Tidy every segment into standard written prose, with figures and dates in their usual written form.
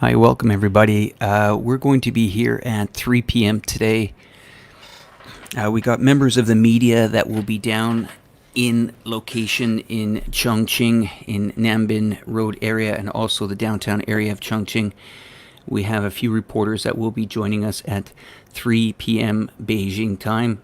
Hi, welcome everybody. We're going to be here at 3 p.m. today. We got members of the media that will be down in location in Chongqing, in Nanbin Road area, and also the downtown area of Chongqing. We have a few reporters that will be joining us at 3 p.m. Beijing time.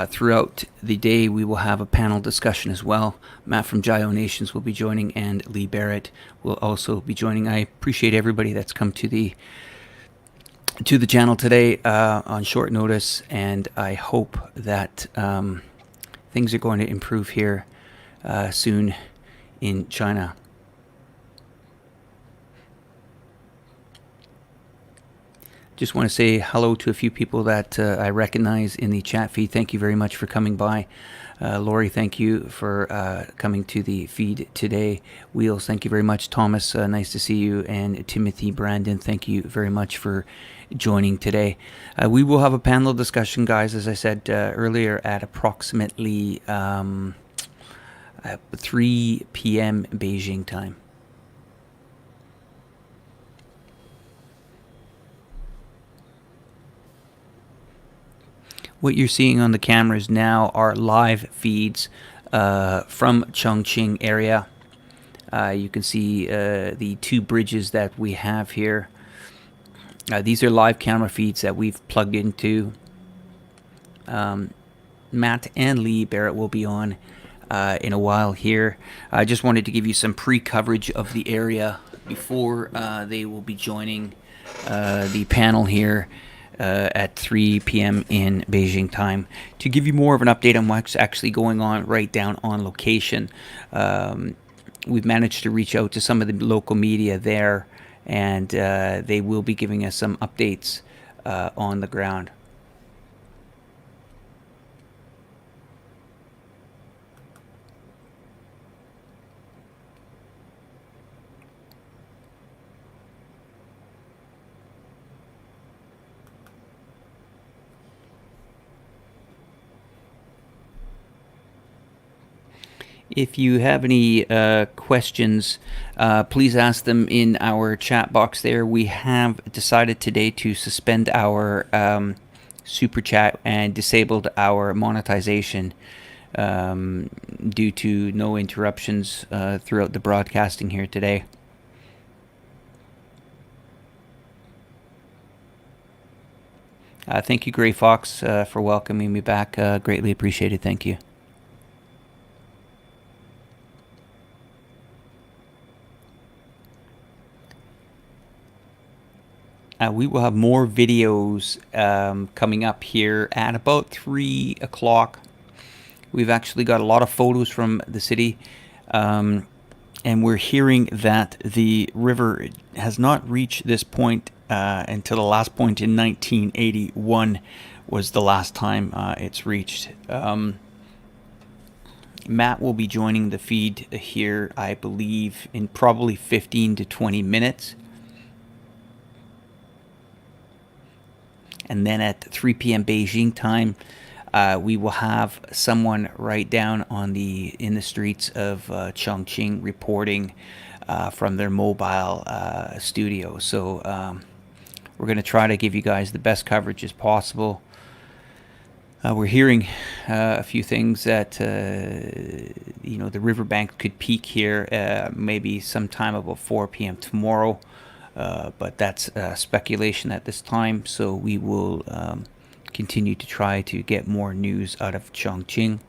Throughout the day, we will have a panel discussion as well. Matt from Jio Nations will be joining, and Lee Barrett will also be joining. I appreciate everybody that's come to the channel today on short notice, and I hope that things are going to improve here soon in China. Just want to say hello to a few people that I recognize in the chat feed. Thank you very much for coming by. Lori, thank you for coming to the feed today. Wheels, thank you very much. Thomas, nice to see you. And Timothy, Brandon, thank you very much for joining today. We will have a panel discussion, guys, as I said earlier, at approximately 3 p.m. Beijing time. What you're seeing on the cameras now are live feeds from Chongqing area. You can see the two bridges that we have here. These are live camera feeds that we've plugged into. Matt and Lee Barrett will be on in a while here. I just wanted to give you some pre-coverage of the area before they will be joining the panel here at 3 p.m. in Beijing time, to give you more of an update on what's actually going on right down on location. We've managed to reach out to some of the local media there, and they will be giving us some updates on the ground. If you have any questions, please ask them in our chat box there. We have decided today to suspend our super chat and disabled our monetization due to no interruptions throughout the broadcasting here today. Thank you, Gray Fox, for welcoming me back. Greatly appreciated. Thank you. We will have more videos coming up here at about 3 o'clock. We've actually got a lot of photos from the city, and we're hearing that the river has not reached this point until the last point in 1981 was the last time it's reached. Matt will be joining the feed here, I believe, in probably 15 to 20 minutes. And then at 3 p.m. Beijing time, we will have someone right down in the streets of Chongqing reporting from their mobile studio. So we're going to try to give you guys the best coverage as possible. We're hearing a few things that the riverbank could peak here maybe sometime about 4 p.m. tomorrow. But that's speculation at this time, so we will continue to try to get more news out of Chongqing.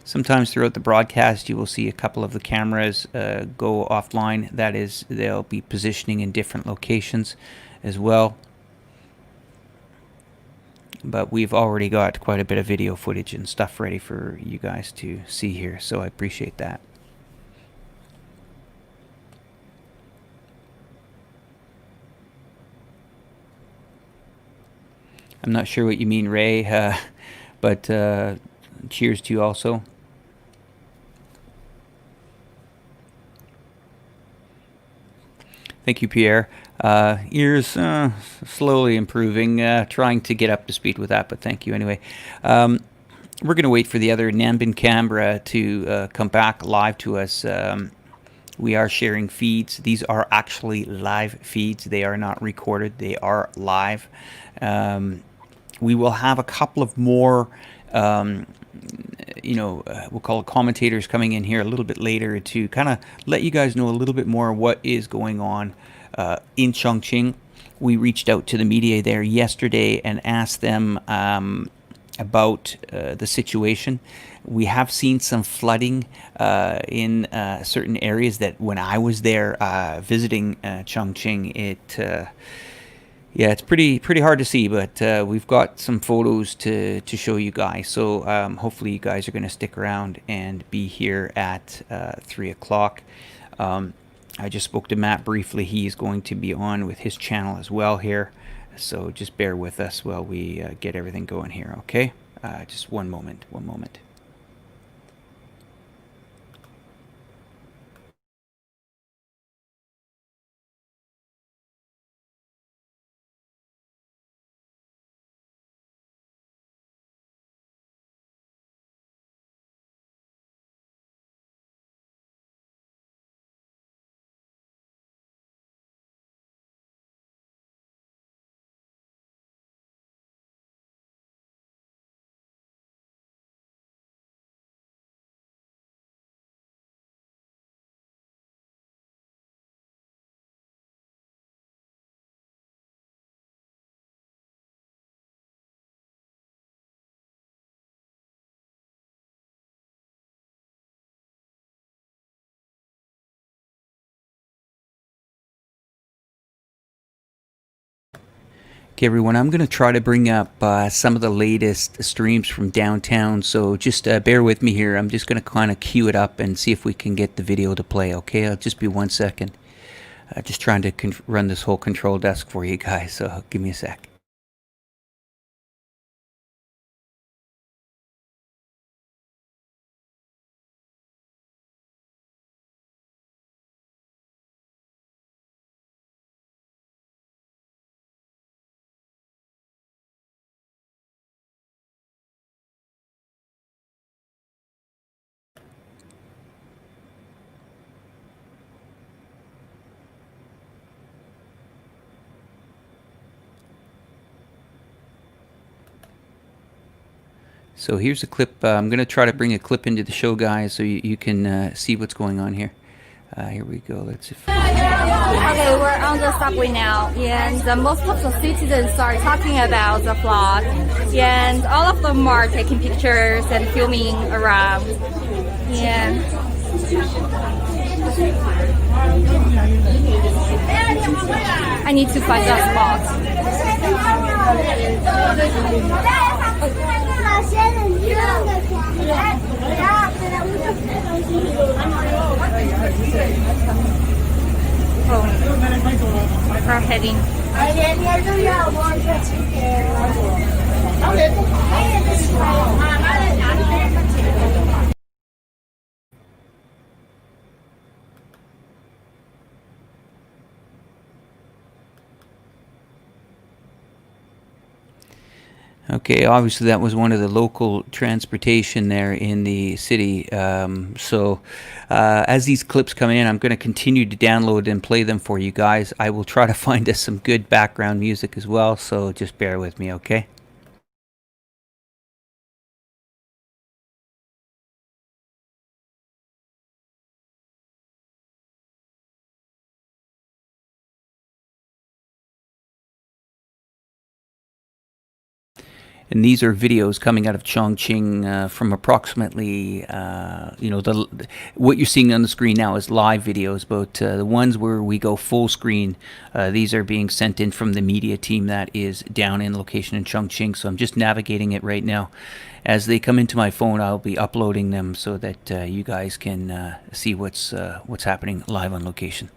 Sometimes throughout the broadcast you will see a couple of the cameras go offline. That is, they'll be positioning in different locations as well. But we've already got quite a bit of video footage and stuff ready for you guys to see here, so I appreciate that. I'm not sure what you mean, Ray, but cheers to you also. Thank you, Pierre. Ears slowly improving, trying to get up to speed with that, but thank you anyway. We're going to wait for the other Nanbin camera to come back live to us. We are sharing feeds. These are actually live feeds. They are not recorded. They are live. We will have a couple of more, we'll call it commentators coming in here a little bit later to kind of let you guys know a little bit more what is going on in Chongqing. We reached out to the media there yesterday and asked them about the situation. We have seen some flooding in certain areas that when I was there visiting Chongqing, yeah, it's pretty hard to see, but we've got some photos to show you guys. So hopefully you guys are going to stick around and be here at 3 o'clock. I just spoke to Matt briefly. He's going to be on with his channel as well here. So just bear with us while we get everything going here, okay? Just one moment, one moment. Okay, everyone, I'm going to try to bring up some of the latest streams from downtown, so just bear with me here. I'm just going to kind of queue it up and see if we can get the video to play, okay? I'll just be 1 second. Just trying to run this whole control desk for you guys, so give me a sec. So here's a clip. I'm going to try to bring a clip into the show, guys, so you can see what's going on here. Here we go. Let's see. Okay, we're on the subway now, and most of the citizens are talking about the flood, and all of them are taking pictures and filming around. Yeah. I need to find that spot. We're heading. Okay, obviously that was one of the local transportation there in the city. As these clips come in, I'm going to continue to download and play them for you guys. I will try to find us some good background music as well, so just bear with me, okay? And these are videos coming out of Chongqing from approximately, what you're seeing on the screen now is live videos, but the ones where we go full screen, these are being sent in from the media team that is down in location in Chongqing. So I'm just navigating it right now. As they come into my phone, I'll be uploading them so that you guys can see what's happening live on location.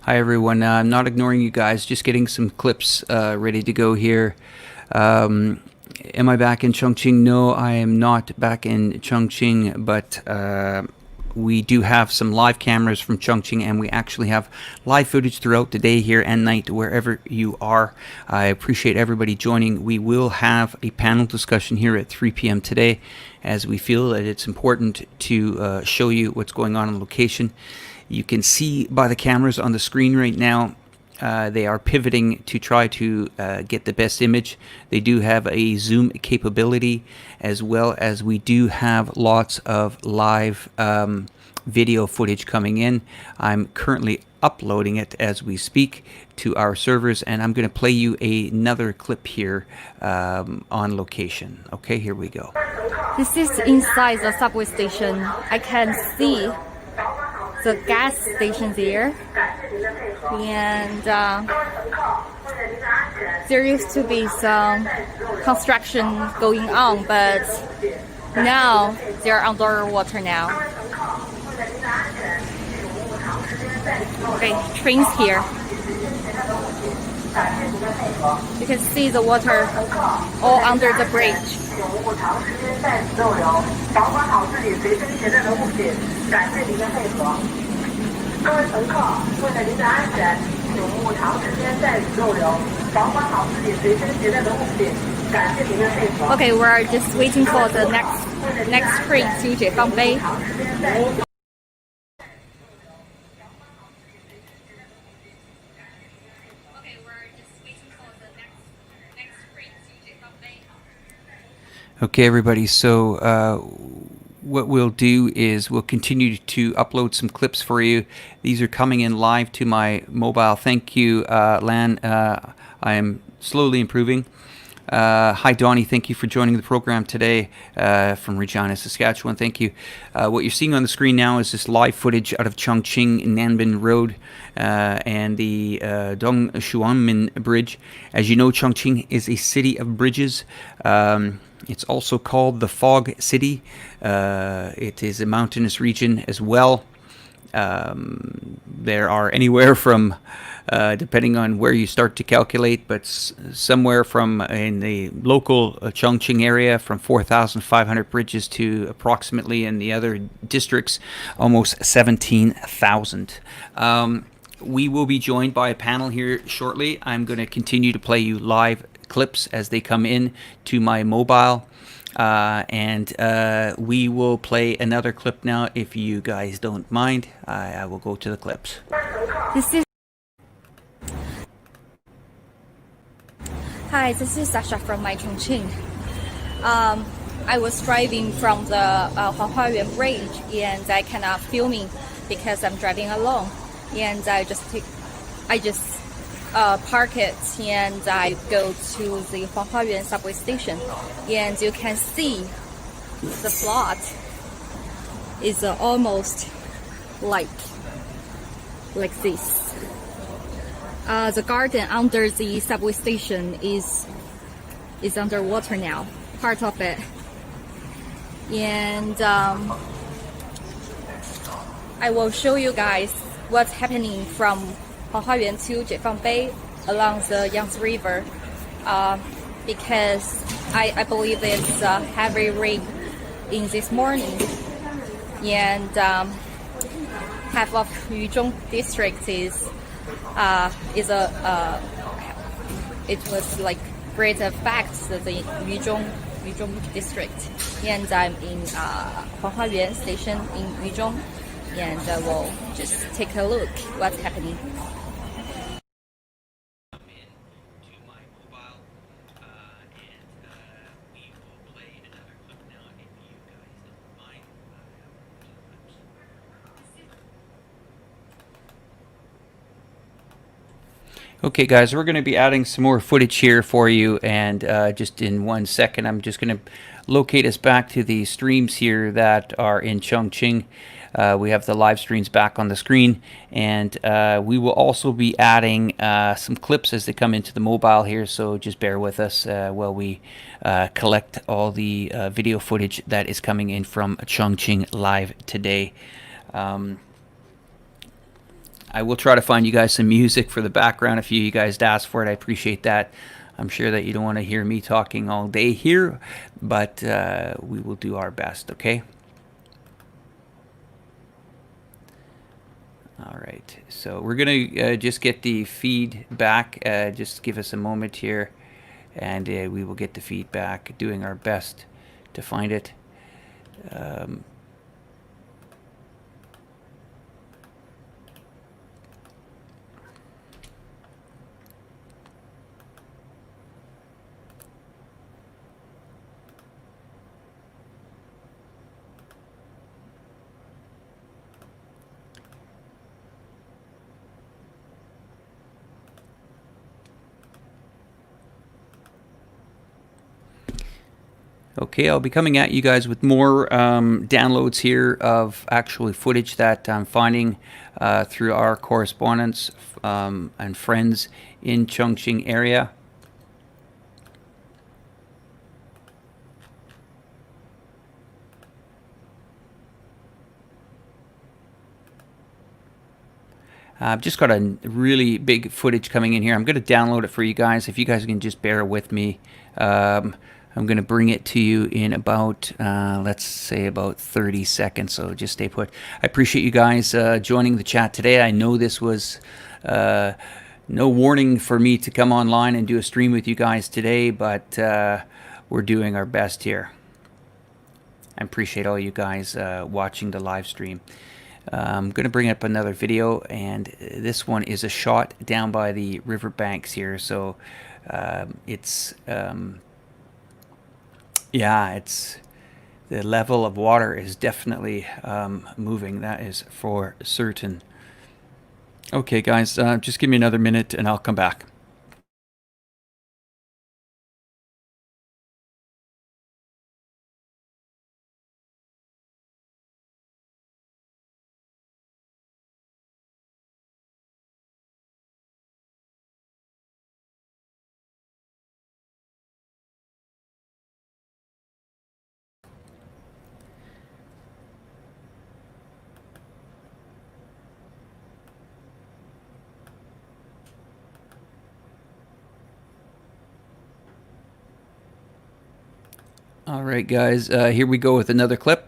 Hi everyone. I'm not ignoring you guys. Just getting some clips ready to go here. Am I back in Chongqing? No, I am not back in Chongqing, but we do have some live cameras from Chongqing, and we actually have live footage throughout the day here and night, wherever you are. I appreciate everybody joining. We will have a panel discussion here at 3 p.m. today, as we feel that it's important to show you what's going on location. You can see by the cameras on the screen right now, they are pivoting to try to get the best image. They do have a zoom capability, as well as we do have lots of live video footage coming in. I'm currently uploading it as we speak to our servers, and I'm going to play you another clip here on location. Okay, here we go. This is inside the subway station. I can see the gas station there, and there used to be some construction going on, but now they're underwater now. Okay, trains here. You can see the water all under the bridge. Okay, we're just waiting for the next train to Jialing Bay. Okay, everybody, so what we'll do is we'll continue to upload some clips for you. These are coming in live to my mobile. Thank you, Lan. I am slowly improving. Hi, Donnie. Thank you for joining the program today from Regina, Saskatchewan. Thank you. What you're seeing on the screen now is this live footage out of Chongqing Nanbin Road and the Dongshuanmin Bridge. As you know, Chongqing is a city of bridges. It's also called the Fog City. It is a mountainous region as well. There are anywhere from, depending on where you start to calculate, but somewhere from in the local Chongqing area, from 4,500 bridges to approximately in the other districts, almost 17,000. We will be joined by a panel here shortly. I'm going to continue to play you live clips as they come in to my mobile, and we will play another clip now if you guys don't mind. I will go to the clips. Hi, this is Sasha from my Chongqing. I was driving from the Huanghua Bridge, and I cannot filming because I'm driving alone. And I just park it, and I go to the Huanghua subway station, and you can see the plot is almost like this. The garden under the subway station is underwater now, part of it, and I will show you guys what's happening from Huanghua to Jialing Bay along the Yangtze River, because I believe it's heavy rain in this morning, and half of Yuzhong district it was like great effect the Yuzhong district, and I'm in Huanghua station in Yuzhong, and we'll just take a look what's happening. Okay, guys, we're going to be adding some more footage here for you, and just in 1 second, I'm just going to locate us back to the streams here that are in Chongqing. We have the live streams back on the screen, and we will also be adding some clips as they come into the mobile here, so just bear with us while we collect all the video footage that is coming in from Chongqing live today. I will try to find you guys some music for the background if you guys asked for it. I appreciate that. I'm sure that you don't want to hear me talking all day here, but we will do our best, okay? All right, so we're going to just get the feed back. Just give us a moment here, and we will get the feedback, doing our best to find it. Okay, I'll be coming at you guys with more downloads here of actually footage that I'm finding through our correspondents and friends in Chongqing area. I've just got a really big footage coming in here. I'm going to download it for you guys. If you guys can just bear with me. I'm going to bring it to you in about, let's say about 30 seconds, so just stay put. I appreciate you guys joining the chat today. I know this was no warning for me to come online and do a stream with you guys today, but we're doing our best here. I appreciate all you guys watching the live stream. I'm going to bring up another video, and this one is a shot down by the riverbanks here, so it's... yeah, it's the level of water is definitely moving. That is for certain. Okay, guys, just give me another minute and I'll come back. All right, guys, here we go with another clip.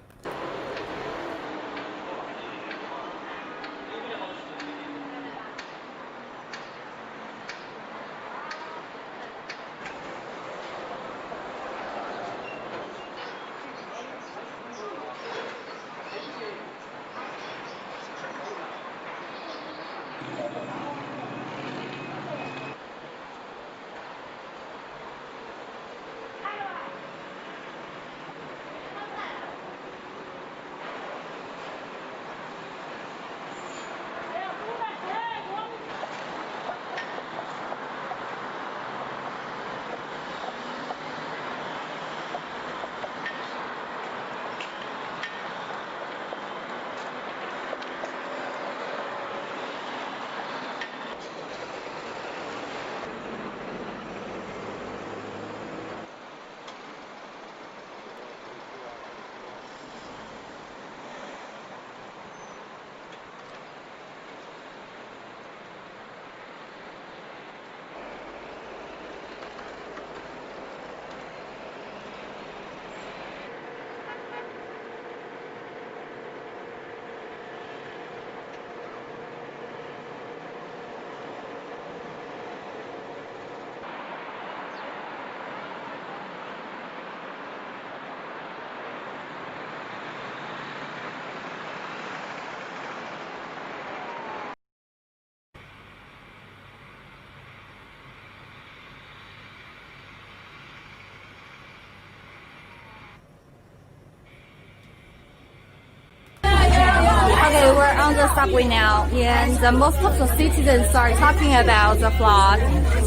Okay, we're on the subway now, and most of the citizens are talking about the flood,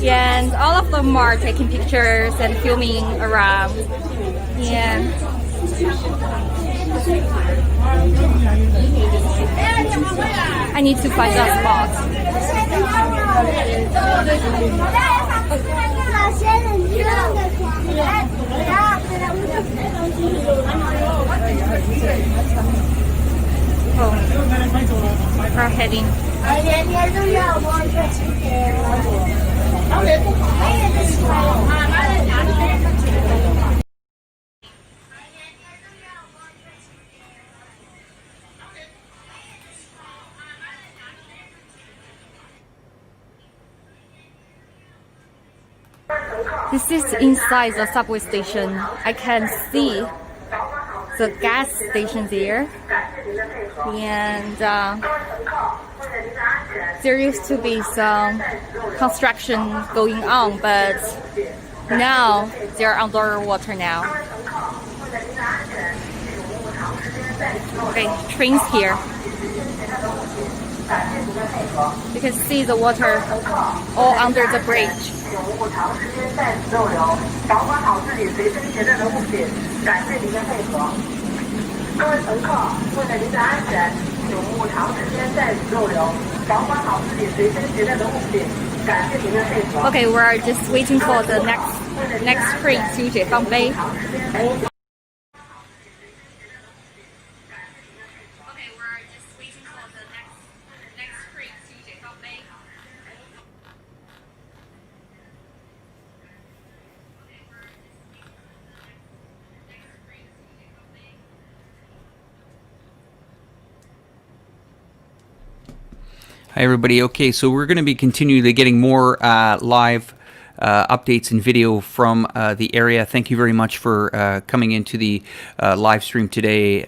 and all of them are taking pictures and filming around. And I need to find a spot. Oh, we're heading. This is inside the subway station. I can see the gas station there, and there used to be some construction going on, but now they're underwater now. Okay, trains here. You can see the water all under the bridge. 请勿长时间在此逗留，保管好自己随身携带的物品，感谢您的配合。各位乘客，为了您的安全，请勿长时间在此逗留，保管好自己随身携带的物品，感谢您的配合。Okay, we're just waiting for the next train to Jialing Bay. Hi everybody. Okay, so we're going to be continually getting more live updates and video from the area. Thank you very much for coming into the live stream today.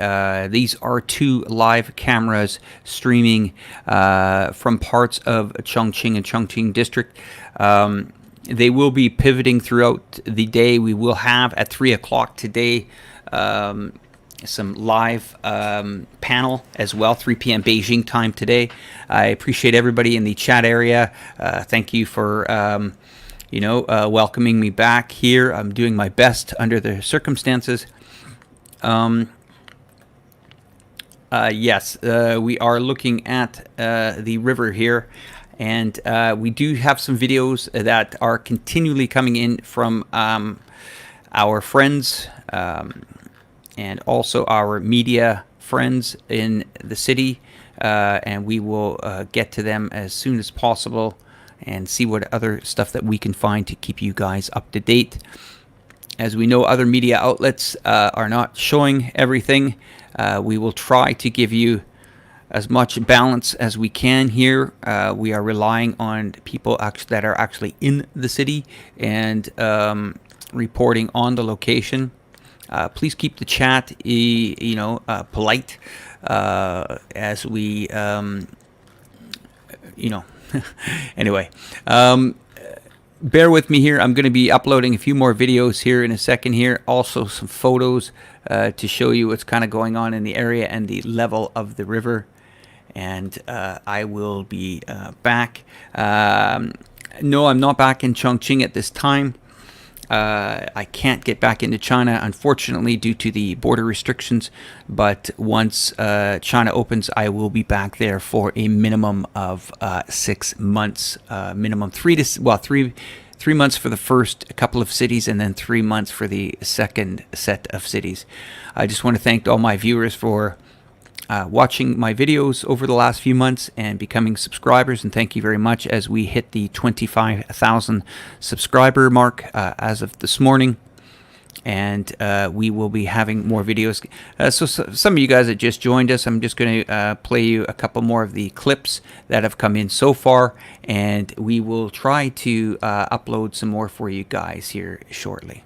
These are two live cameras streaming from parts of Chongqing and Chongqing district. They will be pivoting throughout the day. We will have at 3 o'clock today some live panel as well, 3 p.m. Beijing time today. I appreciate everybody in the chat area. Thank you for welcoming me back here. I'm doing my best under the circumstances. Yes, we are looking at the river here, and we do have some videos that are continually coming in from our friends and also our media friends in the city, and we will get to them as soon as possible and see what other stuff that we can find to keep you guys up to date. As we know, other media outlets are not showing everything. We will try to give you as much balance as we can here. We are relying on people that are actually in the city and reporting on the location. Please keep the chat, polite as we, anyway. Bear with me here. I'm going to be uploading a few more videos here in a second here. Also some photos to show you what's kind of going on in the area and the level of the river. And I will be back. No, I'm not back in Chongqing at this time. I can't get back into China, unfortunately, due to the border restrictions. But once China opens, I will be back there for a minimum of 6 months. Minimum 3 months for the first couple of cities, and then 3 months for the second set of cities. I just want to thank all my viewers for watching my videos over the last few months and becoming subscribers, and thank you very much as we hit the 25,000 subscriber mark as of this morning, and we will be having more videos. So some of you guys that just joined us, I'm just going to play you a couple more of the clips that have come in so far, and we will try to upload some more for you guys here shortly.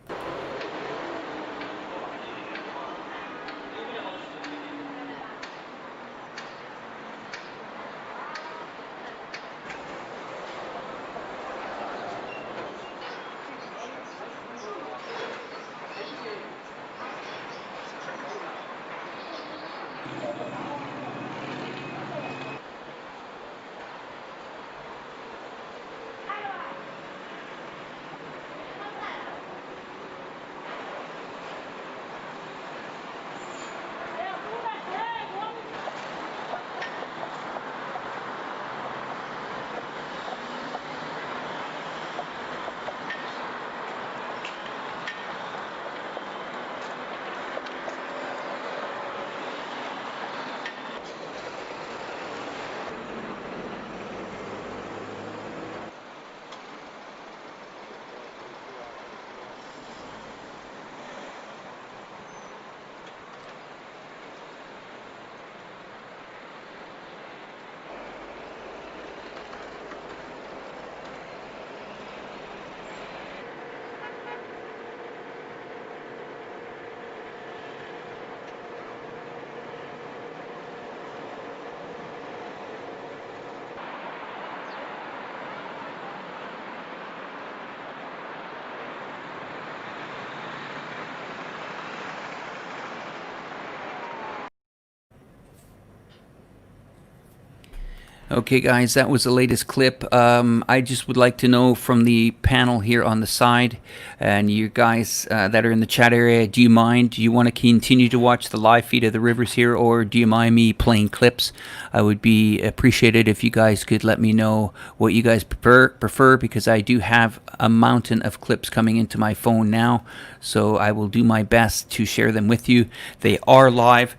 Okay, guys, that was the latest clip. I just would like to know from the panel here on the side, and you guys that are in the chat area, do you mind? Do you want to continue to watch the live feed of the rivers here, or do you mind me playing clips? I would be appreciated if you guys could let me know what you guys prefer, because I do have a mountain of clips coming into my phone now, so I will do my best to share them with you. They are live.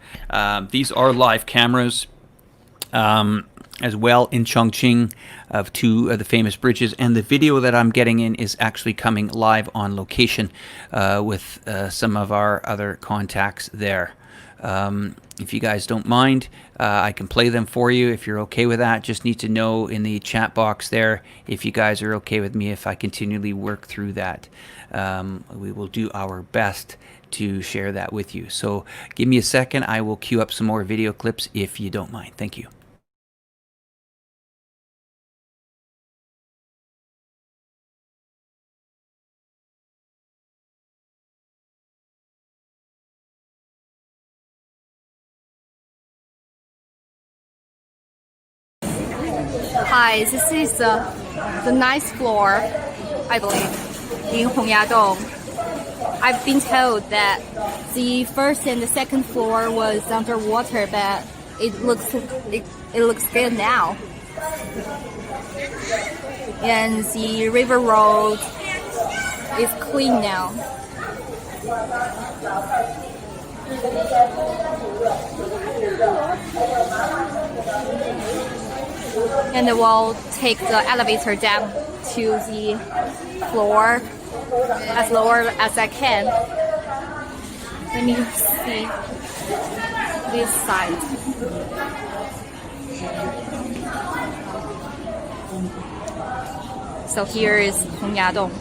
These are live cameras. As well in Chongqing of two of the famous bridges, and the video that I'm getting in is actually coming live on location with some of our other contacts there. If you guys don't mind, I can play them for you if you're okay with that. Just need to know in the chat box there if you guys are okay with me if I continually work through that. We will do our best to share that with you. So give me a second, I will queue up some more video clips if you don't mind. Thank you. Hi, this is the ninth floor, I believe, in Hongyadong. I've been told that the first and the second floor was underwater, but it looks good now. And the river road is clean now. And we'll take the elevator down to the floor as lower as I can. Let me see this side. So here is Hongyadong.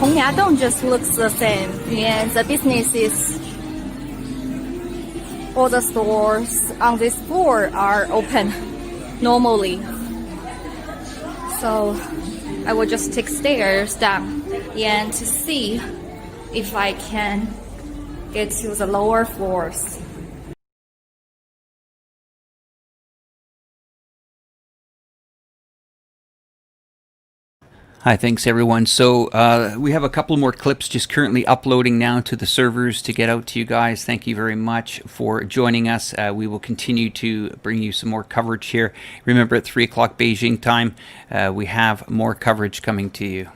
Hongyadong just looks the same, and the businesses, all the stores on this floor are open normally. So I will just take stairs down and to see if I can get to the lower floors. Hi, thanks everyone. So we have a couple more clips just currently uploading now to the servers to get out to you guys. Thank you very much for joining us. We will continue to bring you some more coverage here. Remember, at 3 o'clock Beijing time, we have more coverage coming to you.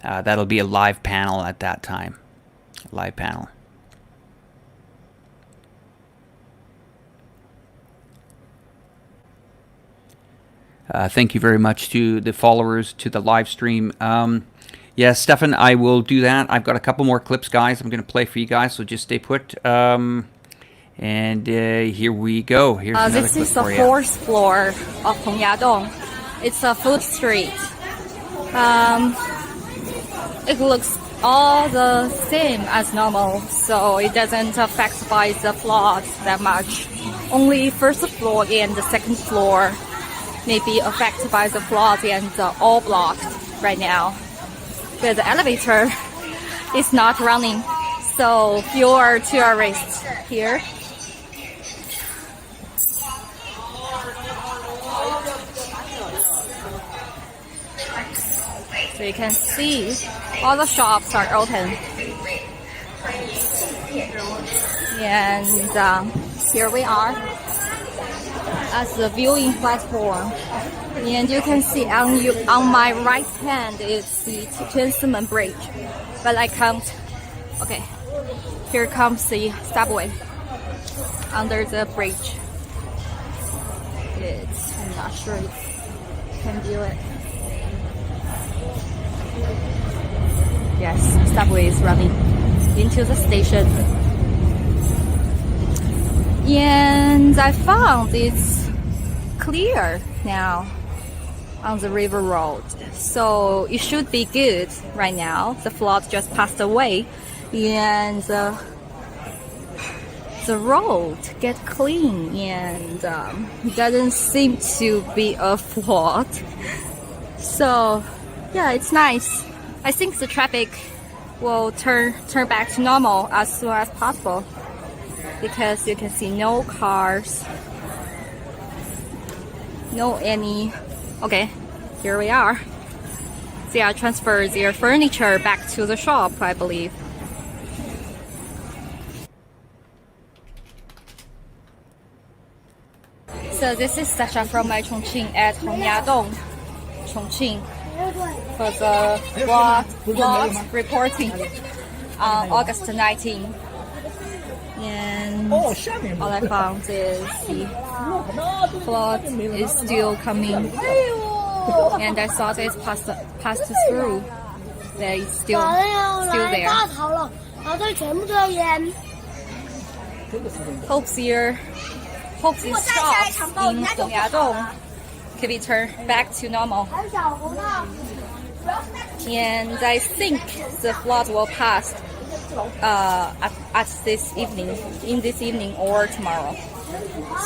That'll be a live panel at that time. Live panel. Thank you very much to the followers, to the live stream. Yes, Stefan, I will do that. I've got a couple more clips, guys. I'm going to play for you guys, so just stay put. And here we go. Here's another this clip is the for you. fourth floor of Hongyadong. It's a food street. It looks all the same as normal, so it doesn't affect by the floods that much. Only first floor and the second floor may be affected by the floods and all blocked right now. But the elevator is not running, so fewer tourists here. So you can see all the shops are open. And here we are as the viewing platform, and you can see on my right hand is the Tiananmen Bridge, but I can't. Okay, here comes the subway under the bridge. I'm not sure if you can view it. Yes, subway is running into the station. And I found it's clear now on the river road, so it should be good right now. The flood just passed away, and the road get clean and doesn't seem to be a flood. So yeah, it's nice. I think the traffic will turn back to normal as soon as possible because you can see no cars, no any. Okay, here we are. They are transferred their furniture back to the shop, I believe. So this is Sasha from my Chongqing at Hongyadong, Chongqing, for the vlog reporting on August 19. And all I found is the flood is still coming. And I thought it's passed through, but it's still there. Hope these shops in Hongyadong can be turned back to normal. And I think the flood will pass at this evening or tomorrow.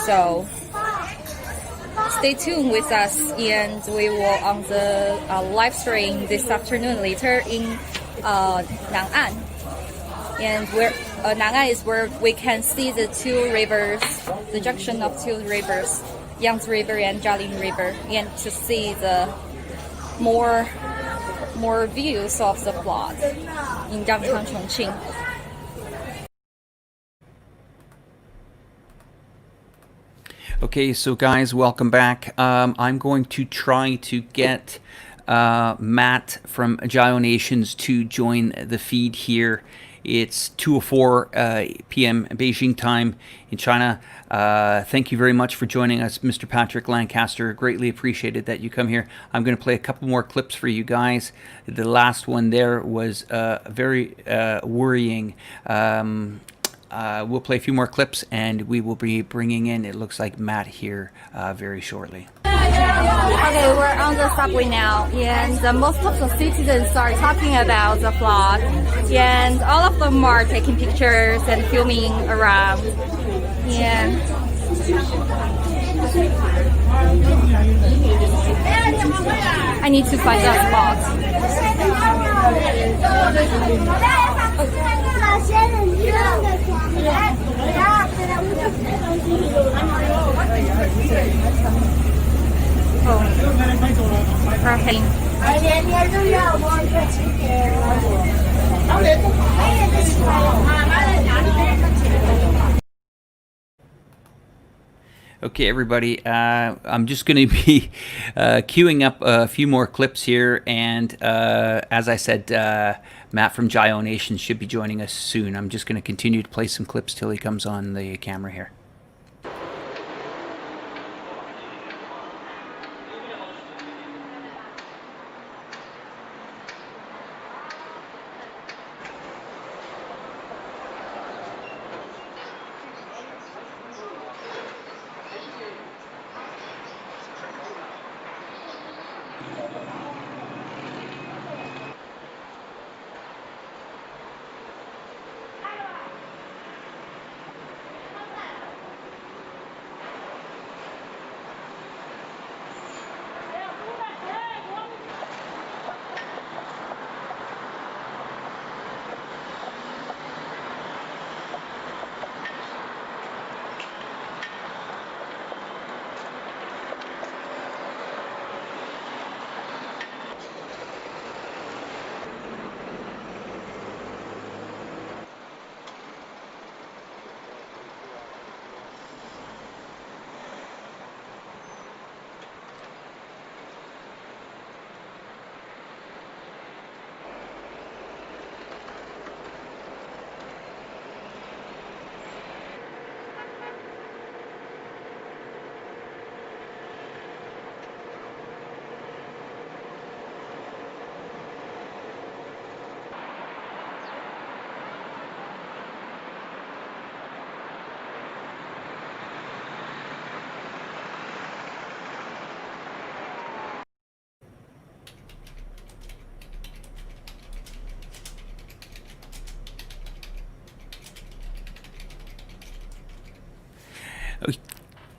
So stay tuned with us, and we will on the live stream this afternoon later in Nan'an. And where Nan'an is where we can see the two rivers, the junction of two rivers, Yangtze River and Jialing River, and to see the more views of the flood in downtown Chongqing. Okay, so guys, welcome back. I'm going to try to get Matt from Jialing Nations to join the feed here. It's 2:04 PM Beijing Time in China. Thank you very much for joining us, Mr. Patrick Lancaster. Greatly appreciated that you come here. I'm going to play a couple more clips for you guys. The last one there was very worrying. We'll play a few more clips, and we will be bringing in, it looks like, Matt here very shortly. Okay, we're on the subway now, and most of the citizens are talking about the flood, and all of them are taking pictures and filming around. And I need to find a spot. Perfect. Okay, everybody, I'm just going to be queuing up a few more clips here, and as I said, Matt from Jialing Nation should be joining us soon. I'm just going to continue to play some clips till he comes on the camera here.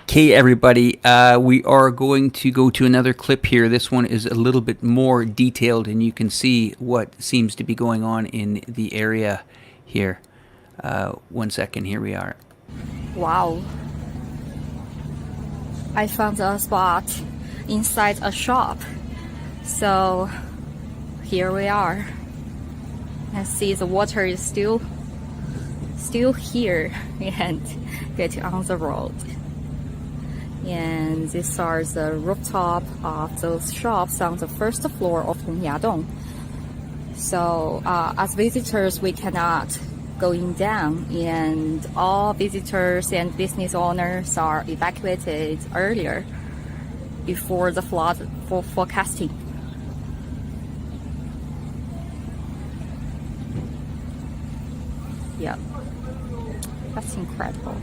Okay, everybody, we are going to go to another clip here. This one is a little bit more detailed, and you can see what seems to be going on in the area here. 1 second, here we are. Wow. I found a spot inside a shop. So here we are. And see the water is still here and get on the road. And these are the rooftop of those shops on the first floor of Yadong. So as visitors, we cannot going down, and all visitors and business owners are evacuated earlier before the flood forecasting. Yeah, that's incredible.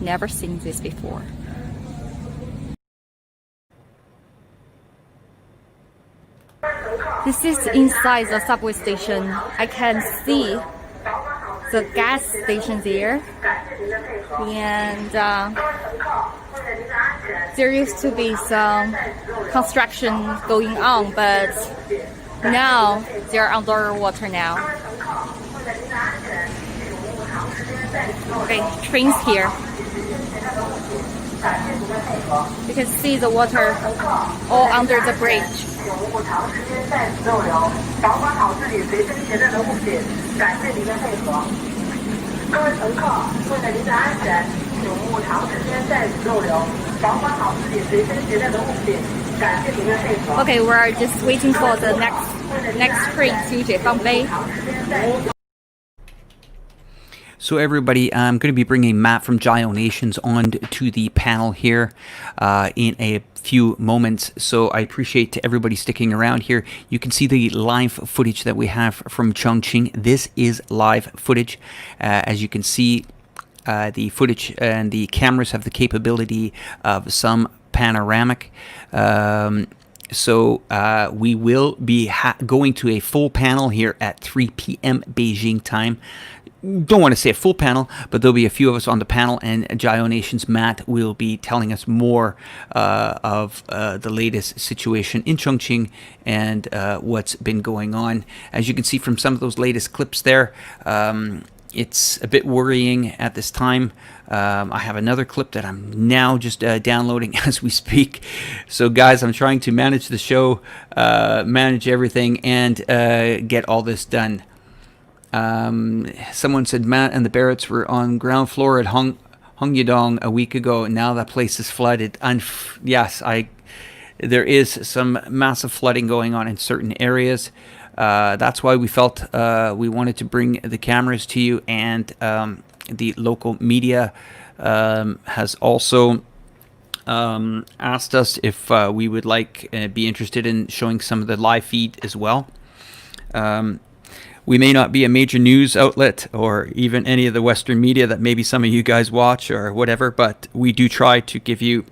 Never seen this before. This is inside the subway station. I can see the gas station there, and there used to be some construction going on, but now they're underwater now. Okay, trains here. You can see the water all under the bridge. 永勿长时间在此逗留，保管好自己随身携带的物品，感谢您的配合。各位乘客，为了您的安全，请勿长时间在此逗留，保管好自己随身携带的物品，感谢您的配合。Okay, we're just waiting for the next train to Jialing. So everybody, I'm going to be bringing Matt from Jialing Nations on to the panel here in a few moments. So I appreciate everybody sticking around here. You can see the live footage that we have from Chongqing. This is live footage. As you can see, the footage and the cameras have the capability of some panoramic. So we will be going to a full panel here at 3 p.m. Beijing time. Don't want to say a full panel, but there'll be a few of us on the panel, and Jialing Nations Matt will be telling us more of the latest situation in Chongqing and what's been going on. As you can see from some of those latest clips there, it's a bit worrying at this time. I have another clip that I'm now just downloading as we speak. So guys, I'm trying to manage the show, manage everything, and get all this done. Someone said Matt and the Barretts were on ground floor at Hongyudong a week ago, and now that place is flooded. Yes, there is some massive flooding going on in certain areas. That's why we felt we wanted to bring the cameras to you, and the local media has also asked us if we would be interested in showing some of the live feed as well. We may not be a major news outlet or even any of the Western media that maybe some of you guys watch or whatever, but we do try to give you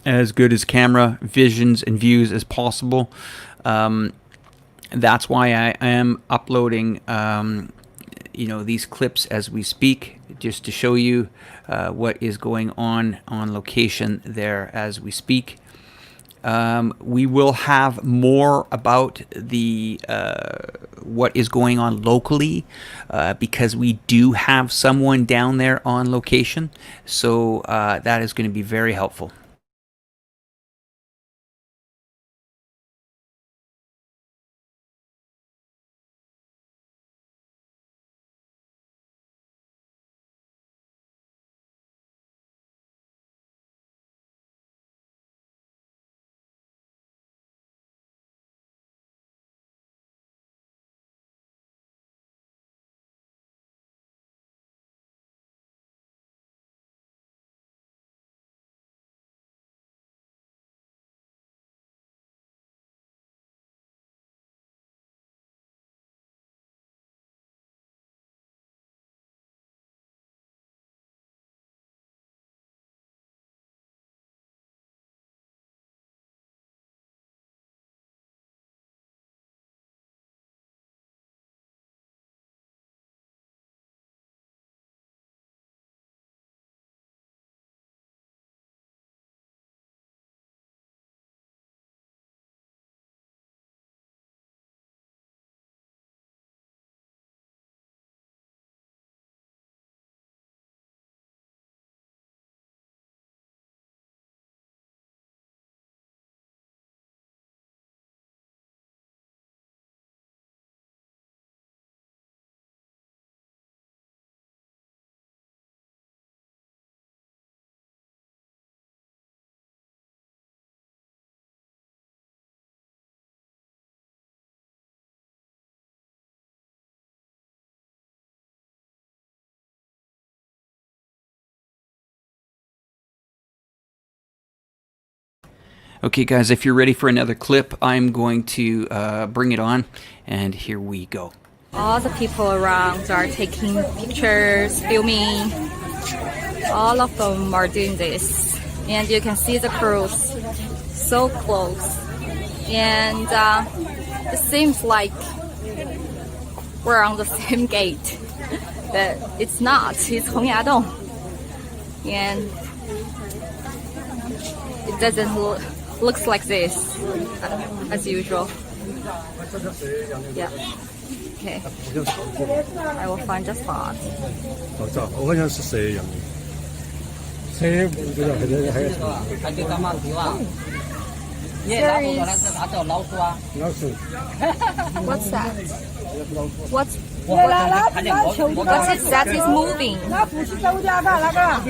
as good as camera visions and views as possible. That's why I am uploading these clips as we speak, just to show you what is going on location there as we speak. We will have more about the what is going on locally because we do have someone down there on location, so that is going to be very helpful. Okay, guys, if you're ready for another clip, I'm going to bring it on, and here we go. All the people around are taking pictures, filming. All of them are doing this. And you can see the crews so close. And it seems like we're on the same gate. But it's not. It's Hongyadong. And it doesn't looks like this as usual. Yeah. Okay. I will find a spot. 我好像是蛇一样的，蛇不知道还有什么他就干嘛去啊？你拿不过来是拿着老鼠啊？老鼠， What's that? What's 我 is that is moving? 那不是走的那个，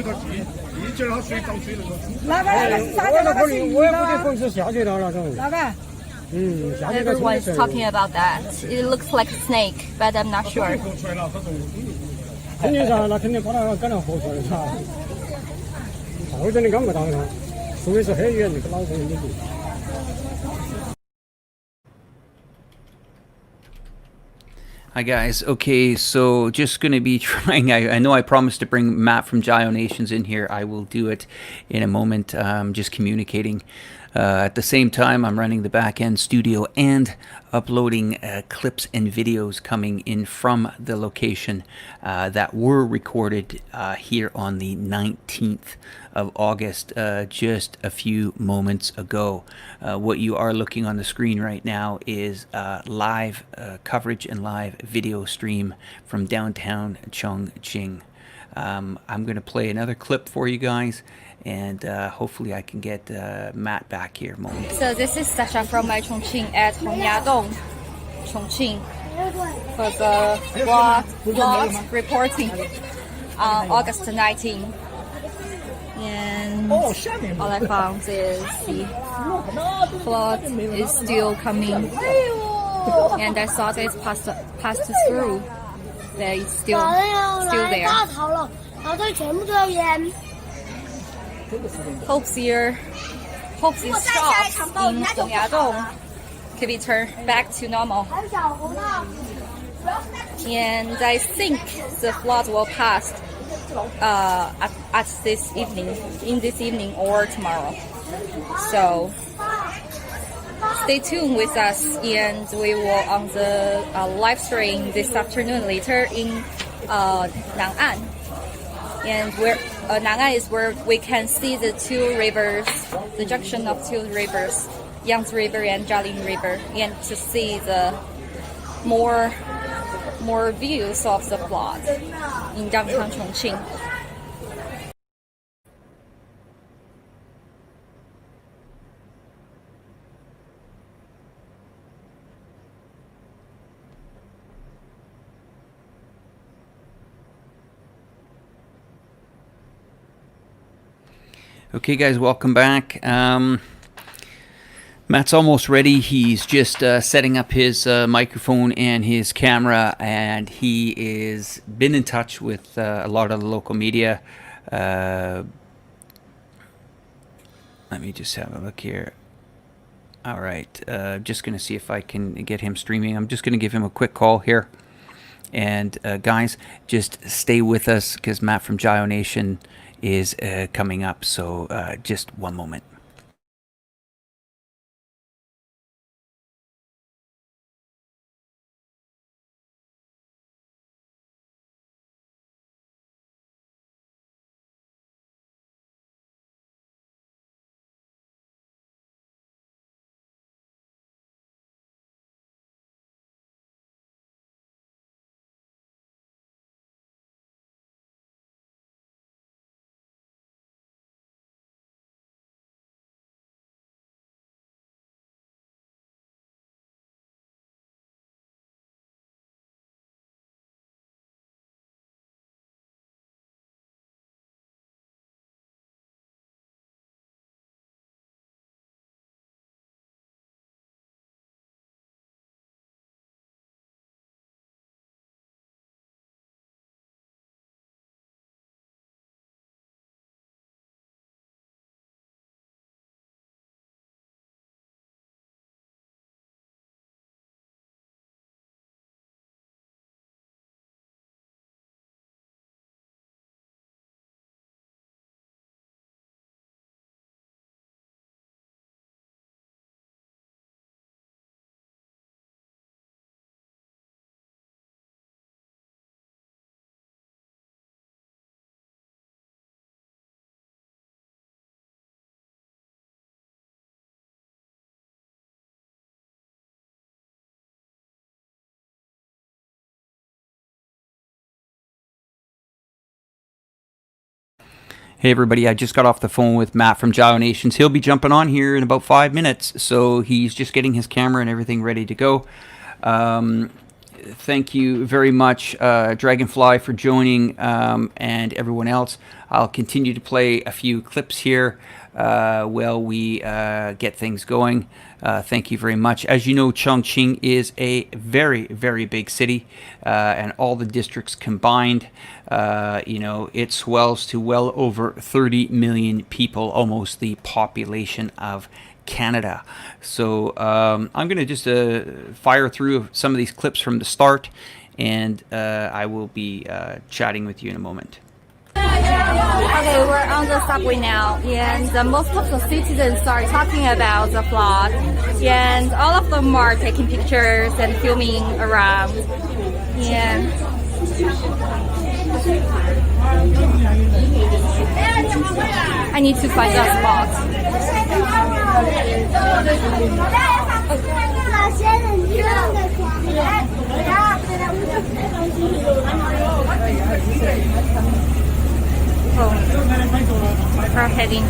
一见它水涨水那个是啥的？那个是鱼我也不得的，风是下去了那种，那个。下去的 Everyone's talking about that. It looks like a snake, but I'm not sure. 肯定噻，那肯定把它赶到河出来噻，后头你赶不到它，除非是很远那个老鼠的路。Hi guys. Okay, so just going to be trying. I know I promised to bring Matt from Jialing Nations in here. I will do it in a moment. Just communicating. At the same time, I'm running the back end studio and uploading clips and videos coming in from the location that were recorded here on the 19th of August, just a few moments ago. What you are looking on the screen right now is live coverage and live video stream from downtown Chongqing. I'm going to play another clip for you guys, and hopefully I can get Matt back here momentarily. So this is Sasha from my Chongqing at Hongyadong, Chongqing, for the vlog reporting on August 19th. And all I found is the flood is still coming, and I thought it's passed through, but it's still there. Hope these shops in Hongyadong can be turned back to normal. And I think the flood will pass at this evening or tomorrow. So stay tuned with us, and we will on the live stream this afternoon later in Nang'an. And where Nang'an is where we can see the two rivers, the junction of two rivers, Yangtze River and Jialing River, and to see the more views of the flood in downtown Chongqing. Okay, guys, welcome back. Matt's almost ready. He's just setting up his microphone and his camera, and he is been in touch with a lot of the local media. Let me just have a look here. All right, just going to see if I can get him streaming. I'm just going to give him a quick call here. And guys, just stay with us because Matt from Jialing Nation is coming up. So just one moment. Hey everybody, I just got off the phone with Matt from Jialing Nations. He'll be jumping on here in about 5 minutes, so he's just getting his camera and everything ready to go. Thank you very much, Dragonfly, for joining, and everyone else. I'll continue to play a few clips here while we get things going. Thank you very much. As you know, Chongqing is a very, very big city, and all the districts combined, it swells to well over 30 million people, almost the population of Canada. So I'm going to just fire through some of these clips from the start, and I will be chatting with you in a moment. Okay, we're on the subway now, and most of the citizens are talking about the flood, and all of them are taking pictures and filming around. And I need to find a spot. Oh, we're heading.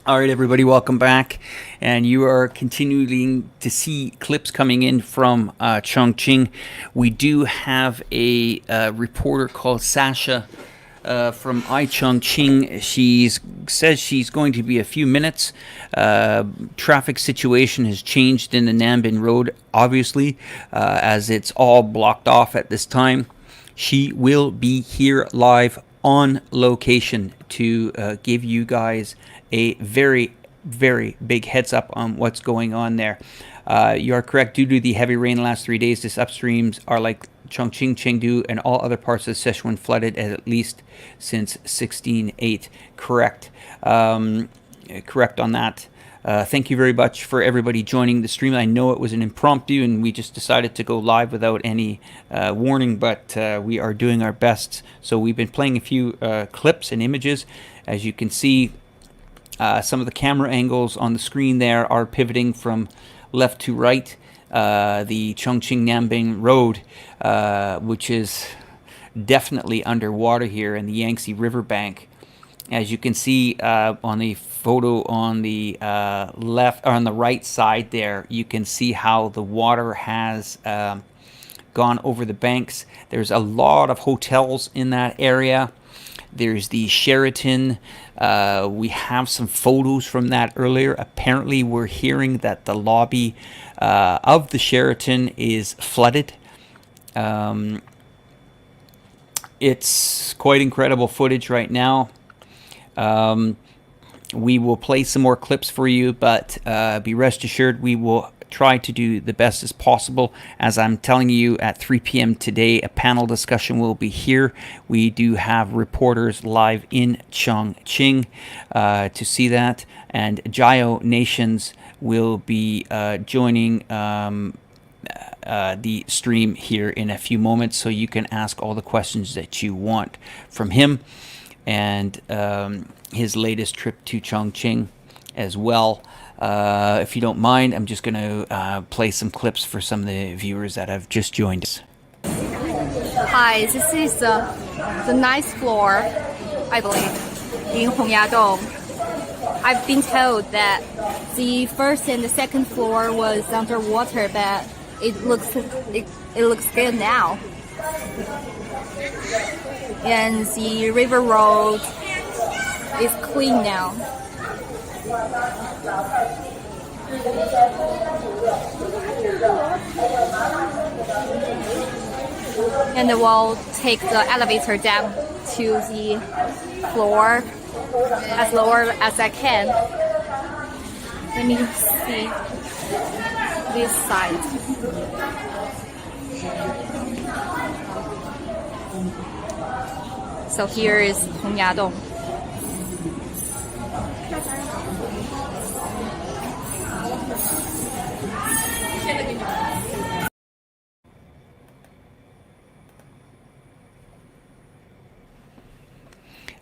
All right, everybody, welcome back. And you are continuing to see clips coming in from Chongqing. We do have a reporter called Sasha from iChongqing. She says she's going to be a few minutes. Traffic situation has changed in the Nambin Road, obviously, as it's all blocked off at this time. She will be here live on location to give you guys a very, very big heads up on what's going on there. You are correct. Due to the heavy rain the last 3 days, this upstreams are like Chongqing, Chengdu, and all other parts of the Sichuan flooded at least since 16/8. Correct. Correct on that. Thank you very much for everybody joining the stream. I know it was an impromptu and we just decided to go live without any warning, but we are doing our best. So we've been playing a few clips and images. As you can see, some of the camera angles on the screen there are pivoting from left to right. The Chongqing-Nambing Road, which is definitely underwater here in the Yangtze River bank. As you can see on the photo on the left or on the right side there, you can see how the water has gone over the banks. There's a lot of hotels in that area. There's the Sheraton. We have some photos from that earlier. Apparently, we're hearing that the lobby of the Sheraton is flooded. It's quite incredible footage right now. We will play some more clips for you, but be rest assured we will try to do the best as possible. As I'm telling you, at 3 p.m. today, a panel discussion will be here. We do have reporters live in Chongqing to see that, and Jiao Nations will be joining the stream here in a few moments, so you can ask all the questions that you want from him and his latest trip to Chongqing as well. If you don't mind, I'm just going to play some clips for some of the viewers that have just joined us. Hi, this is the ninth floor, I believe, in Hongyadong. I've been told that the first and the second floor was underwater, but it looks good now. And the river road is clean now. And we'll take the elevator down to the floor as lower as I can. Let me see this side. So here is Hongyadong.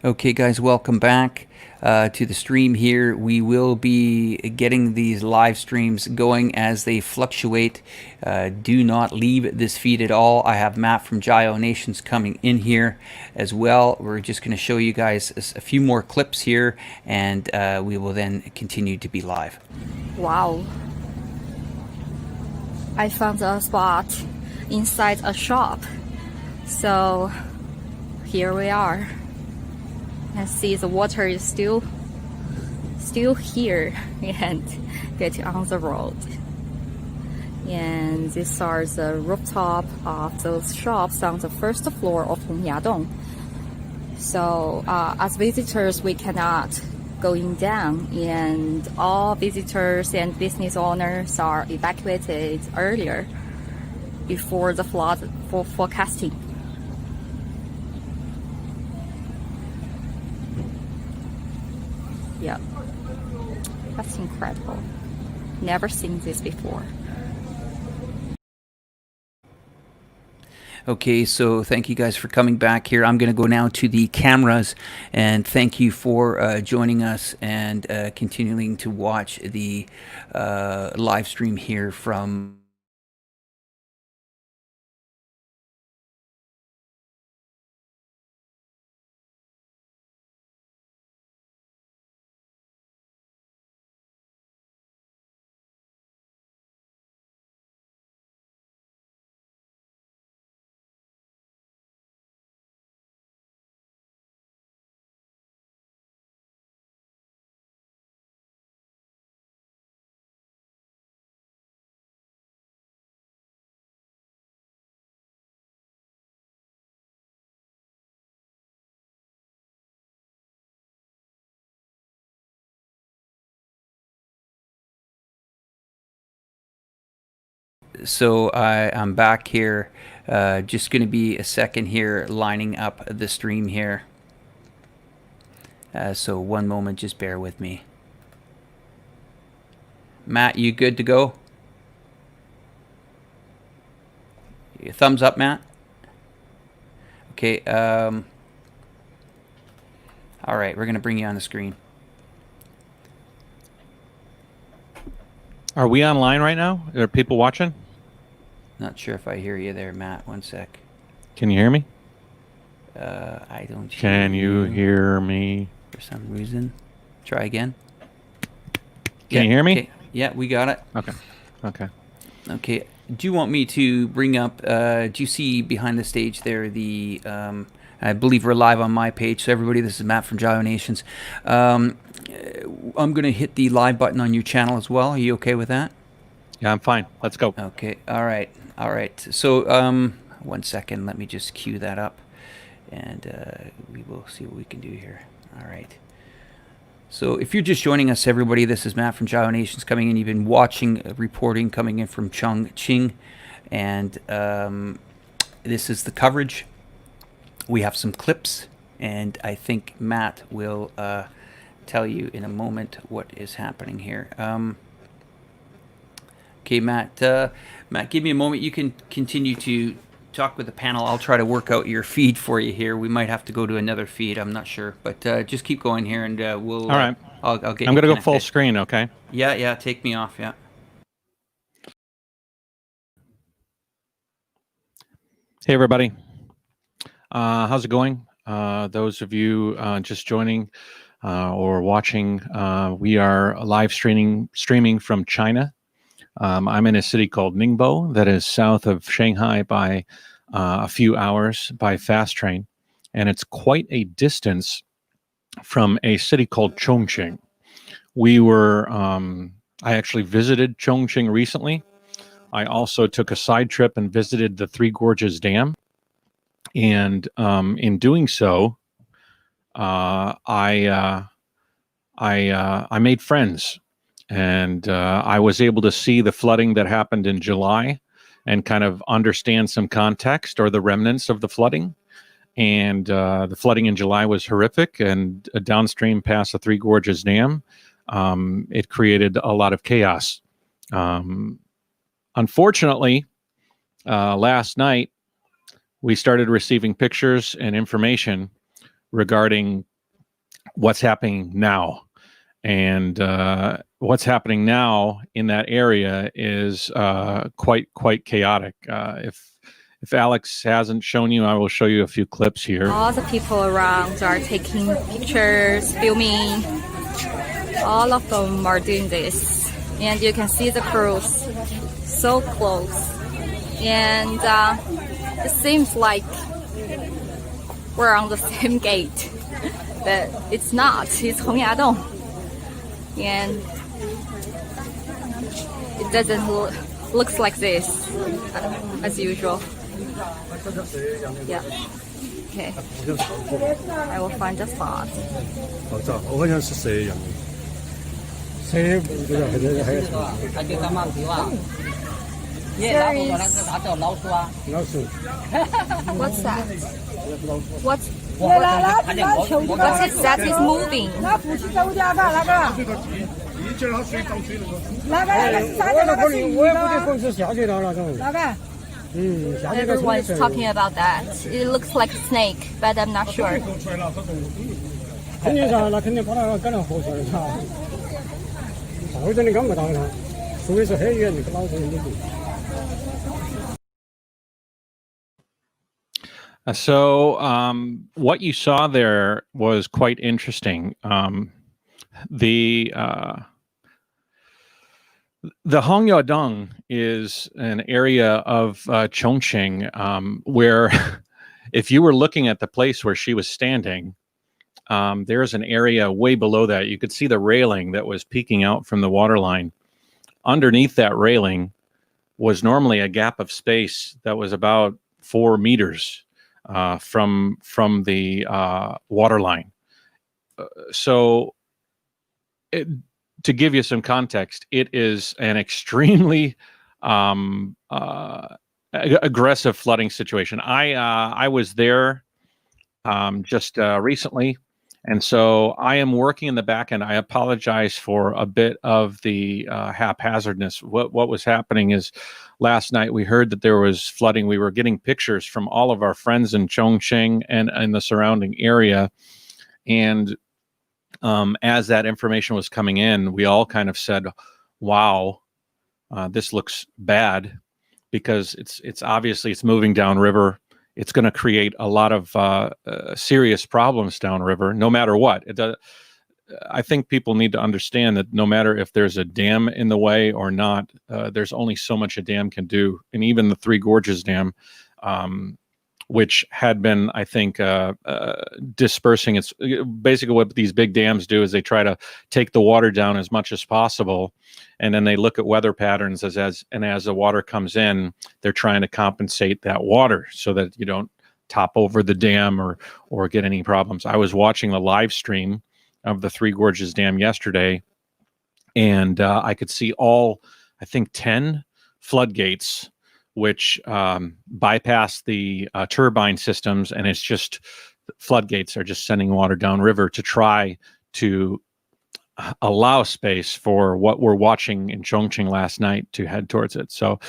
Okay, guys, welcome back to the stream here. We will be getting these live streams going as they fluctuate. Do not leave this feed at all. I have Matt from Jiao Nations coming in here as well. We're just going to show you guys a few more clips here, and we will then continue to be live. Wow. I found a spot inside a shop. So here we are. And see, the water is still here and getting on the road. And these are the rooftop of those shops on the first floor of Hongyadong. So as visitors, we cannot going down, and all visitors and business owners are evacuated earlier before the flood forecasting. Yeah, that's incredible. Never seen this before. Okay, so thank you guys for coming back here. I'm going to go now to the cameras, and thank you for joining us and continuing to watch the live stream here from So I'm back here. Just going to be a second here lining up the stream here. So one moment, just bear with me. Matt, you good to go? Thumbs up, Matt. Okay. All right, we're going to bring you on the screen. Are we online right now? Are people watching? Not sure if I hear you there, Matt. One sec. Can you hear me? I don't hear Can you hear me? for some reason. Try again. Can you hear me? Okay. Yeah, we got it. Okay. Okay. Okay. Do you want me to bring up, do you see behind the stage there the, I believe we're live on my page, so everybody, this is Matt from Jiao Nations. I'm going to hit the live button on your channel as well. Are you okay with that? Yeah, I'm fine. Let's go. Okay. All right. All right. So, 1 second. Let me just cue that up, and we will see what we can do here. All right. So if you're just joining us, everybody, this is Matt from Java Nations coming in. You've been watching reporting coming in from Chongqing, and this is the coverage. We have some clips, and I think Matt will tell you in a moment what is happening here. Okay, Matt, give me a moment. You can continue to talk with the panel. I'll try to work out your feed for you here. We might have to go to another feed. I'm not sure, but just keep going here, and we'll. All right. I'll get. I'm you going to go full connected. screen, okay? Yeah. Take me off. Yeah. Hey, everybody. How's it going? Those of you just joining or watching, we are live streaming from China. I'm in a city called Ningbo that is south of Shanghai by a few hours by fast train. And it's quite a distance from a city called Chongqing. I actually visited Chongqing recently. I also took a side trip and visited the Three Gorges Dam. And in doing so, I made friends, and I was able to see the flooding that happened in July and kind of understand some context or the remnants of the flooding. And the flooding in July was horrific, and downstream past the Three Gorges Dam, it created a lot of chaos. Unfortunately, last night, we started receiving pictures and information regarding what's happening now. And what's happening now in that area is quite chaotic. If Alex hasn't shown you, I will show you a few clips here. All the people around are taking pictures, filming. All of them are doing this. And you can see the crews so close. And it seems like we're on the same gate. But it's not. It's Hongyadong. And it doesn't looks like this as usual. Yeah. Okay. I will find the spot. 我好像是蛇一样的，蛇不知道还有什么它就干嘛皮哇？耶，拿不着那个啥叫老鼠啊？老鼠。 What's that? What's 那 is that is moving? 那夫妻走家吧，那个一见它水涨水那个。那个啥叫那个水我也不得风是下去了那种。那个。 下去的 Everyone's talking about that. It looks like a snake, but I'm not sure. 肯定噻，那肯定把它赶到河出来噻。后头你看不到它，除非是很远那个老鼠那边。So what you saw there was quite interesting. The Hongyadong is an area of Chongqing where if you were looking at the place where she was standing, there's an area way below that. You could see the railing that was peeking out from the water line. Underneath that railing was normally a gap of space that was about 4 meters from the water line. To give you some context, it is an extremely aggressive flooding situation. I was there just recently, and so I am working in the back end. I apologize for a bit of the haphazardness. What was happening is last night we heard that there was flooding. We were getting pictures from all of our friends in Chongqing and in the surrounding area, and as that information was coming in, we all kind of said, wow, this looks bad, because it's obviously it's moving downriver. It's going to create a lot of serious problems downriver, no matter what. I think people need to understand that no matter if there's a dam in the way or not, there's only so much a dam can do. And even the Three Gorges Dam, which had been, I think, dispersing. It's basically what these big dams do is they try to take the water down as much as possible, and then they look at weather patterns as the water comes in, they're trying to compensate that water so that you don't top over the dam or get any problems. I was watching the live stream of the Three Gorges Dam yesterday, and I could see all, I think, 10 floodgates, which bypass the turbine systems, and it's just floodgates are just sending water downriver to try to allow space for what we're watching in Chongqing last night to head towards it. So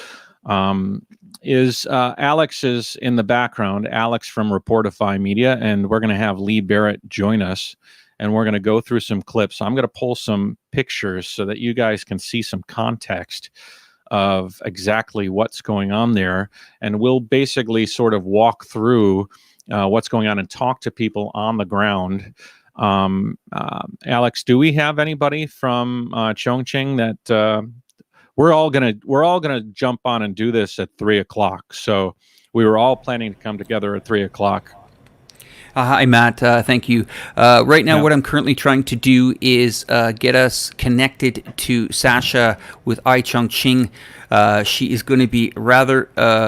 Alex is in the background, Alex from Reportify Media, and we're going to have Lee Barrett join us, and we're going to go through some clips. I'm going to pull some pictures so that you guys can see some context of exactly what's going on there, and we'll basically sort of walk through what's going on and talk to people on the ground. Alex, do we have anybody from Chongqing that we're all gonna jump on and do this at 3:00? So we were all planning to come together at 3:00. Hi, Matt. Thank you. Right now, Yeah. what I'm currently trying to do is get us connected to Sasha with iChongqing. She is going to be rather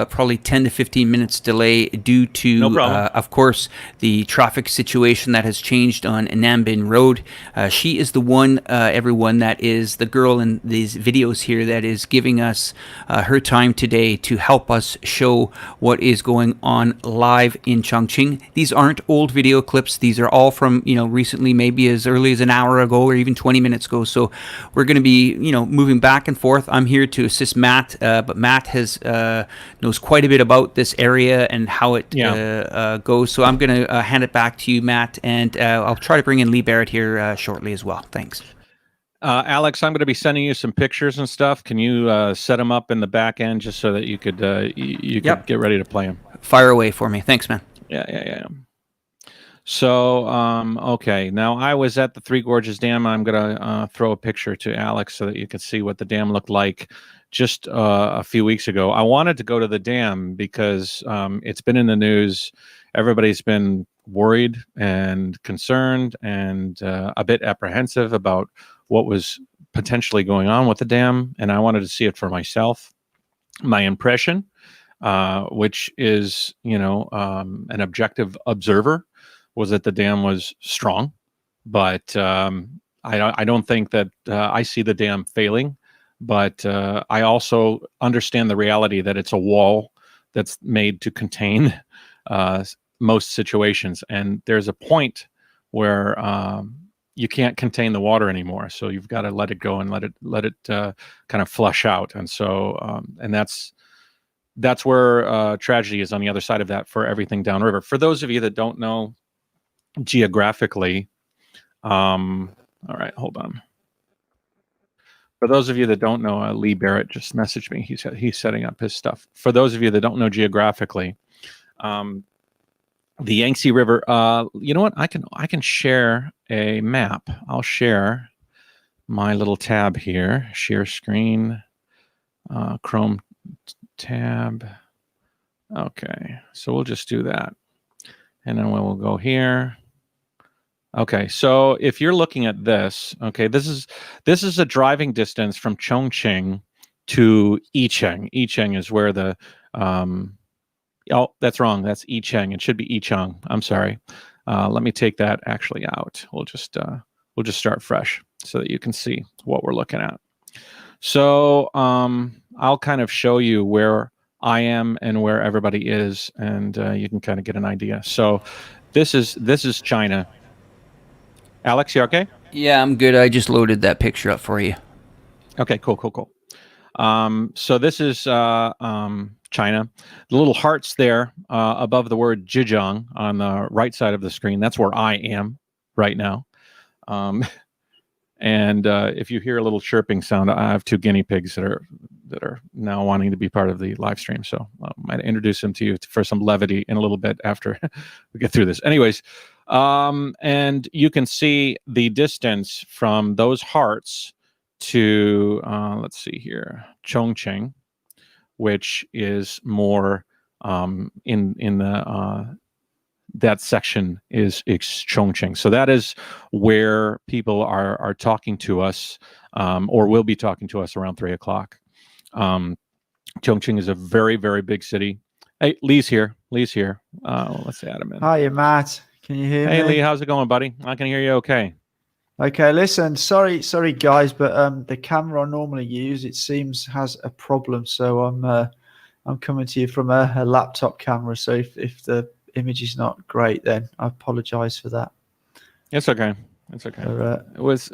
probably 10 to 15 minutes delay due to, No problem. of course, the traffic situation that has changed on Nambin Road. She is the one, everyone, that is the girl in these videos here that is giving us her time today to help us show what is going on live in Chongqing. These aren't old video clips. These are all from, recently, maybe as early as an hour ago or even 20 minutes ago. So we're going to be, moving back and forth. I'm here to assist Matt, but Matt knows quite a bit about this area and how it goes. So I'm going to hand it back to you, Matt, and I'll try to bring in Lee Barrett here shortly as well. Thanks. Alex, I'm going to be sending you some pictures and stuff. Can you set them up in the back end just so that you could Yep. get ready to play them? Fire away for me. Thanks, man. Yeah. So, okay. Now, I was at the Three Gorges Dam. I'm going to throw a picture to Alex so that you can see what the dam looked like just a few weeks ago. I wanted to go to the dam because it's been in the news. Everybody's been worried and concerned and a bit apprehensive about what was potentially going on with the dam, and I wanted to see it for myself. My impression, which is, an objective observer, was that the dam was strong, but I don't think that I see the dam failing. But I also understand the reality that it's a wall that's made to contain most situations, and there's a point where you can't contain the water anymore. So you've got to let it go and let it kind of flush out. And so and that's where tragedy is on the other side of that for everything downriver. For those of you that don't know geographically, all right, hold on. For those of you that don't know, Lee Barrett just messaged me. He's setting up his stuff. For those of you that don't know geographically, the Yangtze River. You know what? I can share a map. I'll share my little tab here. Share screen. Chrome tab. Okay, so we'll just do that, and then we'll go here. Okay, so if you're looking at this, okay, this is a driving distance from Chongqing to Yicheng. Yicheng is where the oh, that's wrong. That's Yicheng. It should be Yicheng. I'm sorry. Let me take that actually out. We'll just start fresh so that you can see what we're looking at. So I'll kind of show you where I am and where everybody is, and you can kind of get an idea. So this is China. Alex, you okay? Yeah, I'm good. I just loaded that picture up for you. Okay, cool. So this is China. The little hearts there above the word Zhejiang on the right side of the screen. That's where I am right now. And if you hear a little chirping sound, I have two guinea pigs that are now wanting to be part of the live stream. So I might introduce them to you for some levity in a little bit after we get through this. Anyways, and you can see the distance from those hearts to let's see here, Chongqing, which is more in the that section is Chongqing. So that is where people are talking to us, or will be talking to us around 3:00. Chongqing is a very, very big city. Hey, Lee's here. Let's add him in. Hiya, Matt. Can you hear me? Hey, Lee, how's it going, buddy? I can hear you okay. Okay, listen, sorry, guys, but the camera I normally use, it seems, has a problem. So I'm coming to you from a laptop camera. So if the image is not great, then I apologize for that. It's okay. It's okay. But, It was.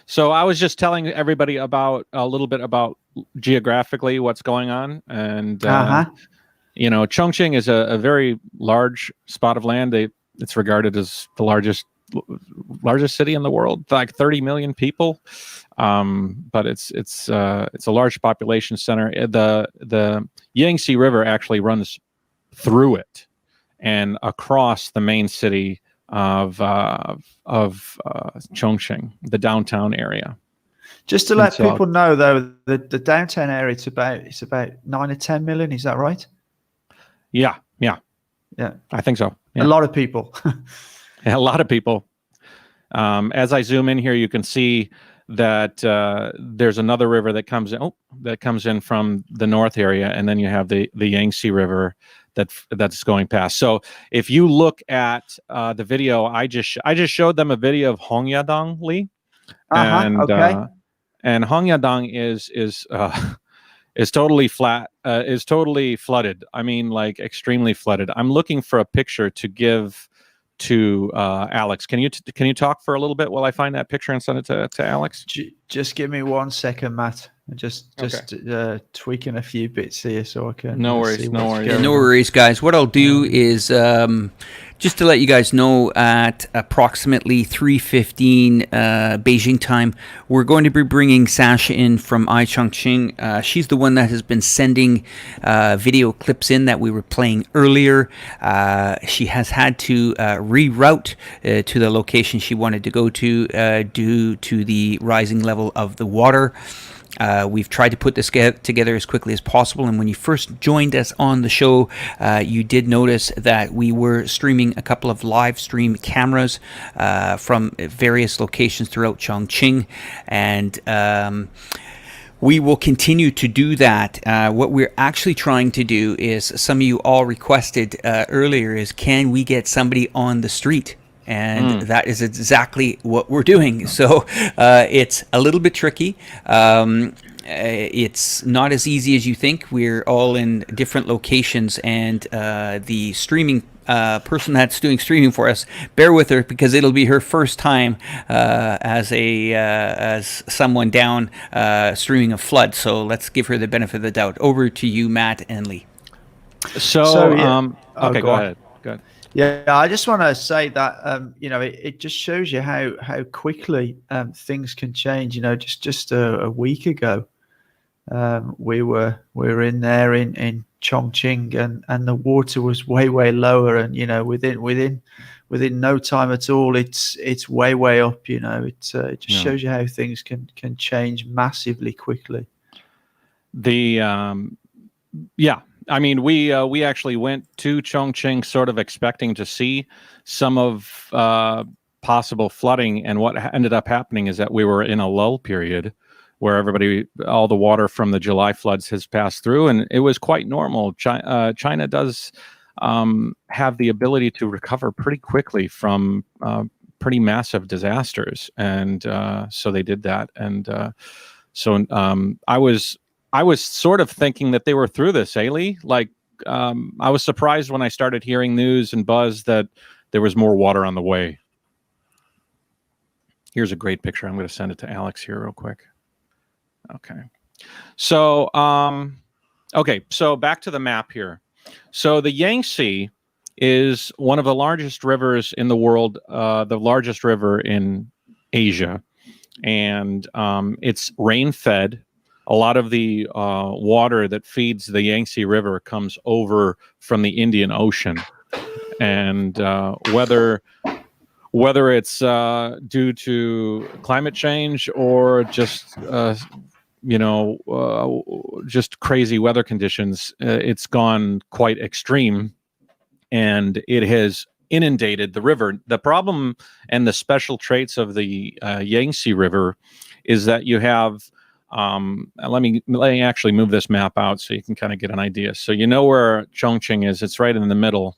So I was just telling everybody about a little bit about geographically what's going on, and you know, Chongqing is a very large spot of land. It's regarded as the largest city in the world, like 30 million people. But it's a large population center. The Yangtze River actually runs through it and across the main city of Chongqing, the downtown area. just to let people know, though, the downtown area, it's about 9 or 10 million. Is that right? Yeah, I think so. Yeah. A lot of people. A lot of people. As I zoom in here, you can see that there's another river that comes in from the north area, and then you have the Yangtze River that's going past. So if you look at the video, I just showed them a video of Hongyadong, Lee, and okay. And Hongyadong is totally flat, is totally flooded. I mean, like extremely flooded. I'm looking for a picture to give to Alex. Can you talk for a little bit while I find that picture and send it to Alex? Just give me 1 second, Matt. Just tweaking a few bits here so I can. No worries. Yeah, no worries, guys. What I'll do is just to let you guys know, at approximately 3:15 Beijing time, we're going to be bringing Sasha in from Chongqing. She's the one that has been sending video clips in that we were playing earlier. She has had to reroute to the location she wanted to go to due to the rising level of the water. We've tried to put this together as quickly as possible, and when you first joined us on the show, you did notice that we were streaming a couple of live stream cameras from various locations throughout Chongqing, and we will continue to do that. What we're actually trying to do is, some of you all requested earlier, is can we get somebody on the street? And that is exactly what we're doing. So it's a little bit tricky. It's not as easy as you think. We're all in different locations, and the streaming person that's doing streaming for us, bear with her because it'll be her first time as someone down streaming a flood. So let's give her the benefit of the doubt. Over to you, Matt and Lee. Okay, go ahead. Yeah, I just want to say that it just shows you how quickly things can change. Just a week ago, we were in there in Chongqing, and the water was way lower, and within no time at all, it's way up. It just shows you how things can change massively quickly. I mean, we actually went to Chongqing sort of expecting to see some of possible flooding, and what ended up happening is that we were in a lull period where all the water from the July floods has passed through, and it was quite normal. China does have the ability to recover pretty quickly from pretty massive disasters, and so they did that, and I was sort of thinking that they were through this, Lee. Like, I was surprised when I started hearing news and buzz that there was more water on the way. Here's a great picture. I'm going to send it to Alex here real quick. Okay. So, so back to the map here. So the Yangtze is one of the largest rivers in the world, the largest river in Asia, and it's rain-fed. A lot of the water that feeds the Yangtze River comes over from the Indian Ocean, and whether it's due to climate change or just just crazy weather conditions, it's gone quite extreme, and it has inundated the river. The problem and the special traits of the Yangtze River is that you have let me actually move this map out so you can kind of get an idea. So where Chongqing is, it's right in the middle.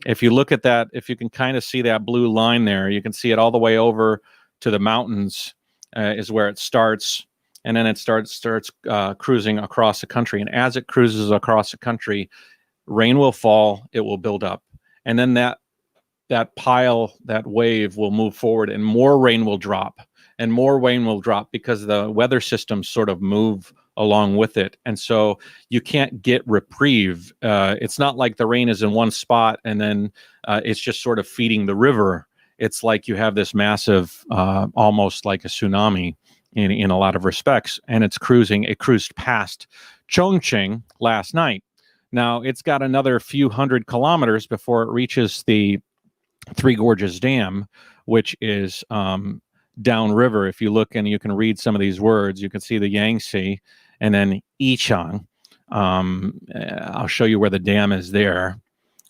If you look at that, if you can kind of see that blue line there, you can see it all the way over to the mountains is where it starts, and then it starts cruising across the country. And as it cruises across the country, rain will fall, it will build up, and then that pile, that wave will move forward, and more rain will drop, and more rain will drop because the weather systems sort of move along with it. And so you can't get reprieve. It's not like the rain is in one spot and then it's just sort of feeding the river. It's like you have this massive, almost like a tsunami in a lot of respects, and it's cruising. It cruised past Chongqing last night. Now it's got another few hundred kilometers before it reaches the Three Gorges Dam, which is downriver. If you look and you can read some of these words, you can see the Yangtze and then Yichang. I'll show you where the dam is there.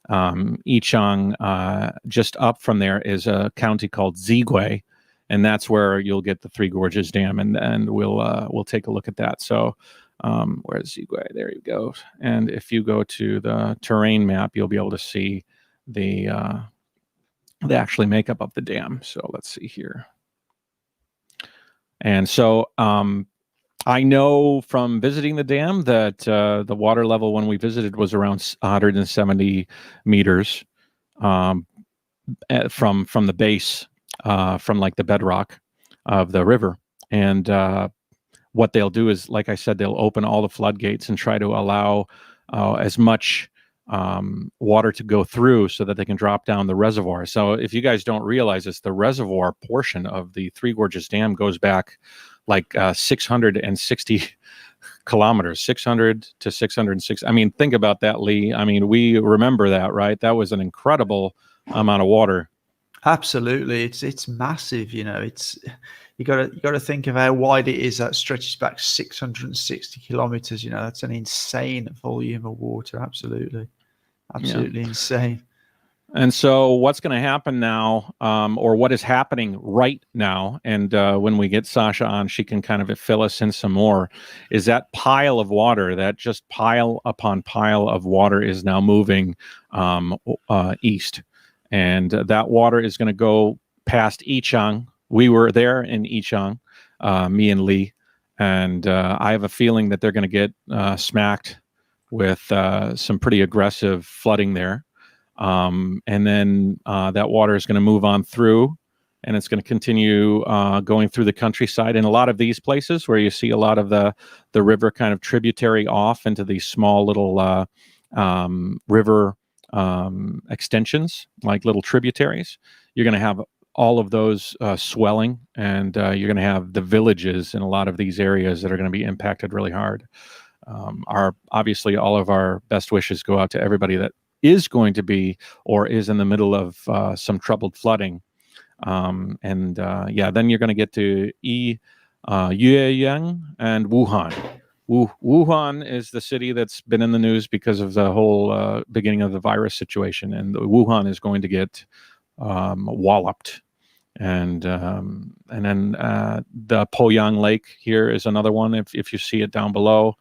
Yichang, just up from there is a county called Zigui, and that's where you'll get the Three Gorges Dam, and we'll take a look at that. So where's Zigui? There you go. And if you go to the terrain map, you'll be able to see the actually makeup of the dam. So let's see here. And so I know from visiting the dam that the water level when we visited was around 170 meters from the base, from like the bedrock of the river. And what they'll do is, like I said, they'll open all the floodgates and try to allow as much water to go through so that they can drop down the reservoir. So if you guys don't realize this, the reservoir portion of the Three Gorges Dam goes back like 660 kilometers, 600 to 606. I mean, think about that, Lee. I mean, we remember that, right? That was an incredible amount of water. Absolutely, it's massive. You know, it's you got to think of how wide it is. That stretches back 660 kilometers. You know, that's an insane volume of water. Absolutely insane. And so what's going to happen now, or what is happening right now, and when we get Sasha on, she can kind of fill us in some more, is that pile of water, that just pile upon pile of water is now moving east. And that water is going to go past Yichang. We were there in Yichang, me and Lee, and I have a feeling that they're going to get smacked with some pretty aggressive flooding there. And then that water is going to move on through, and it's going to continue going through the countryside. In a lot of these places where you see a lot of the river kind of tributary off into these small little river extensions, like little tributaries, you're going to have all of those swelling, and you're going to have the villages in a lot of these areas that are going to be impacted really hard. Obviously, all of our best wishes go out to everybody that is going to be or is in the middle of some troubled flooding. Then you're going to get to Yueyang and Wuhan. Wuhan is the city that's been in the news because of the whole beginning of the virus situation, and Wuhan is going to get walloped. And then the Poyang Lake here is another one. If you see it down below,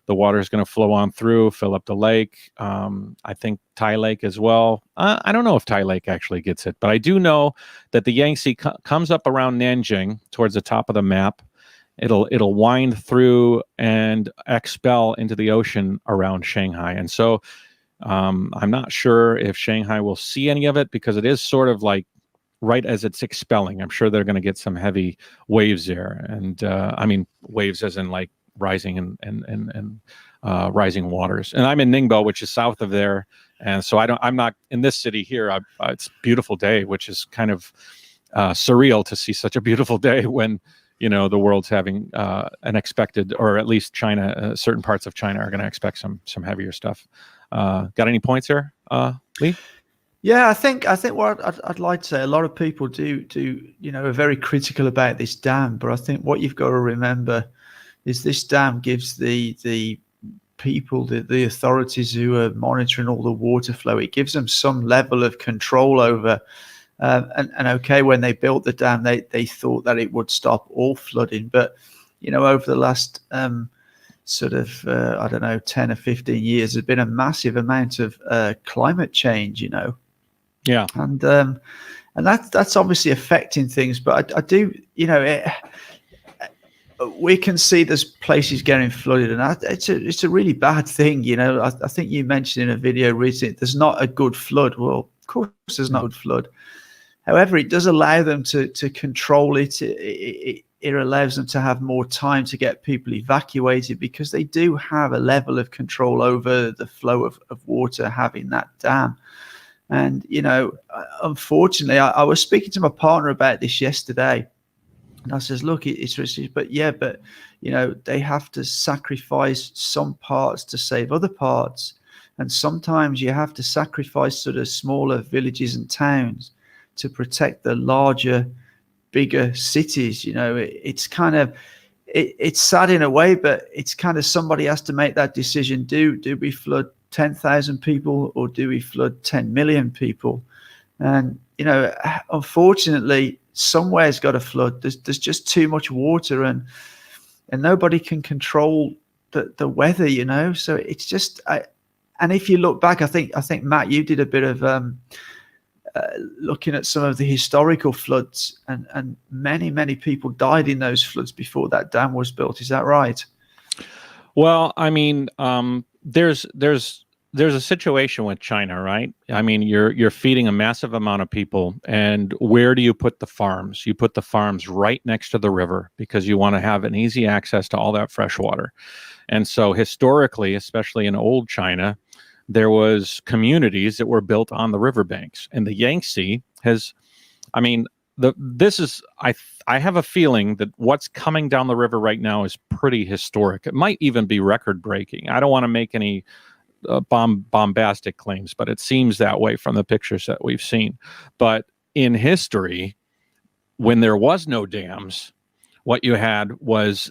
the water is going to flow on through, fill up the lake. I think Tai Lake as well. I don't know if Tai Lake actually gets it, but I do know that the Yangtze comes up around Nanjing towards the top of the map. It'll wind through and expel into the ocean around Shanghai. And so I'm not sure if Shanghai will see any of it, because it is sort of like right as it's expelling. I'm sure they're going to get some heavy waves there. And I mean, waves as in like rising and rising waters. And I'm in Ningbo, which is south of there. And so I'm not in this city here. It's a beautiful day, which is kind of surreal to see such a beautiful day when, you know, the world's having an expected, or at least China, certain parts of China are going to expect some heavier stuff. Got any points here, Lee? Yeah, I think what I'd like to say, a lot of people do are very critical about this dam, but I think what you've got to remember is this dam gives the people, the authorities who are monitoring all the water flow, it gives them some level of control over. And okay, when they built the dam, they thought that it would stop all flooding, but over the last sort of 10 or 15 years, there's been a massive amount of climate change. Yeah, and and that's obviously affecting things. But I do, you know, we can see there's places getting flooded, and it's a really bad thing. You know, I think you mentioned in a video recently there's not a good flood. Well, of course there's not a good flood. However, it does allow them to control it. It allows them to have more time to get people evacuated, because they do have a level of control over the flow of water having that dam. And, you know, unfortunately, I was speaking to my partner about this yesterday. And I says, look, it's risky, but you know, they have to sacrifice some parts to save other parts. And sometimes you have to sacrifice sort of smaller villages and towns to protect the larger, bigger cities. You know, it's kind of, it's sad in a way, but it's kind of, somebody has to make that decision. Do we flood 10,000 people, or do we flood 10 million people? And, you know, unfortunately, somewhere's got to flood. There's just too much water, and nobody can control the weather, you know. So it's just, and if you look back, I think Matt, you did a bit of looking at some of the historical floods, and many people died in those floods before that dam was built. Is that right? Well, I mean, there's a situation with China, right? I mean, you're feeding a massive amount of people, and where do you put the farms? You put the farms right next to the river, because you want to have an easy access to all that fresh water. And so historically, especially in old China, there was communities that were built on the riverbanks, and the Yangtze has, I mean, I have a feeling that what's coming down the river right now is pretty historic. It might even be record breaking. I don't want to make any bombastic claims, but it seems that way from the pictures that we've seen. But in history, when there was no dams, what you had was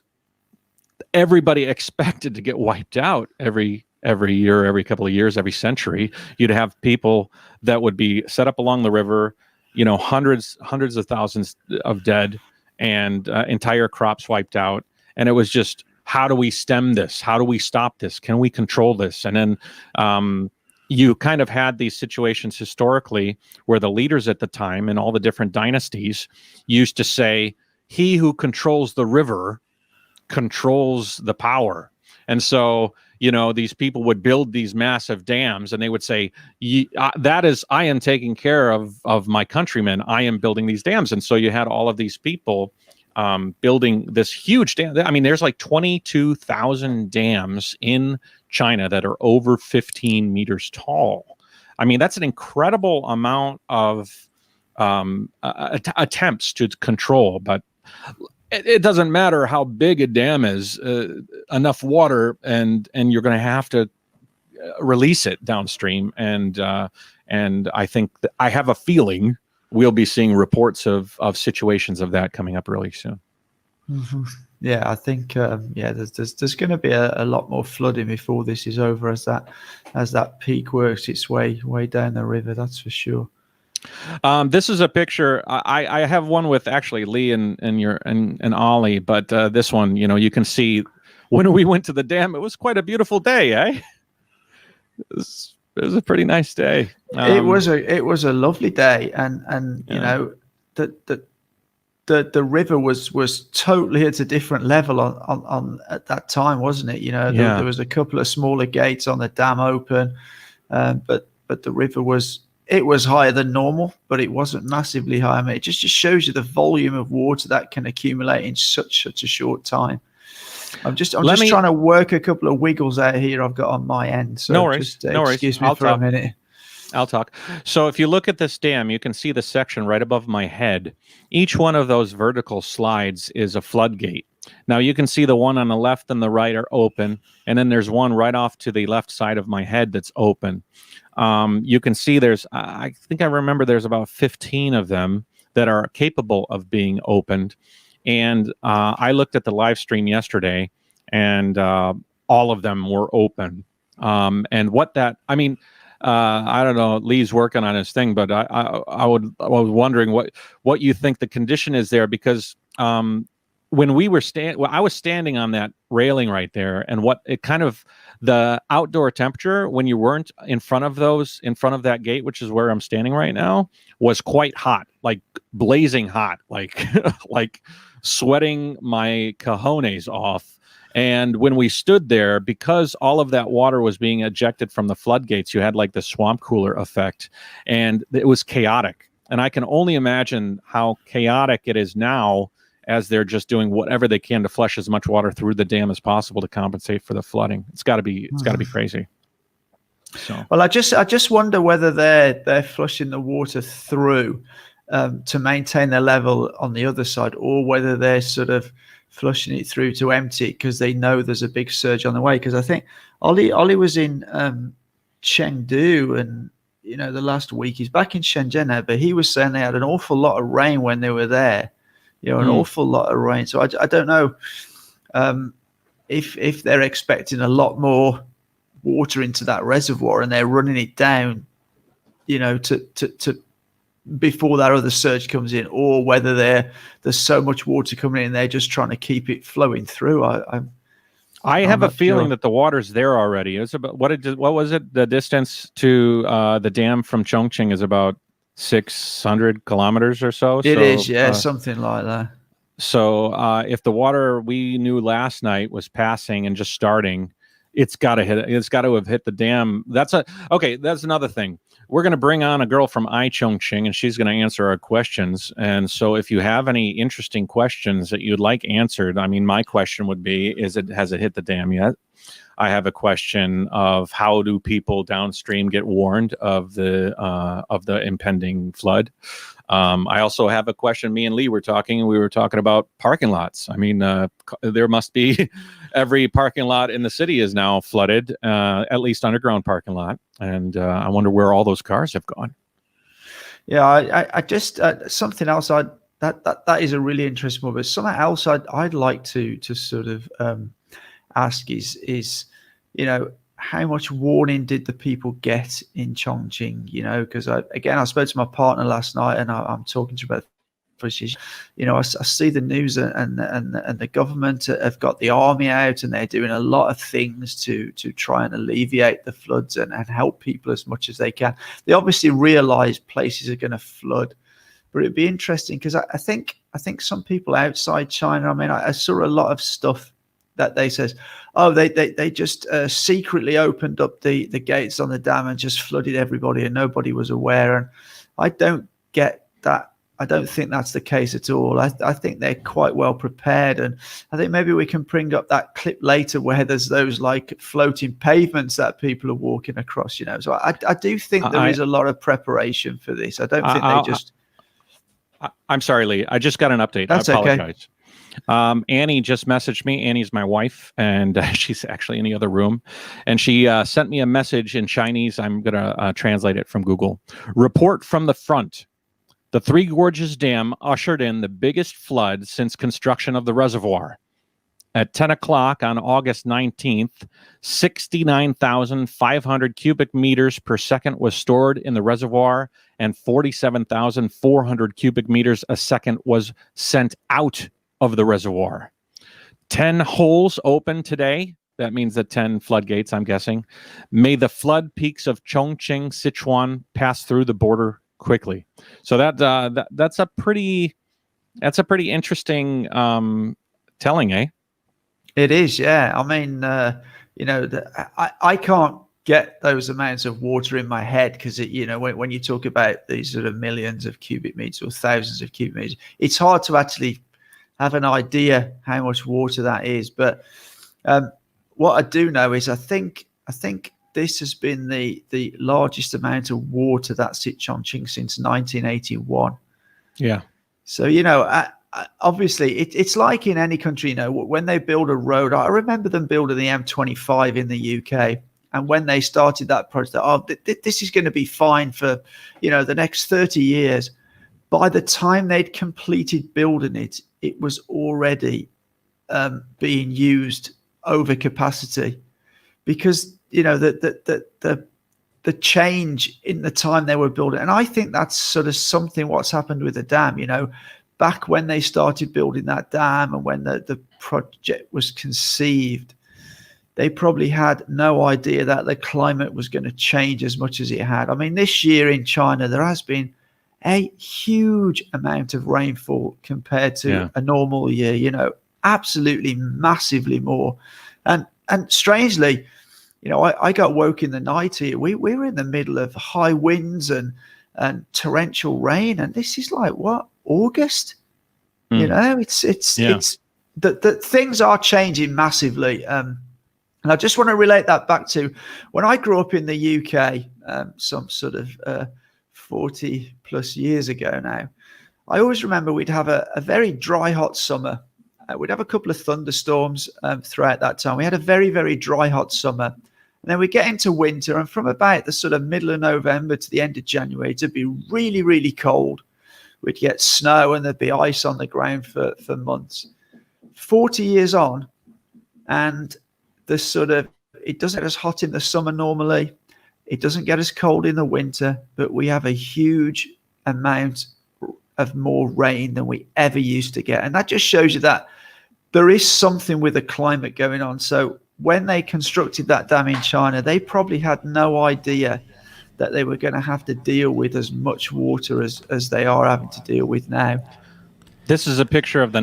everybody expected to get wiped out every year, every couple of years, every century. You'd have people that would be set up along the river, you know, hundreds of thousands of dead, and entire crops wiped out. And it was just, how do we stem this? How do we stop this? Can we control this? And then you kind of had these situations historically where the leaders at the time in all the different dynasties used to say, he who controls the river controls the power. And so, you know, these people would build these massive dams, and they would say, that is, I am taking care of my countrymen. I am building these dams. And so you had all of these people building this huge dam. I mean, there's like 22,000 dams in China that are over 15 meters tall. I mean, that's an incredible amount of attempts to control, but it doesn't matter how big a dam is, enough water, and you're going to have to release it downstream. And I think that, I have a feeling we'll be seeing reports of situations of that coming up really soon. Mm-hmm. Yeah, I think there's going to be a lot more flooding before this is over, as that peak works its way down the river. That's for sure. This is a picture. I have one with actually Lee and Ollie, but this one, you know, you can see when we went to the dam, it was quite a beautiful day, eh? It was a pretty nice day. It was a lovely day, and you know, the river was totally at a different level on at that time, wasn't it? You know, there was a couple of smaller gates on the dam open, but the river was higher than normal, but it wasn't massively high. I mean, it just shows you the volume of water that can accumulate in such a short time. I'm just trying to work a couple of wiggles out here I've got on my end. So no worries. Excuse me for a minute. I'll talk. So if you look at this dam, you can see the section right above my head. Each one of those vertical slides is a floodgate. Now you can see the one on the left and the right are open, and then there's one right off to the left side of my head that's open. You can see I think I remember there's about 15 of them that are capable of being opened. And I looked at the live stream yesterday, and all of them were open. And what that, I mean, I don't know, Lee's working on his thing, but I was wondering what you think the condition is there, because when we were I was standing on that railing right there, and what it kind of the outdoor temperature when you weren't in front of that gate, which is where I'm standing right now, was quite hot, like blazing hot, like like sweating my cojones off. And when we stood there, because all of that water was being ejected from the floodgates, you had like the swamp cooler effect, and it was chaotic. And I can only imagine how chaotic it is now, as they're just doing whatever they can to flush as much water through the dam as possible to compensate for the flooding. It's got to be crazy. So, well, I just wonder whether they're flushing the water through to maintain their level on the other side, or whether they're sort of flushing it through to empty it because they know there's a big surge on the way. Because I think Ollie was in Chengdu, and the last week he's back in Shenzhen now, but he was saying they had an awful lot of rain when they were there. An awful lot of rain. So I don't know if they're expecting a lot more water into that reservoir and they're running it down, to before that other surge comes in, or whether there's so much water coming in they're just trying to keep it flowing through. I have a feeling that the water's there already. It's about what was it? The distance to the dam from Chongqing is about 600 kilometers or so. It is, yeah, something like that. So if the water we knew last night was passing and just starting, it's got to have hit the dam. That's another thing. We're going to bring on a girl from Chongqing, and she's going to answer our questions. And so if you have any interesting questions that you'd like answered, I mean, my question would be, has it hit the dam yet? I have a question of how do people downstream get warned of the impending flood. I also have a question. Me and Lee were talking about parking lots. I mean, there must be every parking lot in the city is now flooded, at least underground parking lot. And I wonder where all those cars have gone. Yeah, I just something else. That is a really interesting one. But something else I'd like to sort of ask is how much warning did the people get in Chongqing? Because I spoke to my partner last night, and I'm talking to her about issues. I see the news, and the government have got the army out, and they're doing a lot of things to try and alleviate the floods and help people as much as they can. They obviously realize places are going to flood, but it'd be interesting because I think some people outside China, I mean, I saw a lot of stuff that they says, they just secretly opened up the gates on the dam and just flooded everybody and nobody was aware. And I don't get that. I don't think that's the case at all. I think they're quite well prepared, and I think maybe we can bring up that clip later where there's those like floating pavements that people are walking across. So I do think there is a lot of preparation for this. I don't think they just. I'm sorry, Lee. I just got an update. That's I apologize. Okay. Annie just messaged me. Annie's my wife, and she's actually in the other room. And she sent me a message in Chinese. I'm going to translate it from Google. Report from the front. The Three Gorges Dam ushered in the biggest flood since construction of the reservoir. At 10 o'clock on August 19th, 69,500 cubic meters per second was stored in the reservoir, and 47,400 cubic meters a second was sent out of the reservoir. 10 holes open today. That means the 10 floodgates, I'm guessing. May the flood peaks of Chongqing, Sichuan pass through the border quickly. So that's a pretty interesting telling, eh? It is, yeah. I mean, I can't get those amounts of water in my head because when you talk about these sort of millions of cubic meters or thousands of cubic meters, it's hard to actually have an idea how much water that is. But what I do know is I think this has been the largest amount of water that's hit Chongqing since 1981. Yeah. So, obviously it's like in any country, when they build a road, I remember them building the M25 in the UK. And when they started that project, this is going to be fine for, the next 30 years. By the time they'd completed building it, it was already being used over capacity because, the change in the time they were building. And I think that's sort of something what's happened with the dam, back when they started building that dam and when the project was conceived, they probably had no idea that the climate was going to change as much as it had. I mean, this year in China, there has been a huge amount of rainfall compared to a normal year, you know, absolutely massively more. And strangely, you know, I got woke in the night here. We were in the middle of high winds and torrential rain. And this is like, what, August? You know, it's that things are changing massively. And I just want to relate that back to when I grew up in the UK, some sort of 40 plus years ago now. I always remember we'd have a very dry, hot summer. We'd have a couple of thunderstorms throughout that time. We had a very, very dry, hot summer. And then we get into winter, and from about the sort of middle of November to the end of January, it'd be really, really cold. We'd get snow and there'd be ice on the ground for months. 40 years on, and it doesn't get as hot in the summer normally. It doesn't get as cold in the winter, but we have a huge amount of more rain than we ever used to get. And that just shows you that there is something with the climate going on. So when they constructed that dam in China, they probably had no idea that they were going to have to deal with as much water as they are having to deal with now. This is a picture of the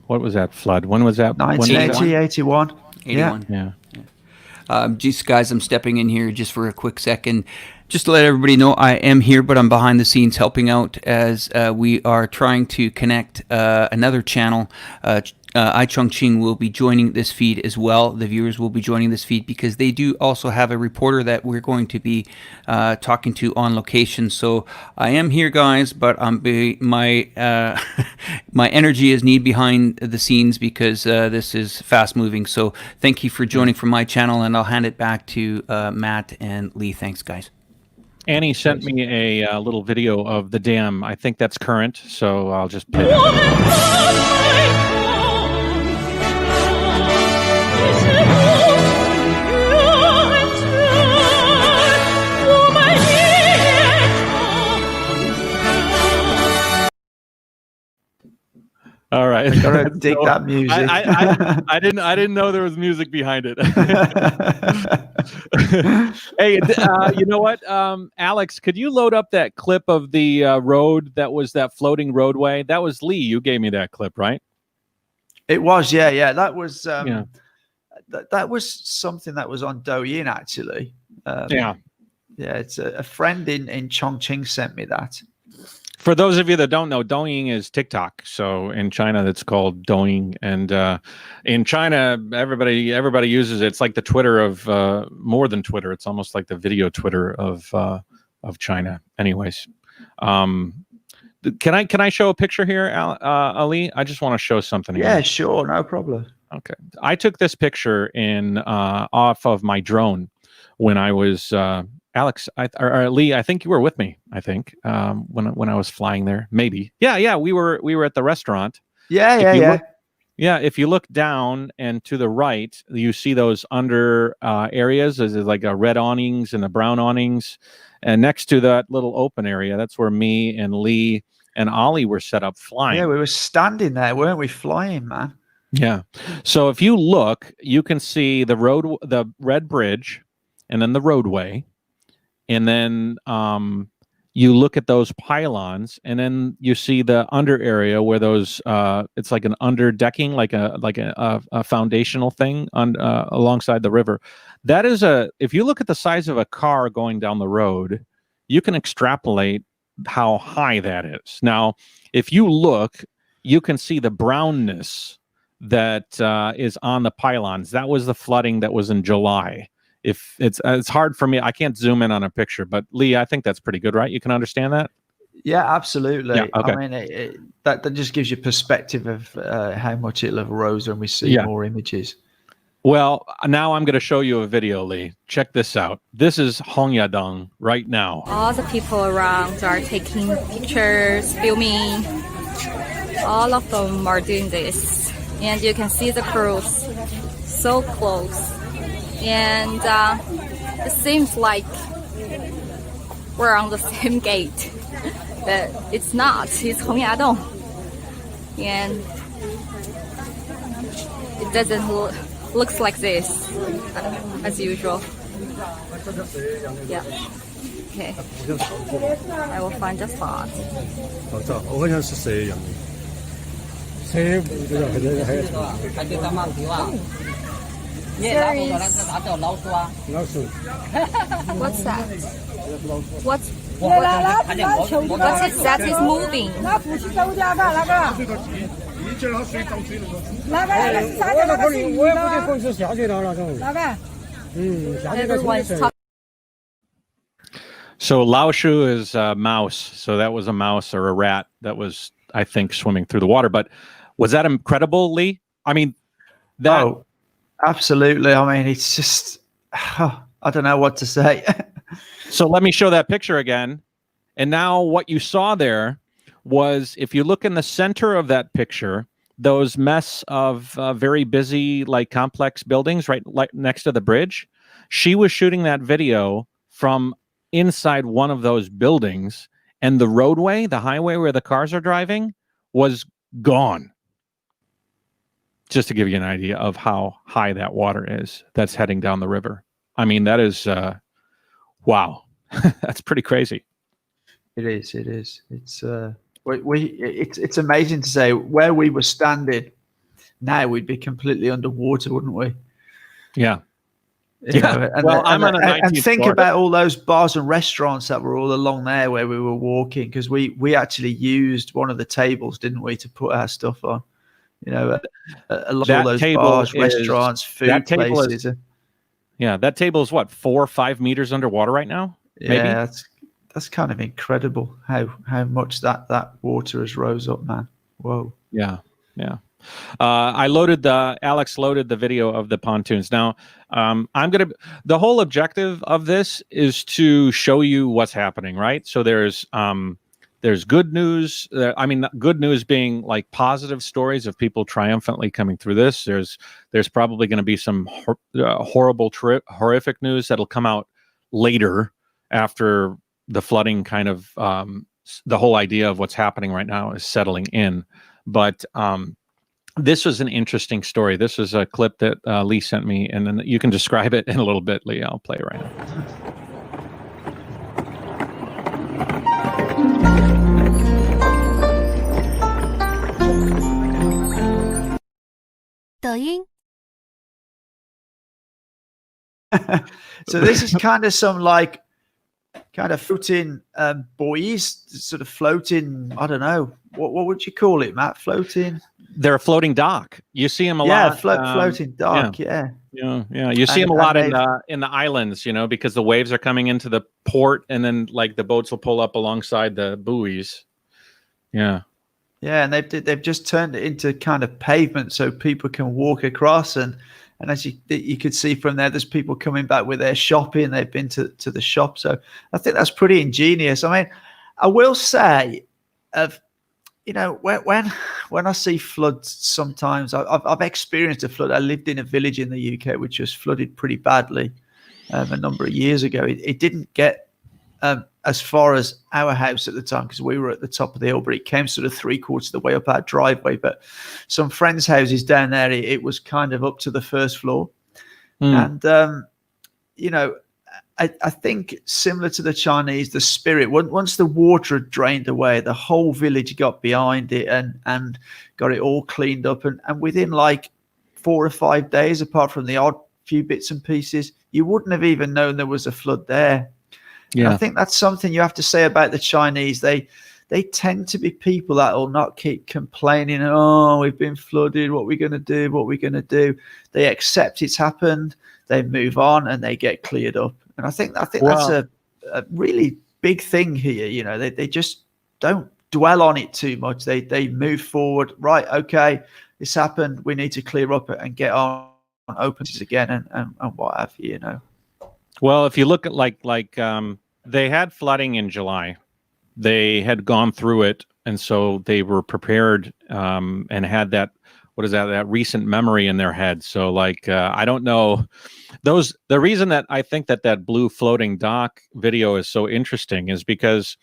what was that flood? When was that? 1980, 81. 81. Yeah. Just guys, I'm stepping in here just for a quick second. Just to let everybody know, I am here, but I'm behind the scenes helping out as we are trying to connect another channel. Chongqing will be joining this feed as well. The viewers will be joining this feed because they do also have a reporter that we're going to be talking to on location. So I am here, guys, but my my energy is needed behind the scenes because this is fast moving. So thank you for joining from my channel, and I'll hand it back to Matt and Lee. Thanks, guys. Annie sent me a little video of the dam. I think that's current, so I'll just play that. All right, I gotta dig that music. I didn't know there was music behind it. Hey, you know what, Alex? Could you load up that clip of the road that was that floating roadway? That was Lee. You gave me that clip, right? It was, yeah. That was that was something that was on Douyin actually. Yeah. It's a friend in Chongqing sent me that. For those of you that don't know, Douyin is TikTok. So in China, it's called Douyin, and in China, everybody uses it. It's like the Twitter of more than Twitter. It's almost like the video Twitter of China. Anyways, can I show a picture here, Ali? I just want to show something here. Yeah, sure, no problem. Okay, I took this picture in off of my drone when I was. Alex, or Lee, I think you were with me. I think when I was flying there, maybe. Yeah. We were at the restaurant. Yeah. If you look down and to the right, you see those under areas. There's like a red awnings and a brown awnings, and next to that little open area, that's where me and Lee and Ollie were set up flying. Yeah, we were standing there, weren't we? Flying, man. Yeah. So if you look, you can see the road, the red bridge, and then the roadway. And then you look at those pylons, and then you see the under area where those it's like an underdecking, like a foundational thing on alongside the river. That is if you look at the size of a car going down the road, you can extrapolate how high that is. Now, if you look, you can see the brownness that is on the pylons. That was the flooding that was in July. If it's hard for me, I can't zoom in on a picture, but Lee, I think that's pretty good, right? You can understand that? Yeah, absolutely. Yeah, okay. I mean, that just gives you perspective of how much it'll have rose when we see more images. Well, now I'm going to show you a video, Lee. Check this out. This is Hongyadong right now. All the people around are taking pictures, filming. All of them are doing this. And you can see the crews so close. And it seems like we're on the same gate. but it's not. It's Hongyadong, and it doesn't looks like this as usual. Yeah. Okay. I will find a spot. 我知道，我好像是蛇样的。蛇不知道，还有它就这么丢啊。你拿不过来是拿到老鼠啊。老鼠。What's that? What's 那 it that is moving? 那不是周家的那个，那个是啥的？那个是鱼我也不得的，可能是下水道那种。那个。下水道 Everyone's 是 talking. So Laoshu is a mouse. So that was a mouse or a rat that was, I think, swimming through the water. But was that incredible, Lee? I mean, that. Oh, absolutely. I mean, it's just, I don't know what to say. So let me show that picture again. And now what you saw there was, if you look in the center of that picture, those mess of very busy, like complex buildings right next to the bridge. She was shooting that video from inside one of those buildings, and the roadway, the highway where the cars are driving, was gone. Just to give you an idea of how high that water is that's heading down the river. I mean, that is, wow, that's pretty crazy. It is. It is. It's it's amazing to say where we were standing. Now we'd be completely underwater, wouldn't we? Yeah. You know, I'm on a 19th and think floor. about all those bars and restaurants that were all along there where we were walking, because we actually used one of the tables, didn't we, to put our stuff on? You know, a lot of all those bars, restaurants, food places. Yeah, that table is what, 4 or 5 meters underwater right now? Maybe? Yeah, that's kind of incredible how much that water has rose up, man. Whoa. Yeah. Alex loaded the video of the pontoons. Now, the whole objective of this is to show you what's happening, right? So there's good news. Good news being like positive stories of people triumphantly coming through this. There's probably going to be some horrific news that'll come out later after the flooding kind of, the whole idea of what's happening right now is settling in. But, this was an interesting story. This is a clip that Lee sent me, and then you can describe it in a little bit, Lee. I'll play it right now. 抖音 So this is kind of some kind of floating buoys, sort of floating. I don't know what would you call it, Matt? Floating. They're a floating dock. You see them a lot. Yeah, floating dock. Yeah. You see them a lot in the islands, because the waves are coming into the port, and then like the boats will pull up alongside the buoys. Yeah. Yeah, and they've just turned it into kind of pavement so people can walk across, and as you could see from there's people coming back with their shopping. They've been to the shop, so I think that's pretty ingenious. I mean, I will say, when I see floods, sometimes I've experienced a flood. I lived in a village in the UK which was flooded pretty badly a number of years ago. It didn't get as far as our house at the time because we were at the top of the hill, but it came sort of 3/4 of the way up our driveway. But some friends' houses down there, it was kind of up to the first floor. And, I think similar to the Chinese, the spirit, once the water had drained away, the whole village got behind it and got it all cleaned up. And within like 4 or 5 days, apart from the odd few bits and pieces, you wouldn't have even known there was a flood there. Yeah. And I think that's something you have to say about the Chinese. They tend to be people that will not keep complaining. Oh, we've been flooded. What are we going to do? What are we going to do? They accept it's happened. They move on and they get cleared up. And I think that's a really big thing here. They just don't dwell on it too much. They move forward. Right. Okay. This happened. We need to clear up and get on open again and what have you, Well, if you look at like they had flooding in July, they had gone through it, and so they were prepared and had that recent memory in their head. So I don't know the reason that I think that blue floating dock video is so interesting is because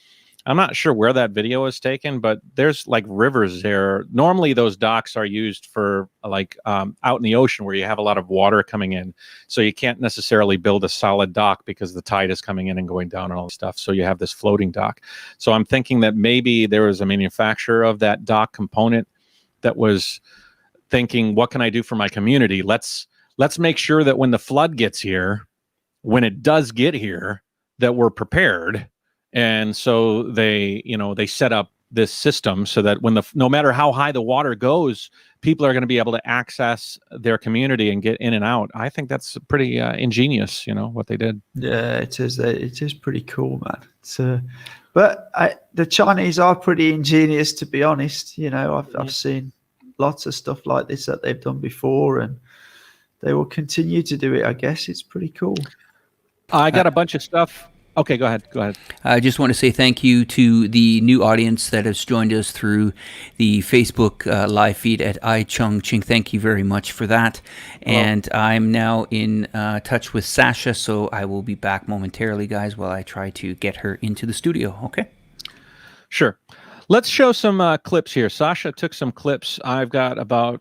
I'm not sure where that video is taken, but there's like rivers there. Normally, those docks are used for like out in the ocean where you have a lot of water coming in. So you can't necessarily build a solid dock because the tide is coming in and going down and all this stuff. So you have this floating dock. So I'm thinking that maybe there was a manufacturer of that dock component that was thinking, what can I do for my community? Let's make sure that when the flood gets here, when it does get here, that we're prepared. And so they set up this system so that when no matter how high the water goes, people are going to be able to access their community and get in and out. I think that's pretty ingenious, what they did. Yeah, it is. It is pretty cool, man. But the Chinese are pretty ingenious, to be honest. I've seen lots of stuff like this that they've done before, and they will continue to do it. I guess it's pretty cool. I got a bunch of stuff. Okay, go ahead. I just want to say thank you to the new audience that has joined us through the Facebook live feed at Chongqing. Thank you very much for that. Hello. And I'm now in touch with Sasha, so I will be back momentarily, guys, while I try to get her into the studio. Okay? Sure. Let's show some clips here. Sasha took some clips. I've got about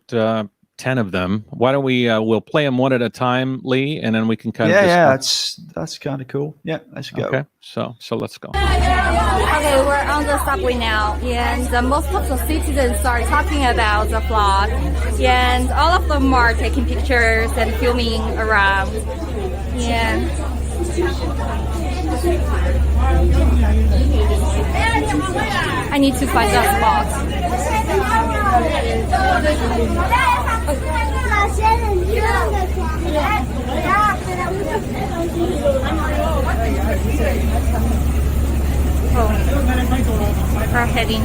10 of them. Why don't we'll play them one at a time, Lee, and then we can kind of discuss. That's kind of cool. Yeah, let's go. Okay, so let's go. Okay, we're on the subway now, and most of the citizens are talking about the flood, and all of them are taking pictures and filming around. And I need to find a spot. We're heading.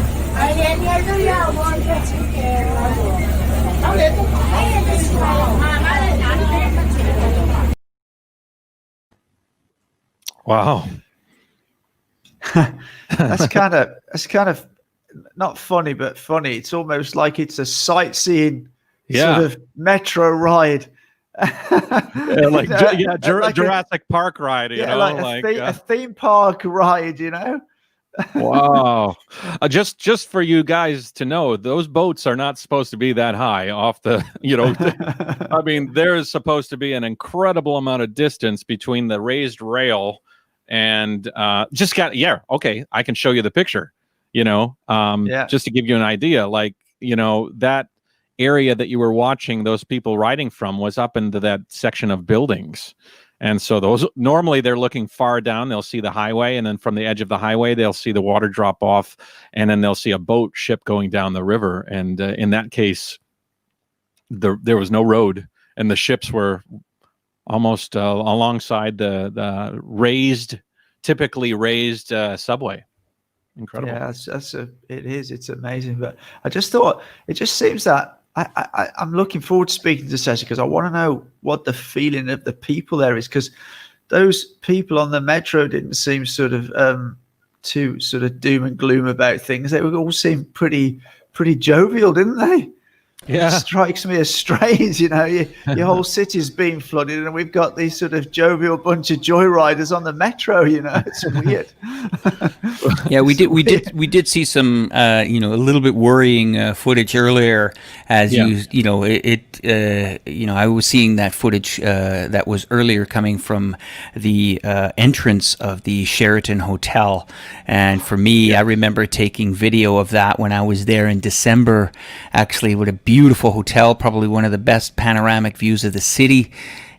Wow. That's kind of not funny, but funny. It's almost like it's a sightseeing sort of metro ride. Jurassic Park ride, a theme park ride, Wow. Just for you guys to know, those boats are not supposed to be that high off the, I mean, there is supposed to be an incredible amount of distance between the raised rail and okay, I can show you the picture, just to give you an idea, that area that you were watching those people riding from was up into that section of buildings. And so those normally they're looking far down, they'll see the highway, and then from the edge of the highway, they'll see the water drop off, and then they'll see a boat ship going down the river. And in that case, there was no road, and the ships were almost alongside the typically raised subway. Incredible. Yeah, it's amazing. But I just thought, it just seems that I'm looking forward to speaking to Sasha, because I want to know what the feeling of the people there is, because those people on the metro didn't seem sort of too sort of doom and gloom about things. They all seem pretty jovial, didn't they? Yeah, it strikes me as strange. Your whole city's being flooded, and we've got these sort of jovial bunch of joyriders on the metro. It's weird. Yeah, we did see some a little bit worrying footage earlier. As I was seeing that footage that was earlier coming from the entrance of the Sheraton Hotel, and for me, I remember taking video of that when I was there in December. Actually, with a beautiful hotel, probably one of the best panoramic views of the city,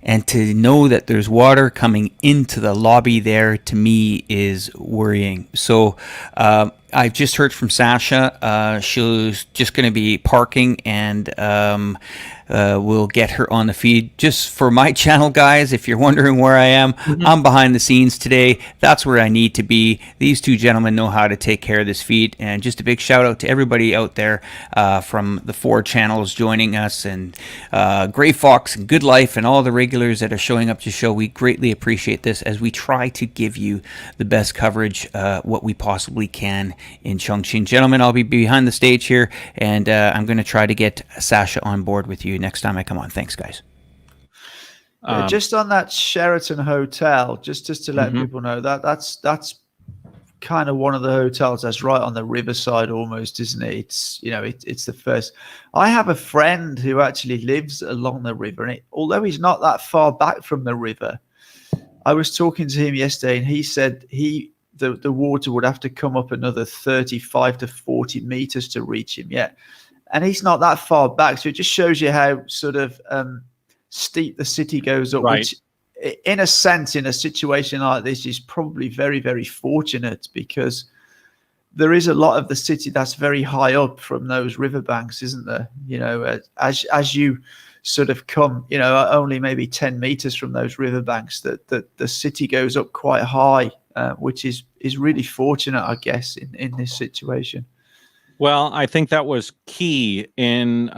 and to know that there's water coming into the lobby there, to me, is worrying. So I've just heard from Sasha. She's just going to be parking, and we'll get her on the feed. Just for my channel, guys, if you're wondering where I am, I'm behind the scenes today. That's where I need to be. These two gentlemen know how to take care of this feed. And just a big shout out to everybody out there from the 4 channels joining us, and Gray Fox and Good Life and all the regulars that are showing up to show. We greatly appreciate this as we try to give you the best coverage what we possibly can in Chongqing. Gentlemen, I'll be behind the stage here, and I'm going to try to get Sasha on board with you next time I come on. Thanks, guys. Just on that Sheraton Hotel, just to let people know, that's kind of one of the hotels that's right on the riverside almost, isn't it? It's, you know, it's the first. I have a friend who actually lives along the river, and although he's not that far back from the river, I was talking to him yesterday, and he said the water would have to come up another 35 to 40 meters to reach him yet. And he's not that far back. So it just shows you how sort of steep the city goes up, Right. which in a sense, in a situation like this, is probably very, very fortunate, because there is a lot of the city that's very high up from those riverbanks, isn't there? You know, as you sort of come, you know, only maybe 10 meters from those riverbanks, that the city goes up quite high, which is really fortunate, I guess, in this situation. Well, I think that was key in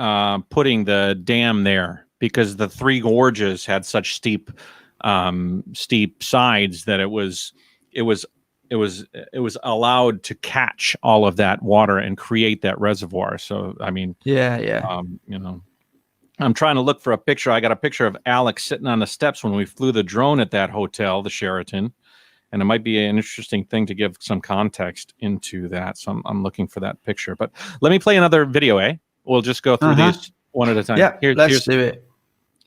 putting the dam there, because the three gorges had such steep sides that it was allowed to catch all of that water and create that reservoir. So, I mean, Yeah. you know, I'm trying to look for a picture. I got a picture of Alex sitting on the steps when we flew the drone at that hotel, the Sheraton. And it might be an interesting thing to give some context into that. So I'm looking for that picture. But let me play another video, eh? We'll just go through these one at a time. Yeah, let's do it.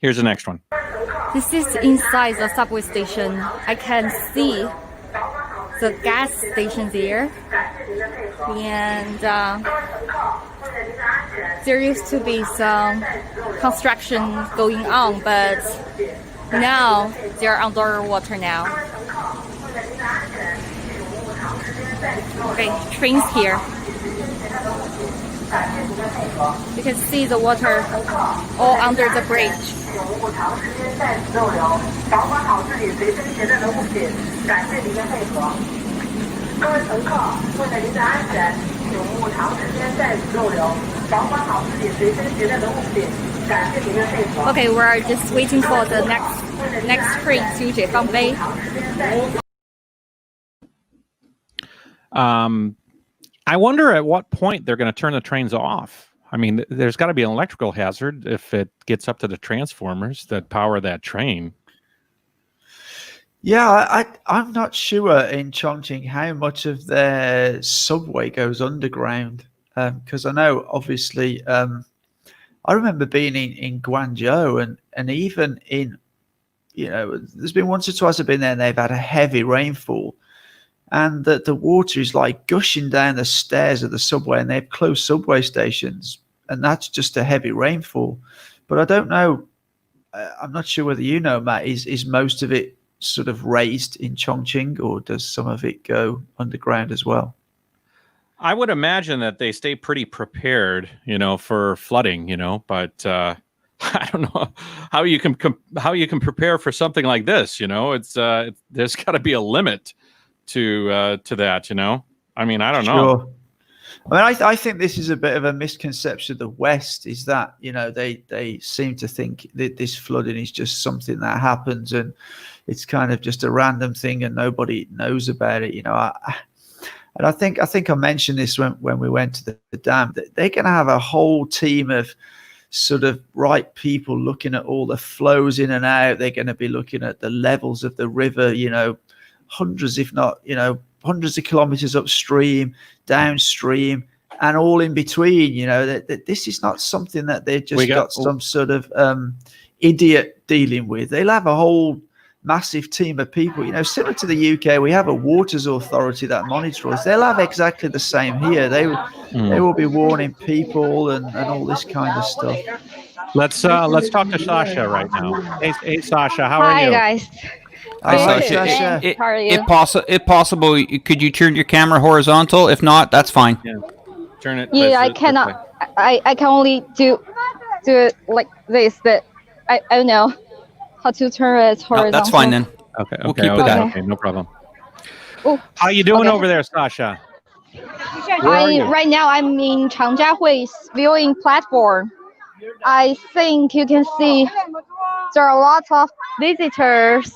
Here's the next one. This is inside the subway station. I can see the gas station there. And there used to be some construction going on, but now they're underwater now. Okay, trains here. You can see the water all under the bridge. 永勿长时间在此逗留，保管好自己随身携带的物品，感谢您的配合。各位乘客，为了您的安全，请勿长时间在此逗留，保管好自己随身携带的物品，感谢您的配合。 Okay, we're just waiting for the next train to Jialing Bay. I wonder at what point they're going to turn the trains off. I mean, there's got to be an electrical hazard if it gets up to the transformers that power that train. Yeah, I'm not sure in Chongqing how much of their subway goes underground, because I know, obviously, I remember being in Guangzhou, and even in, you know, there's been once or twice I've been there and they've had a heavy rainfall, and the water is like gushing down the stairs of the subway, and they have closed subway stations, and that's just a heavy rainfall. But I don't know, I'm not sure whether you know, Matt, is most of it sort of raised in Chongqing, or does some of it go underground as well? I would imagine that they stay pretty prepared, you know, for flooding, you know, but I don't know how you can prepare for something like this. You know, there's got to be a limit to that. You know, I mean, I don't know. I mean, I think this is a bit of a misconception of the West, is that, you know, they seem to think that this flooding is just something that happens and it's kind of just a random thing and nobody knows about it. You know, and I think I mentioned this when we went to the dam, that they're going to have a whole team of sort of right people looking at all the flows in and out. They're going to be looking at the levels of the river, you know, hundreds, if not, you know, hundreds of kilometers upstream, downstream, and all in between. You know, that this is not something that they've just got some sort of idiot dealing with. They'll have a whole massive team of people. You know, similar to the UK, we have a waters authority that monitors us. They'll have exactly the same here. They will be warning people and all this kind of stuff. Let's talk to Sasha right now. Hey Sasha, how are you? Hi guys. Hi, Sasha. Sasha. How are you? If possible, could you turn your camera horizontal? If not, that's fine. Yeah. Turn it. Yeah, I cannot. I can only do it like this, but I don't know how to turn it horizontal. No, that's fine then. Okay. We'll keep with that. Okay, no problem. Oh, How you doing okay. over there, Sasha? Right now I'm in Changjiahui's viewing platform. I think you can see there are lots of visitors,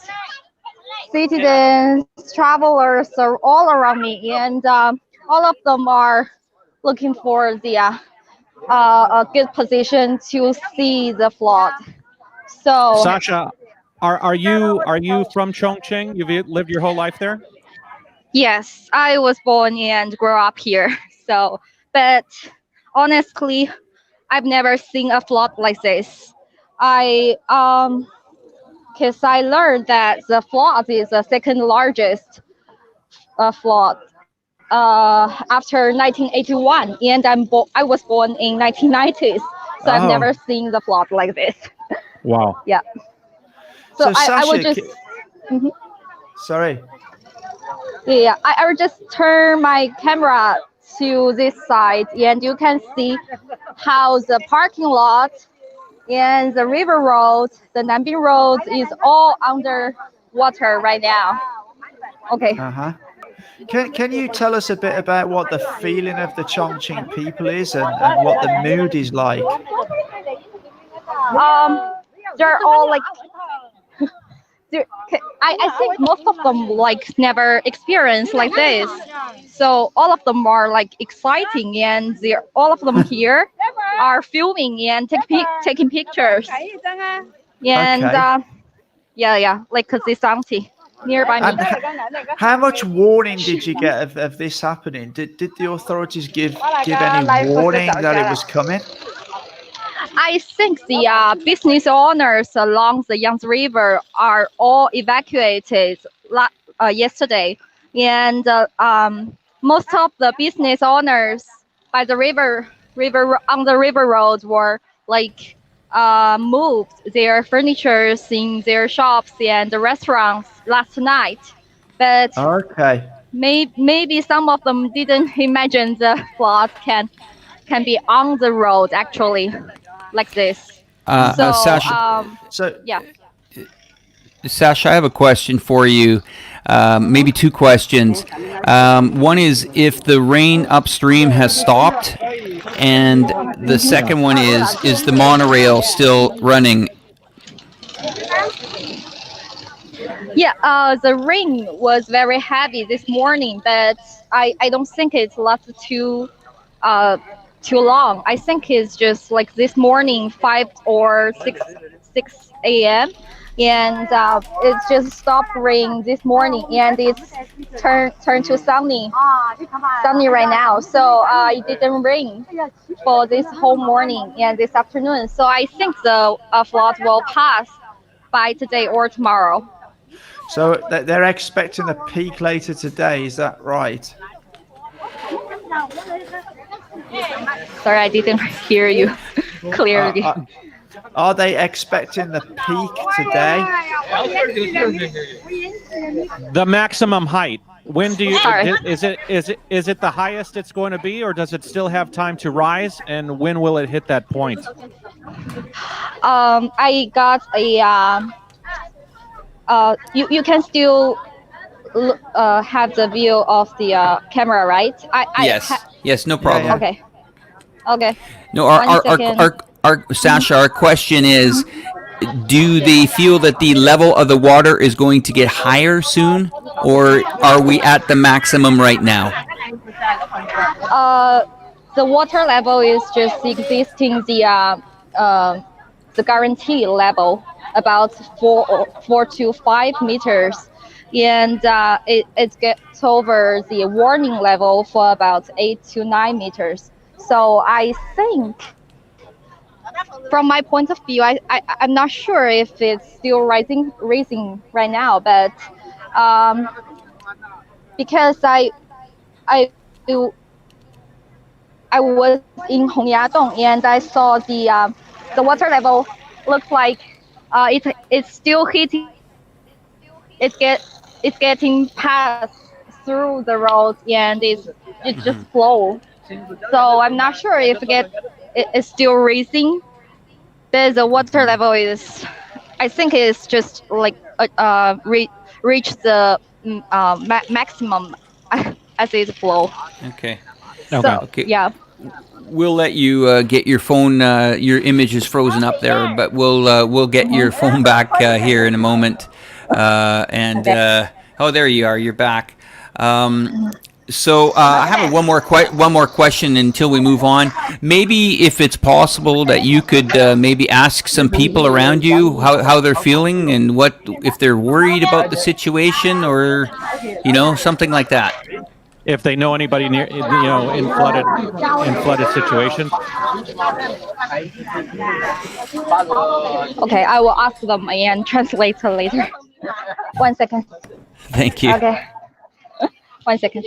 citizens, travelers are all around me, and all of them are looking for the a good position to see the flood. So Sasha, are you from Chongqing? You've lived your whole life there? Yes, I was born and grew up here. So, but honestly, I've never seen a flood like this. I Because I learned that the flood is the second largest flood after 1981, and I was born in 1990s, so I've Oh, never seen the flood like this. Wow. Yeah. So so I would Sasha, just Mhm. sorry. Yeah, I will just turn my camera to this side, and you can see how the parking lot and the river road, the Nanbing Road, is all under water right now. Okay. Uh-huh. Can you tell us a bit about what the feeling of the Chongqing people is and what the mood is like? They're all like I think most of them like never experienced like this. So all of them are like exciting, and they're all of them here are filming and taking pictures. And Okay. yeah, like this auntie nearby me. And how much warning did you get of this happening? Did the authorities give any warning that it was coming? I think the business owners along the Yangtze River are all evacuated yesterday, and most of the business owners by the river on the river road were like moved their furnitures in their shops and the restaurants last night, but Okay. maybe some of them didn't imagine the flood can be on the road actually like this. So Sasha, So yeah. Sasha, I have a question for you. Maybe two questions. One is if the rain upstream has stopped, and the second one is the monorail still running? Yeah, the rain was very heavy this morning, but I don't think it lasted too long. I think it's just like this morning, 5 or 6 a.m. And it just stopped raining this morning, and it's turned to sunny right now. So it didn't rain for this whole morning and this afternoon. So I think the flood will pass by today or tomorrow. so they're expecting a peak later today, is that right? Sorry, I didn't hear you clearly. Are they expecting the peak today? The maximum height. When do you Sorry. is it the highest it's going to be, or does it still have time to rise? And when will it hit that point? I got a you can still have the view of the camera, right? Yes, no problem. Yeah. Okay. No, One second. Sasha, our question is, do they feel that the level of the water is going to get higher soon, or are we at the maximum right now? The water level is just existing the guarantee level about 4 to 5 meters, and it gets over the warning level for about 8 to 9 meters. So I think, from my point of view, I'm not sure if it's still raising right now, but because I was in Hongyadong and I saw the water level looks like it's still hitting. It's getting passed through the road, and it just flow. So I'm not sure if it's still raising, but the water level is, I think it's just like reach the maximum as it flow. Okay. So Okay. yeah. We'll let you get your phone. Your image is frozen up there, but we'll get your phone back here in a moment. Oh, there you are. You're back. So I have one more question until we move on. Maybe if it's possible that you could maybe ask some people around you how they're feeling and what if they're worried about the situation, or You know, something like that. If they know anybody near, in flooded situations. Okay, I will ask them and translate later. 1 second. Thank you. Okay. 1 second.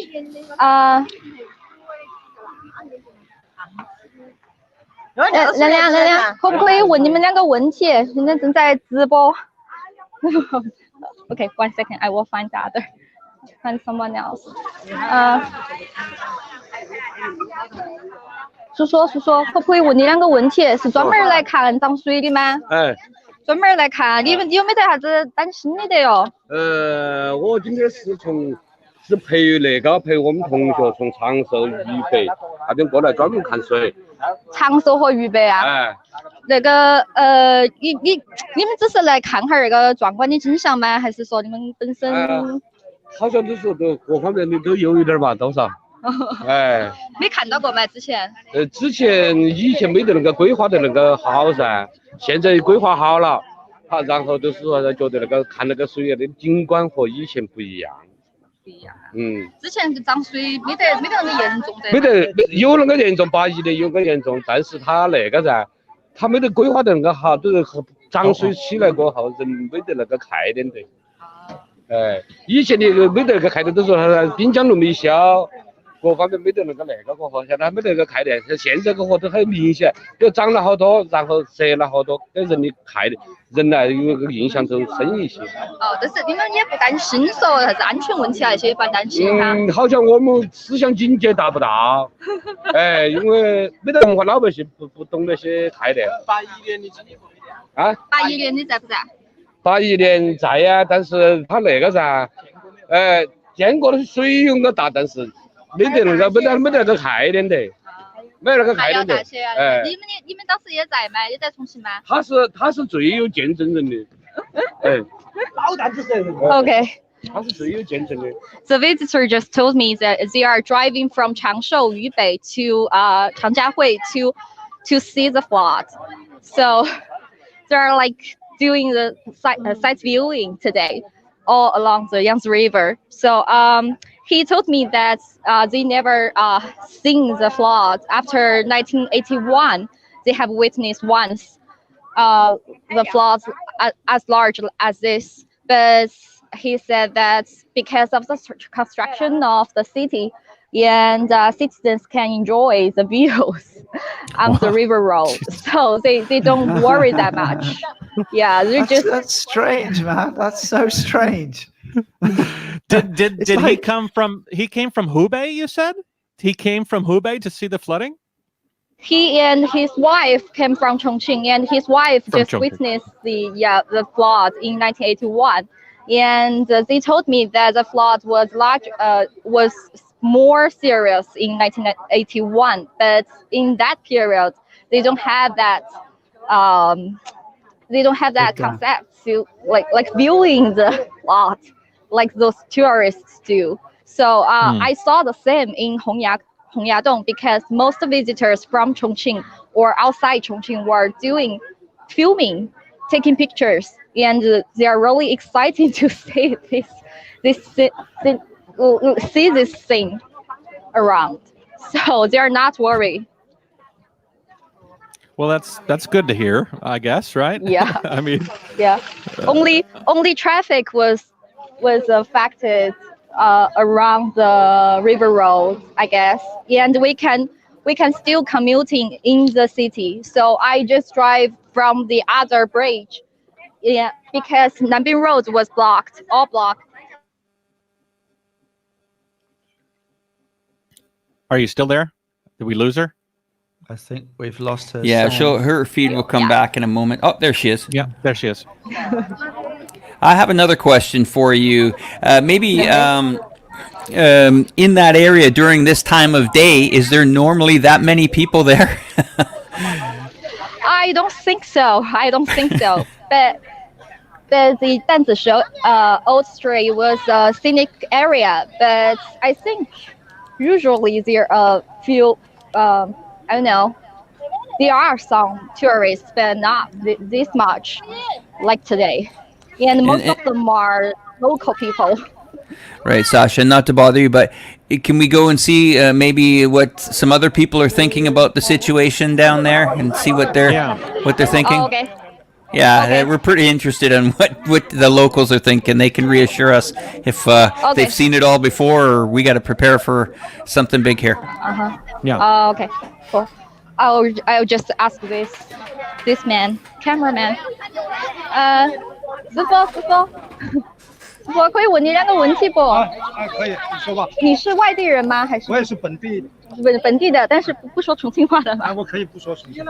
亮亮，可不可以问你们两个问题？人家正在直播。Okay, 1 second. I will find someone else. 叔叔，可不可以问你两个问题？是专门来看涨水的吗？哎，专门来看，你们有没得啥子担心的哟？我今天是陪我们同学从长寿、渝北那边过来专门看水。长寿和渝北啊？哎，那个你们只是来看哈那个壮观的景象吗？还是说你们本身？好像都说都各方面的都有一点吧，多少？哎，没看到过吗？之前？以前没得那个规划的那个好噻，现在规划好了，好，然后都是说觉得那个看那个水的景观和以前不一样。不一样。嗯。之前涨水没得那么严重的。没得有那个严重，81年有个严重，但是他那个噻，他没得规划的那个好，都是涨水起来过后，人没得那个概念的。哎，以前的没得那个概念，都说他滨江路没消，各方面没得那个过后，现在没得那个概念，现在过后都很明显，又涨了好多，然后折了好多，给人的概念，人呢有个印象都深一些。但是你们也不担心说啥子安全问题啊那些，不担心哈？好像我们思想境界达不到，哎，因为没得文化，老百姓不懂那些概念。81年你经历过啊？81年你在不在？81年在呀，但是他那个噻，见过的水有个大，但是没得那个概念的，没那个概念的。哎，你们当时也在吗？也在重庆吗？他是最有见证人的，哎，老大只是。Okay. 他是最有见证的。The visitor just told me that they are driving from Changshou, Yubei to Changjiahui to see the flood. So they're like doing the sight viewing today all along the Yangtze River. So he told me that they never seen the flood after 1981. They have witnessed once the floods as large as this, but he said that because of the construction of the city, and citizens can enjoy the views on the river road, so they don't worry that much. Yeah, that's strange, man. That's so strange. Did he come from? He came from Hubei. You said he came from Hubei to see the flooding. He and his wife came from Chongqing, and his wife just witnessed the flood in 1981. And they told me that the flood was more serious in 1981, but in that period they don't have that concept to like viewing the flood like those tourists do. So I saw the same in Hongyadong, because most visitors from Chongqing or outside Chongqing were filming, taking pictures, and they are really excited to see this thing around. So they are not worried. Well, that's good to hear, I guess, right? Yeah. I mean, yeah. Only traffic was affected around the river road, I guess, and we can still commuting in the city. So I just drive from the other bridge, yeah, because Nanbing Road was all blocked. Are you still there? Did we lose her? I think we've lost her. Yeah, sound. her feed will come back in a moment. Oh, there she is. Yeah, there she is. I have another question for you. Maybe in that area during this time of day, is there normally that many people there? I don't think so. But the Danzishou Old Street was a scenic area. But I think usually there are a few, I don't know, there are some tourists, but not this much like today. And most of them are local people. Right, Sasha. Not to bother you, but can we go and see maybe what some other people are thinking about the situation down there and see what they're thinking? Oh, okay. Yeah, Okay. we're pretty interested in what the locals are thinking. They can reassure us if Okay. they've seen it all before, or we got to prepare for something big here. Yeah. Okay. Cool. I'll just ask this man, cameraman. 师傅，可以问你两个问题不？可以，你说吧。你是外地人吗？还是？我也是本地的。本地的，但是不说重庆话的吗？我可以不说重庆。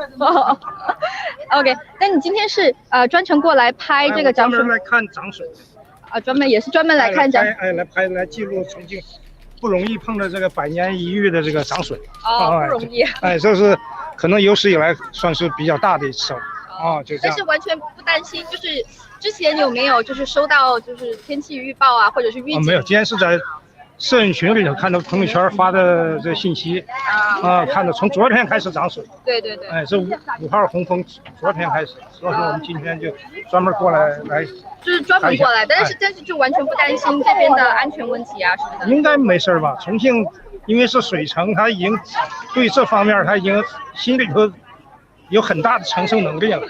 OK， 那你今天是专程过来拍这个涨水？专门来看涨水。专门来看涨。来记录重庆不容易碰到这个百年一遇的这个涨水。不容易。这是可能有史以来算是比较大的一次。就这样。但是完全不担心，就是之前有没有就是收到就是天气预报啊，或者是预警？没有，今天是在摄影群里头看到朋友圈发的这信息，看到从昨天开始涨水。对。是5号洪峰，昨天开始，所以说我们今天就专门过来。就是专门过来，但是就完全不担心这边的安全问题啊什么的。应该没事吧？重庆因为是水城，它已经对这方面它已经心里头有很大的承受能力了。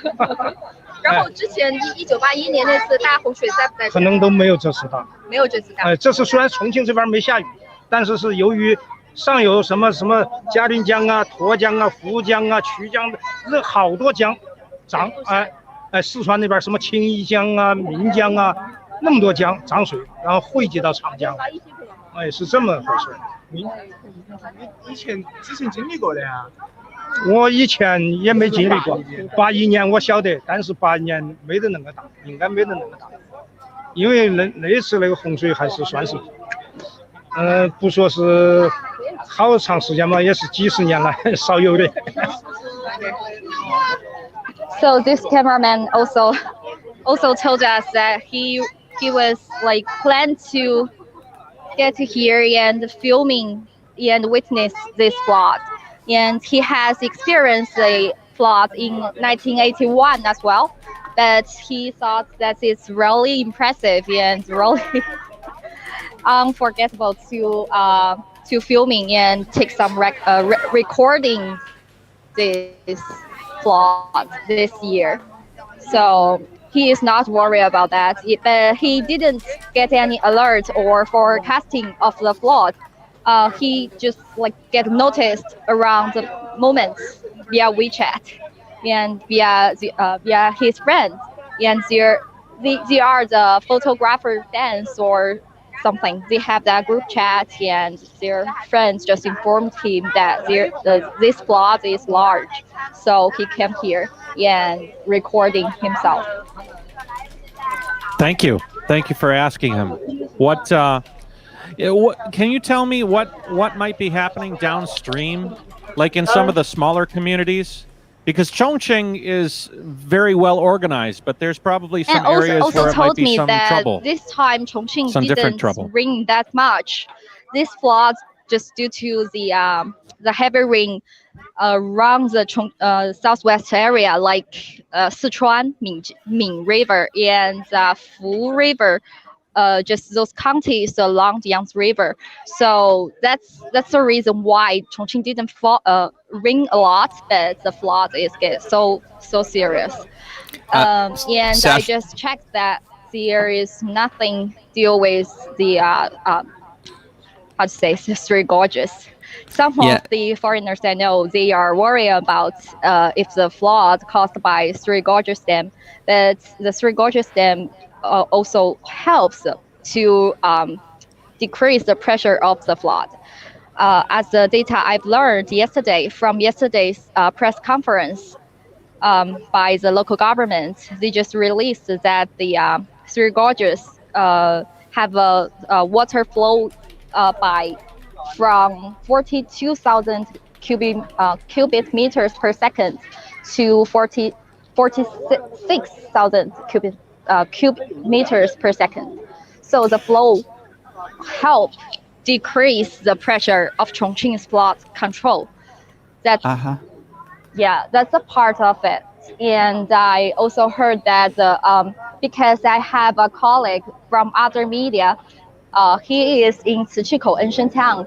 然后之前1981年那次大洪水在不在？可能都没有这次大。没有这次大。这次虽然重庆这边没下雨，但是由于上游什么嘉陵江啊、沱江啊、涪江啊、衢江的，这好多江涨，四川那边什么青衣江啊、岷江啊，那么多江涨水，然后汇集到长江，是这么回事。你之前经历过的呀？我以前也没经历过，81年我晓得，但是81年没得那么大，应该没得那么大，因为那次那个洪水还是算是，不说是好长时间嘛，也是几十年来少有的。So this cameraman also told us that he was like planned to get here and filming and witness this flood. And he has experienced the flood in 1981 as well, but he thought that it's really impressive and really unforgettable to filming and take some recording this flood this year. So he is not worried about that, but he didn't get any alert or forecasting of the flood. He just get noticed around the moments via WeChat and via his friends, and they are the photographer fans or something. They have that group chat, and their friends just informed him that this flood is large, so he came here and recording himself. Thank you for asking him. What can you tell me what might be happening downstream, like in some of the smaller communities? Because Chongqing is very well organized, but there's probably some areas where it might be some trouble. This time Chongqing didn't rain that much. This flood just due to the heavy rain around the southwest area, like Sichuan, Min River, and Fu River. Just those counties along the Yangtze River. So that's the reason why Chongqing didn't rain a lot, but the flood is so serious. And I just checked that there is nothing deal with the Three Gorges. Some of the foreigners I know, they are worried about if the flood caused by Three Gorges Dam, but the Three Gorges Dam also helps to decrease the pressure of the flood. As the data I've learned from yesterday's press conference by the local government, they just released that the Three Gorges have a water flow from 42,000 cubic meters per second to 46,000 cubic meters per second. So the flow helped decrease the pressure of Chongqing's flood control. That's a part of it. And I also heard that because I have a colleague from other media, He is in Zichiko, ancient town.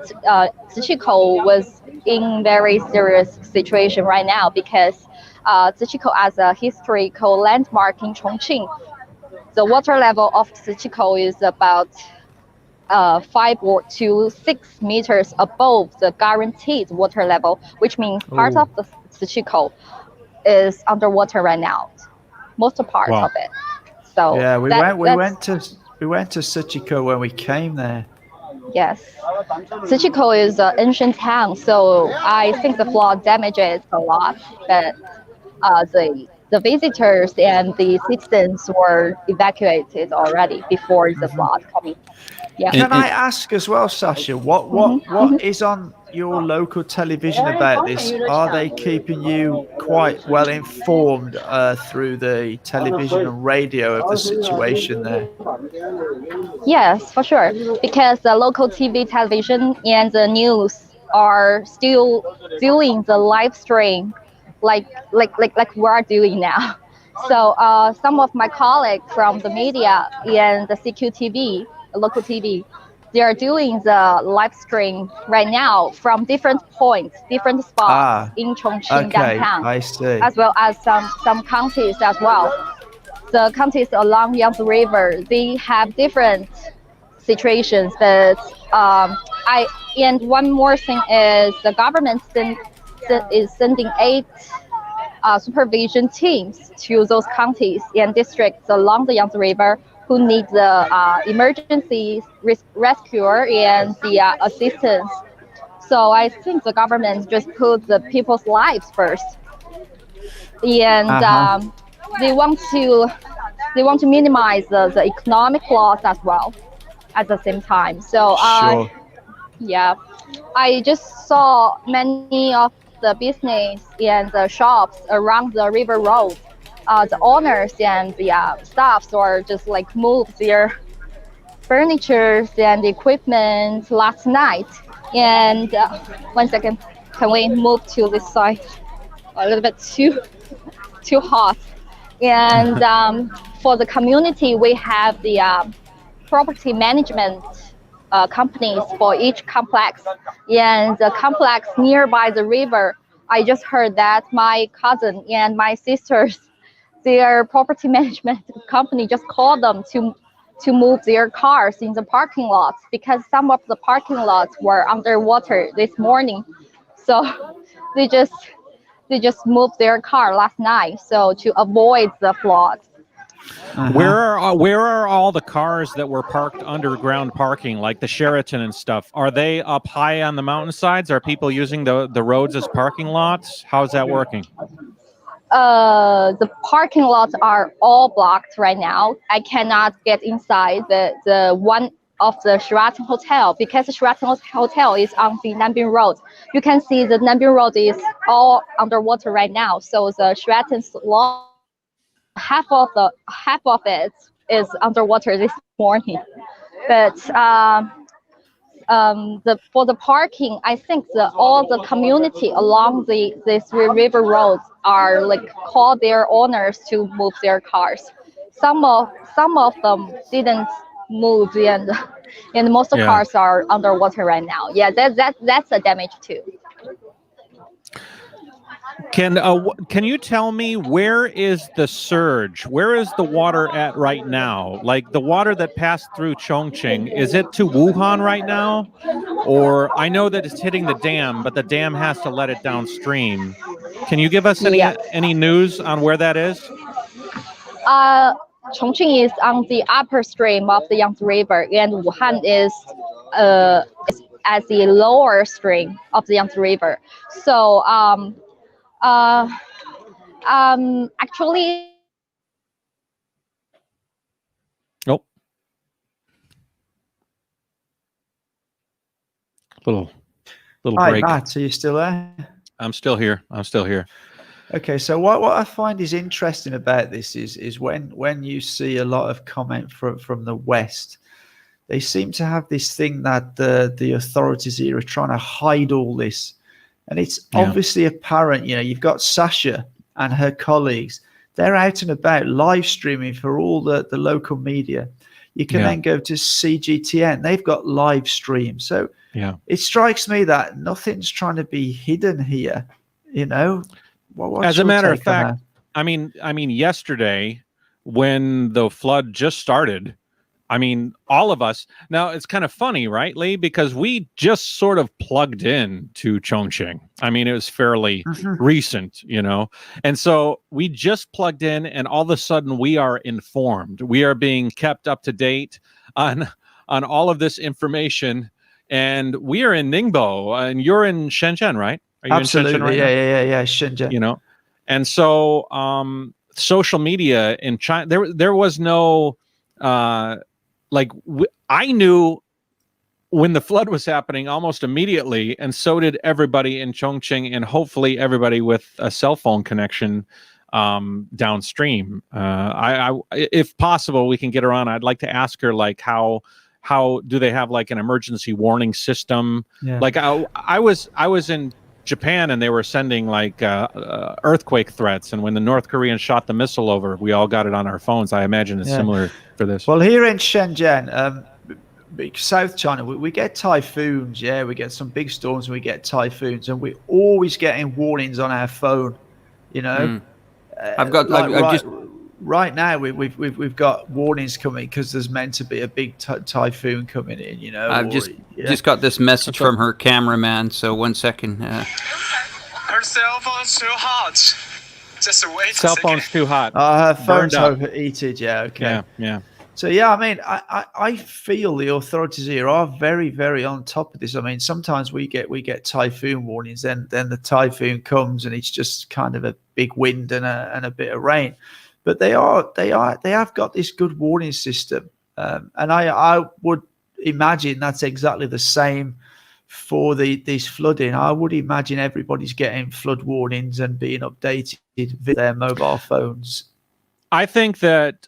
Zichiko was in very serious situation right now because Zichiko as a historical landmark in Chongqing, the water level of Zichiko is about 5 to 6 meters above the guaranteed water level, which means part of the Zichiko is underwater right now, most part of it. So yeah, we went to Suchiko when we came there. Yes, Zichiko is an ancient town, so I think the flood damages a lot, but the visitors and the citizens were evacuated already before the flood coming. Yeah. Can I ask as well, Sasha, what is on your local television about this? Are they keeping you quite well informed through the television and radio of the situation there? Yes, for sure, because the local TV, television, and the news are still doing the live stream, like we're doing now. So some of my colleagues from the media and the CQTV, local TV, they are doing the live stream right now from different points, different spots in Chongqing downtown, I see. as well as some counties as well. The counties along Yangtze River, they have different situations, but and one more thing is the government is sending 8 supervision teams to those counties and districts along the Yangtze River who need the emergency rescue and the assistance. So I think the government just put the people's lives first, and they want to minimize the economic loss as well at the same time. So yeah, I just saw many of the business and the shops around the river road. The owners and the staffs are just like move their furniture and equipment last night. And 1 second, can we move to this side? A little bit too hot. And for the community, we have the property management companies for each complex. And the complex nearby the river, I just heard that my cousin and my sisters, their property management company just called them to move their cars in the parking lots because some of the parking lots were underwater this morning. So they just moved their car last night so to avoid the flood. Where are all the cars that were parked underground parking, like the Sheraton and stuff? Are they up high on the mountainsides? Are people using the roads as parking lots? How's that working? The parking lots are all blocked right now. I cannot get inside the one of the Sheraton Hotel because the Sheraton Hotel is on the Nanbing Road. You can see the Nanbing Road is all underwater right now. So the Sheraton's lot, half of it is underwater this morning. But for the parking, I think all the community along this river roads are like call their owners to move their cars. Some of them didn't move, and most of cars are underwater right now. Yeah, that's a damage too. Can you tell me where is the surge? Where is the water at right now? Like the water that passed through Chongqing, is it to Wuhan right now? Or I know that it's hitting the dam, but the dam has to let it downstream. Can you give us any news on where that is? Chongqing is on the upper stream of the Yangtze River, and Wuhan is at the lower stream of the Yangtze River. So actually, little Hi, break. Matt, are you still there? I'm still here. Okay, so what I find is interesting about this is when you see a lot of comment from the West, they seem to have this thing that the authorities here are trying to hide all this. And it's obviously apparent, you've got Sasha and her colleagues. They're out and about live streaming for all the local media. You can then go to CGTN. They've got live streams. So it strikes me that nothing's trying to be hidden here. You know, as a matter of fact, I mean, yesterday when the flood just started, I mean, all of us. Now it's kind of funny, right, Lee? Because we just sort of plugged in to Chongqing. I mean, it was fairly recent, you know, and so we just plugged in, and all of a sudden we are informed. We are being kept up to date on all of this information, and we are in Ningbo, and you're in Shenzhen, right? Are you Absolutely, in Shenzhen right yeah, Shenzhen. You know, and so social media in China, there was no. I knew when the flood was happening almost immediately, and so did everybody in Chongqing, and hopefully everybody with a cell phone connection downstream. If possible, we can get her on. I'd like to ask her, like, how do they have like an emergency warning system? Yeah. Like I was in Japan, and they were sending like earthquake threats, and when the North Koreans shot the missile over, we all got it on our phones. I imagine it's similar for this. Well, here in Shenzhen, South China, we get typhoons. Yeah, we get some big storms, and we get typhoons, and we're always getting warnings on our phone. You know, I've got right now we've got warnings coming because there's meant to be a big typhoon coming in. You know, I've just got this message from her cameraman. So 1 second. Her cell phone's too hot. Just wait. Cell phone's too hot. Her phone's overheated. Yeah. Okay. Yeah. So yeah, I mean, I feel the authorities here are very, very on top of this. I mean, sometimes we get typhoon warnings, then the typhoon comes and it's just kind of a big wind and a bit of rain. But they have got this good warning system, and I would imagine that's exactly the same for this flooding. I would imagine everybody's getting flood warnings and being updated via their mobile phones. I think that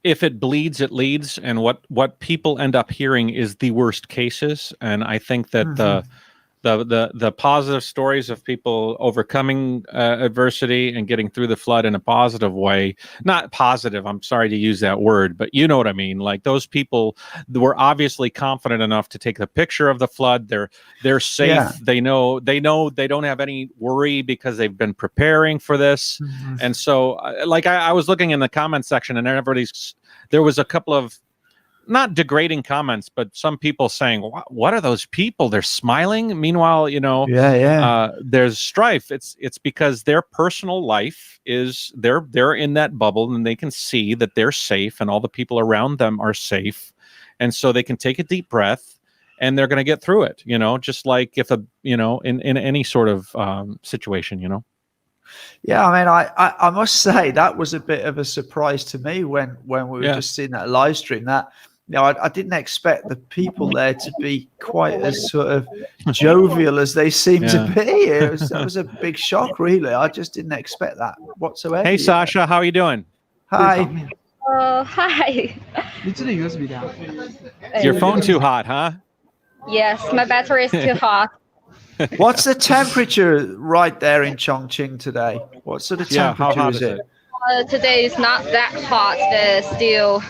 if it bleeds, it leads, and what people end up hearing is the worst cases. And I think that the positive stories of people overcoming adversity and getting through the flood in a positive way, not positive, I'm sorry to use that word, but you know what I mean. Like, those people were obviously confident enough to take the picture of the flood. They're safe. Yeah. They know they don't have any worry because they've been preparing for this. And so like I was looking in the comment section, and there was a couple of not degrading comments, but some people saying, what are those people? They're smiling. Meanwhile, you know, there's strife. It's because their personal life is they're in that bubble, and they can see that they're safe and all the people around them are safe. And so they can take a deep breath, and they're going to get through it, you know, just like if in any sort of situation, you know. Yeah, I mean, I must say that was a bit of a surprise to me when we were just seeing that live stream. That, you know, I didn't expect the people there to be quite as sort of jovial as they seem to be. That was a big shock, really. I just didn't expect that whatsoever. Hey, Sasha, how are you doing? Hi. Hi. Your phone too hot, huh? Yes, my battery is too hot. What's the temperature right there in Chongqing today? What sort of temperature how hot is it? Today is not that hot. It's still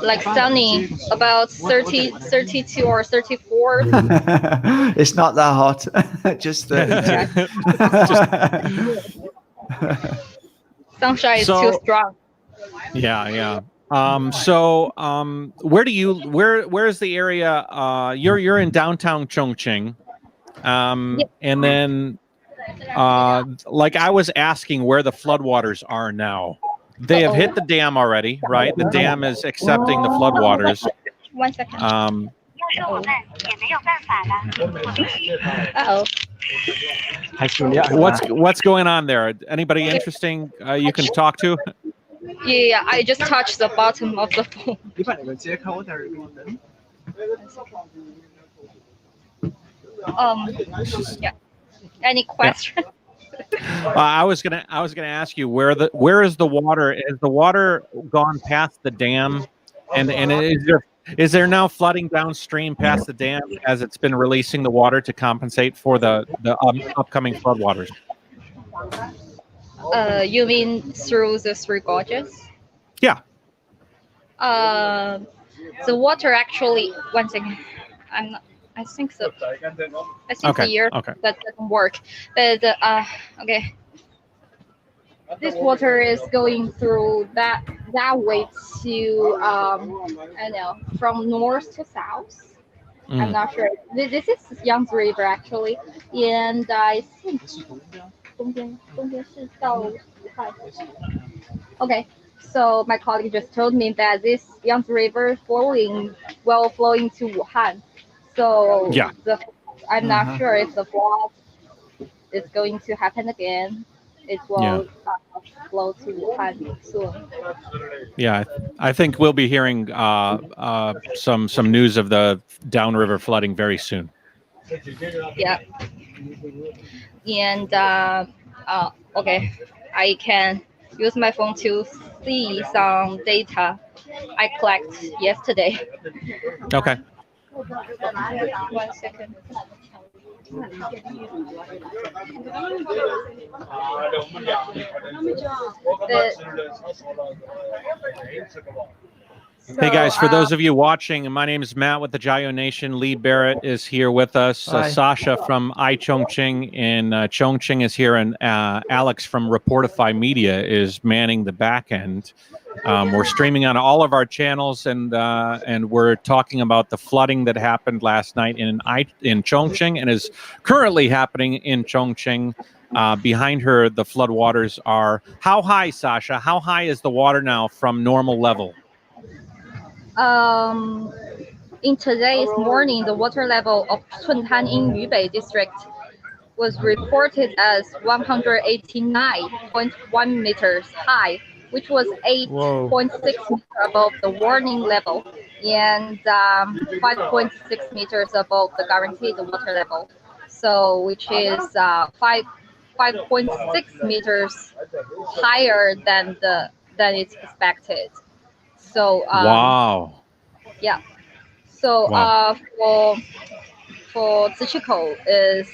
like sunny, about 32 or 34. It's not that hot. Just 32. Sunshine is too strong. Yeah. Where is the area? You're in downtown Chongqing. And then like I was asking where the floodwaters are now. They have hit the dam already, right? The dam is accepting the floodwaters. 1 second. What's going on there? Anybody interesting you can talk to? Yeah, I just touched the bottom of the phone. Yeah. Any question? I was gonna ask you where is the water? Is the water gone past the dam, and is there now flooding downstream past the dam as it's been releasing the water to compensate for the upcoming floodwaters? You mean through the three gorges? Yeah. The water actually, one second, I'm not, I think so. I think Okay, here okay. that doesn't work. But okay, this water is going through that way to I don't know, from north to south. I'm not sure. This is Yangtze River actually, and I think 中间是到武汉。Okay, so my colleague just told me that this Yangtze River flowing to Wuhan. So Yeah. I'm not sure if the flood is going to happen again. It will flow to Wuhan soon. Yeah, I think we'll be hearing some news of the downriver flooding very soon. Yeah. And okay, I can use my phone to see some data I collect yesterday. Okay. 1 second. Hey guys, for those of you watching, my name is Matt with the Jialing Nation. Lee Barrett is here with us. Sasha from Chongqing in Chongqing is here, and Alex from Reportify Media is manning the back end. We're streaming on all of our channels, and we're talking about the flooding that happened last night in Chongqing and is currently happening in Chongqing. Behind her, the flood waters are how high, Sasha? How high is the water now from normal level? In today's morning, the water level of Chuntan in Yubei district was reported as 189.1 meters high, which was 8.6 meters above the warning level and 5.6 meters above the guaranteed water level. So, which is 5.6 meters higher than it's expected. So wow. Yeah. So for Tsuchiko is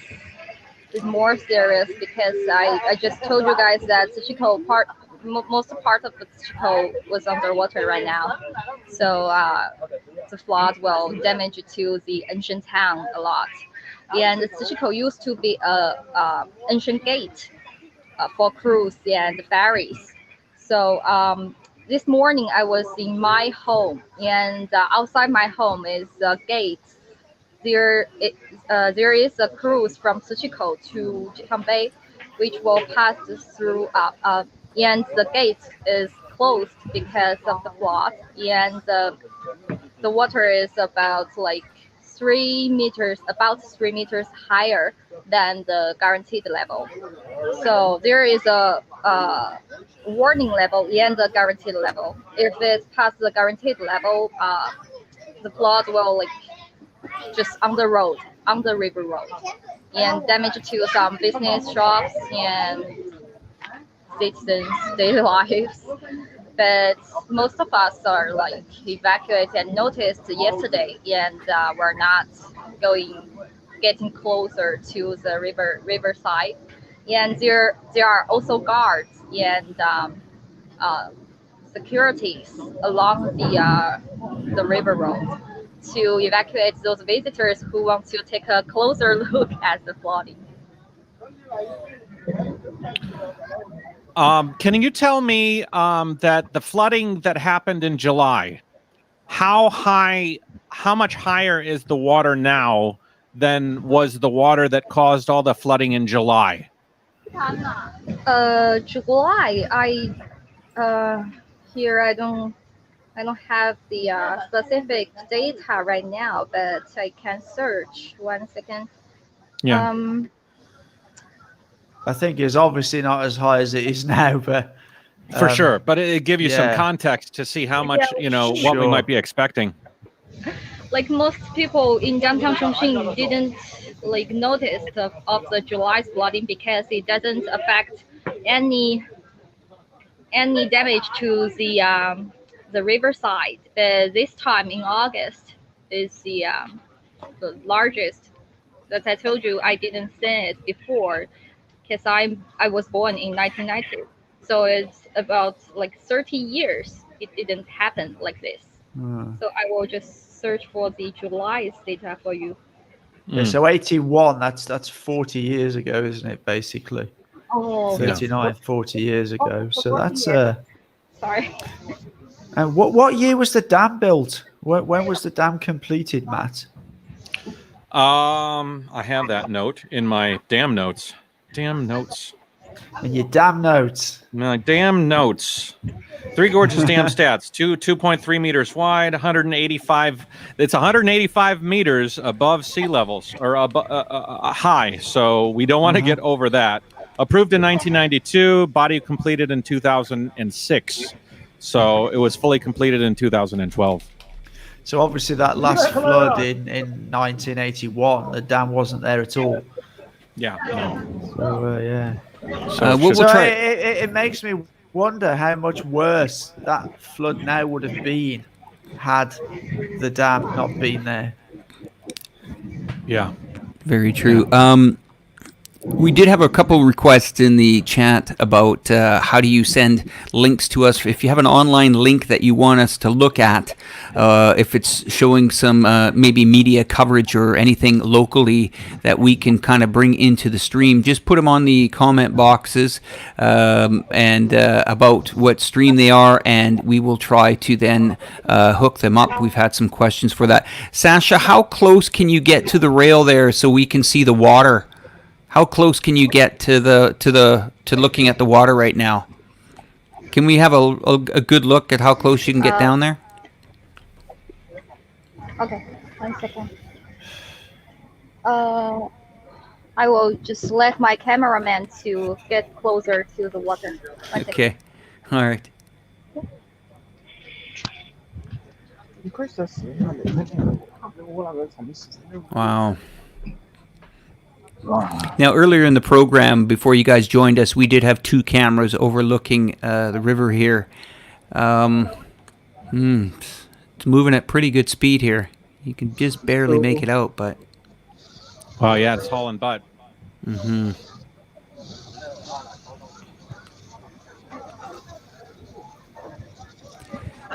more serious because I just told you guys that Tsuchiko most part of the Tsuchiko was underwater right now. So the flood will damage to the ancient town a lot. And Tsuchiko used to be a ancient gate for cruise and ferries. So this morning I was in my home, and outside my home is a gate. There is a cruise from Tsuchiko to Jialing, which will pass through. And the gate is closed because of the flood, and the water is about 3 meters higher than the guaranteed level. So there is a warning level and the guaranteed level. If it's past the guaranteed level, the flood will just on the river road, and damage to some business shops and citizens' daily lives. But most of us are evacuated and noticed yesterday, and we're not getting closer to the riverside. And there are also guards and securities along the river road to evacuate those visitors who want to take a closer look at the flooding. Can you tell me that the flooding that happened in July, how much higher is the water now than was the water that caused all the flooding in July? July, here I don't have the specific data right now, but I can search. 1 second. Yeah. I think it's obviously not as high as it is now, but for sure. But it give you some context to see how much what we might be expecting. Like most people in downtown Chongqing didn't notice of the July's flooding because it doesn't affect any damage to the riverside. But this time in August is the largest. That I told you I didn't see it before because I was born in 1990, so it's about 30 years it didn't happen like this. So I will just search for the July's data for you. Yeah, so 81, that's 40 years ago, isn't it, basically? Oh, 39, 40 years ago. So 40 that's years. Sorry. and what year was the dam built? When was the dam completed, Matt? I have that note in my damn notes. Damn notes. In your damn notes. My damn notes. Three Gorges Dam stats: 2.3 meters wide, 185. It's 185 meters above sea levels or high. So we don't want to get over that. Approved in 1992, body completed in 2006. So it was fully completed in 2012. So obviously that last flood in 1981, the dam wasn't there at all. Yeah. No. So yeah. We'll try. It makes me wonder how much worse that flood now would have been had the dam not been there. Yeah. Very true. We did have a couple requests in the chat about how do you send links to us. If you have an online link that you want us to look at, if it's showing some maybe media coverage or anything locally that we can kind of bring into the stream, just put them on the comment boxes and about what stream they are, and we will try to then hook them up. We've had some questions for that. Sasha, how close can you get to the rail there so we can see the water? How close can you get to looking at the water right now? Can we have a good look at how close you can get down there? Okay, 1 second. I will just let my cameraman to get closer to the water. Okay, all right. Wow. Now, earlier in the program, before you guys joined us, we did have 2 cameras overlooking the river here. It's moving at pretty good speed here. You can just barely make it out, but... Oh, yeah, it's hauling butt. Mm-hmm.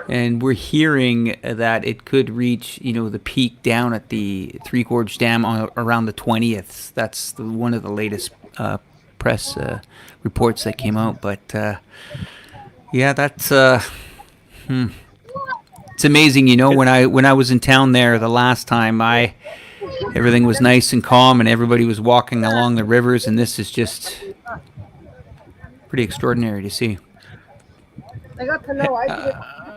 And we're hearing that it could reach, the peak down at the Three Gorge Dam around the 20th. That's one of the latest press reports that came out. But yeah, that's it's amazing. When I was in town there the last time, everything was nice and calm, and everybody was walking along the rivers, and this is just pretty extraordinary to see.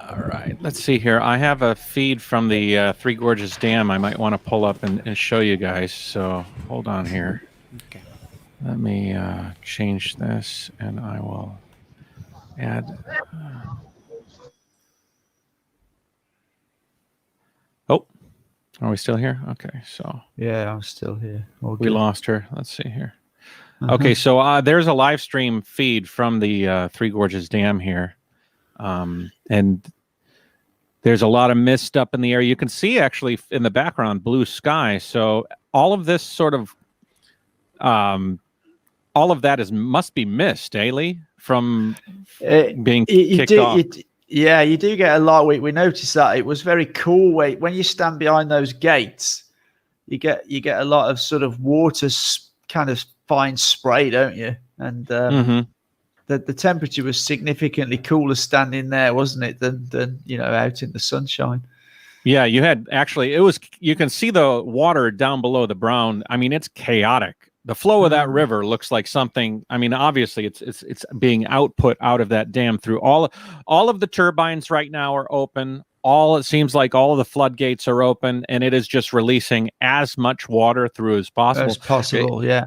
All right, let's see here. I have a feed from the Three Gorges Dam I might want to pull up and show you guys. So hold on here. Okay. Let me change this, and I will add. Oh, are we still here? Okay, so. Yeah, I'm still here. We lost her. Let's see here. Okay, so there's a live stream feed from the Three Gorges Dam here. And there's a lot of mist up in the air. You can see actually in the background blue sky. So all of this sort of, all of that must be mist, Lee, from being kicked off. Yeah, you do get a lot. We noticed that it was very cool. When you stand behind those gates, you get a lot of sort of water kind of fine spray, don't you? And the temperature was significantly cooler standing there, wasn't it, than out in the sunshine. Yeah, you had actually, you can see the water down below the brown. I mean, it's chaotic. The flow of that river looks like something. I mean, obviously it's being output out of that dam through all of the turbines right now are open. It seems like all of the floodgates are open, and it is just releasing as much water through as possible. Yeah.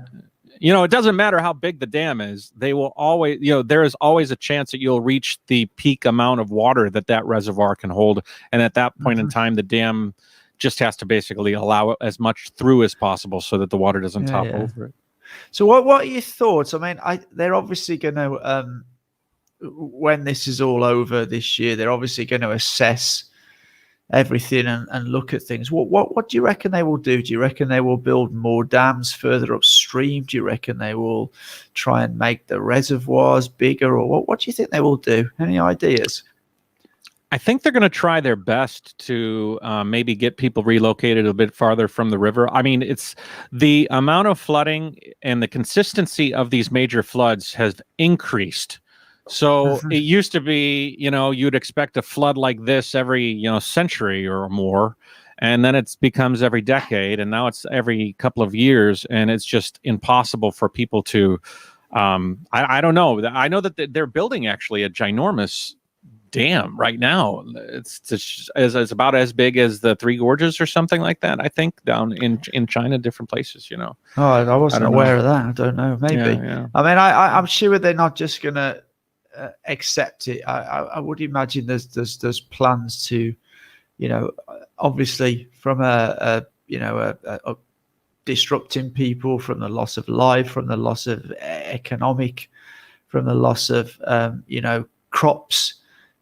It doesn't matter how big the dam is. They will always, there is always a chance that you'll reach the peak amount of water that reservoir can hold. And at that point in time, the dam just has to basically allow as much through as possible so that the water doesn't topple over it. So what are your thoughts? I mean, they're obviously going to, when this is all over this year, they're obviously going to assess everything and look at things. What do you reckon they will do? Do you reckon they will build more dams further upstream? Do you reckon they will try and make the reservoirs bigger, or what do you think they will do? Any ideas? I think they're going to try their best to maybe get people relocated a bit farther from the river. I mean, it's the amount of flooding and the consistency of these major floods has increased. So it used to be, you'd expect a flood like this every, century or more. And then it becomes every decade. And now it's every couple of years. And it's just impossible for people to, I don't know. I know that they're building actually a ginormous dam right now. It's about as big as the Three Gorges or something like that, I think, down in China, different places. Oh, I wasn't aware of that. I don't know. Maybe. Yeah. I mean, I'm sure they're not just going to accept it. I would imagine there's plans to, obviously from a disrupting people, from the loss of life, from the loss of economic, from the loss of crops.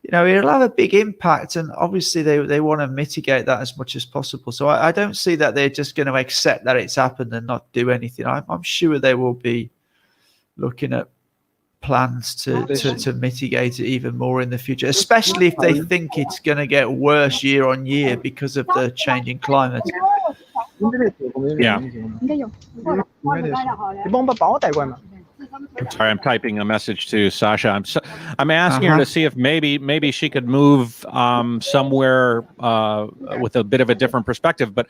It'll have a big impact, and obviously they want to mitigate that as much as possible. So I don't see that they're just going to accept that it's happened and not do anything. I'm sure they will be looking at plans to mitigate it even more in the future, especially if they think it's going to get worse year on year because of the changing climate. Yeah. Sorry, I'm typing a message to Sasha. I'm asking her to see if maybe she could move somewhere with a bit of a different perspective. But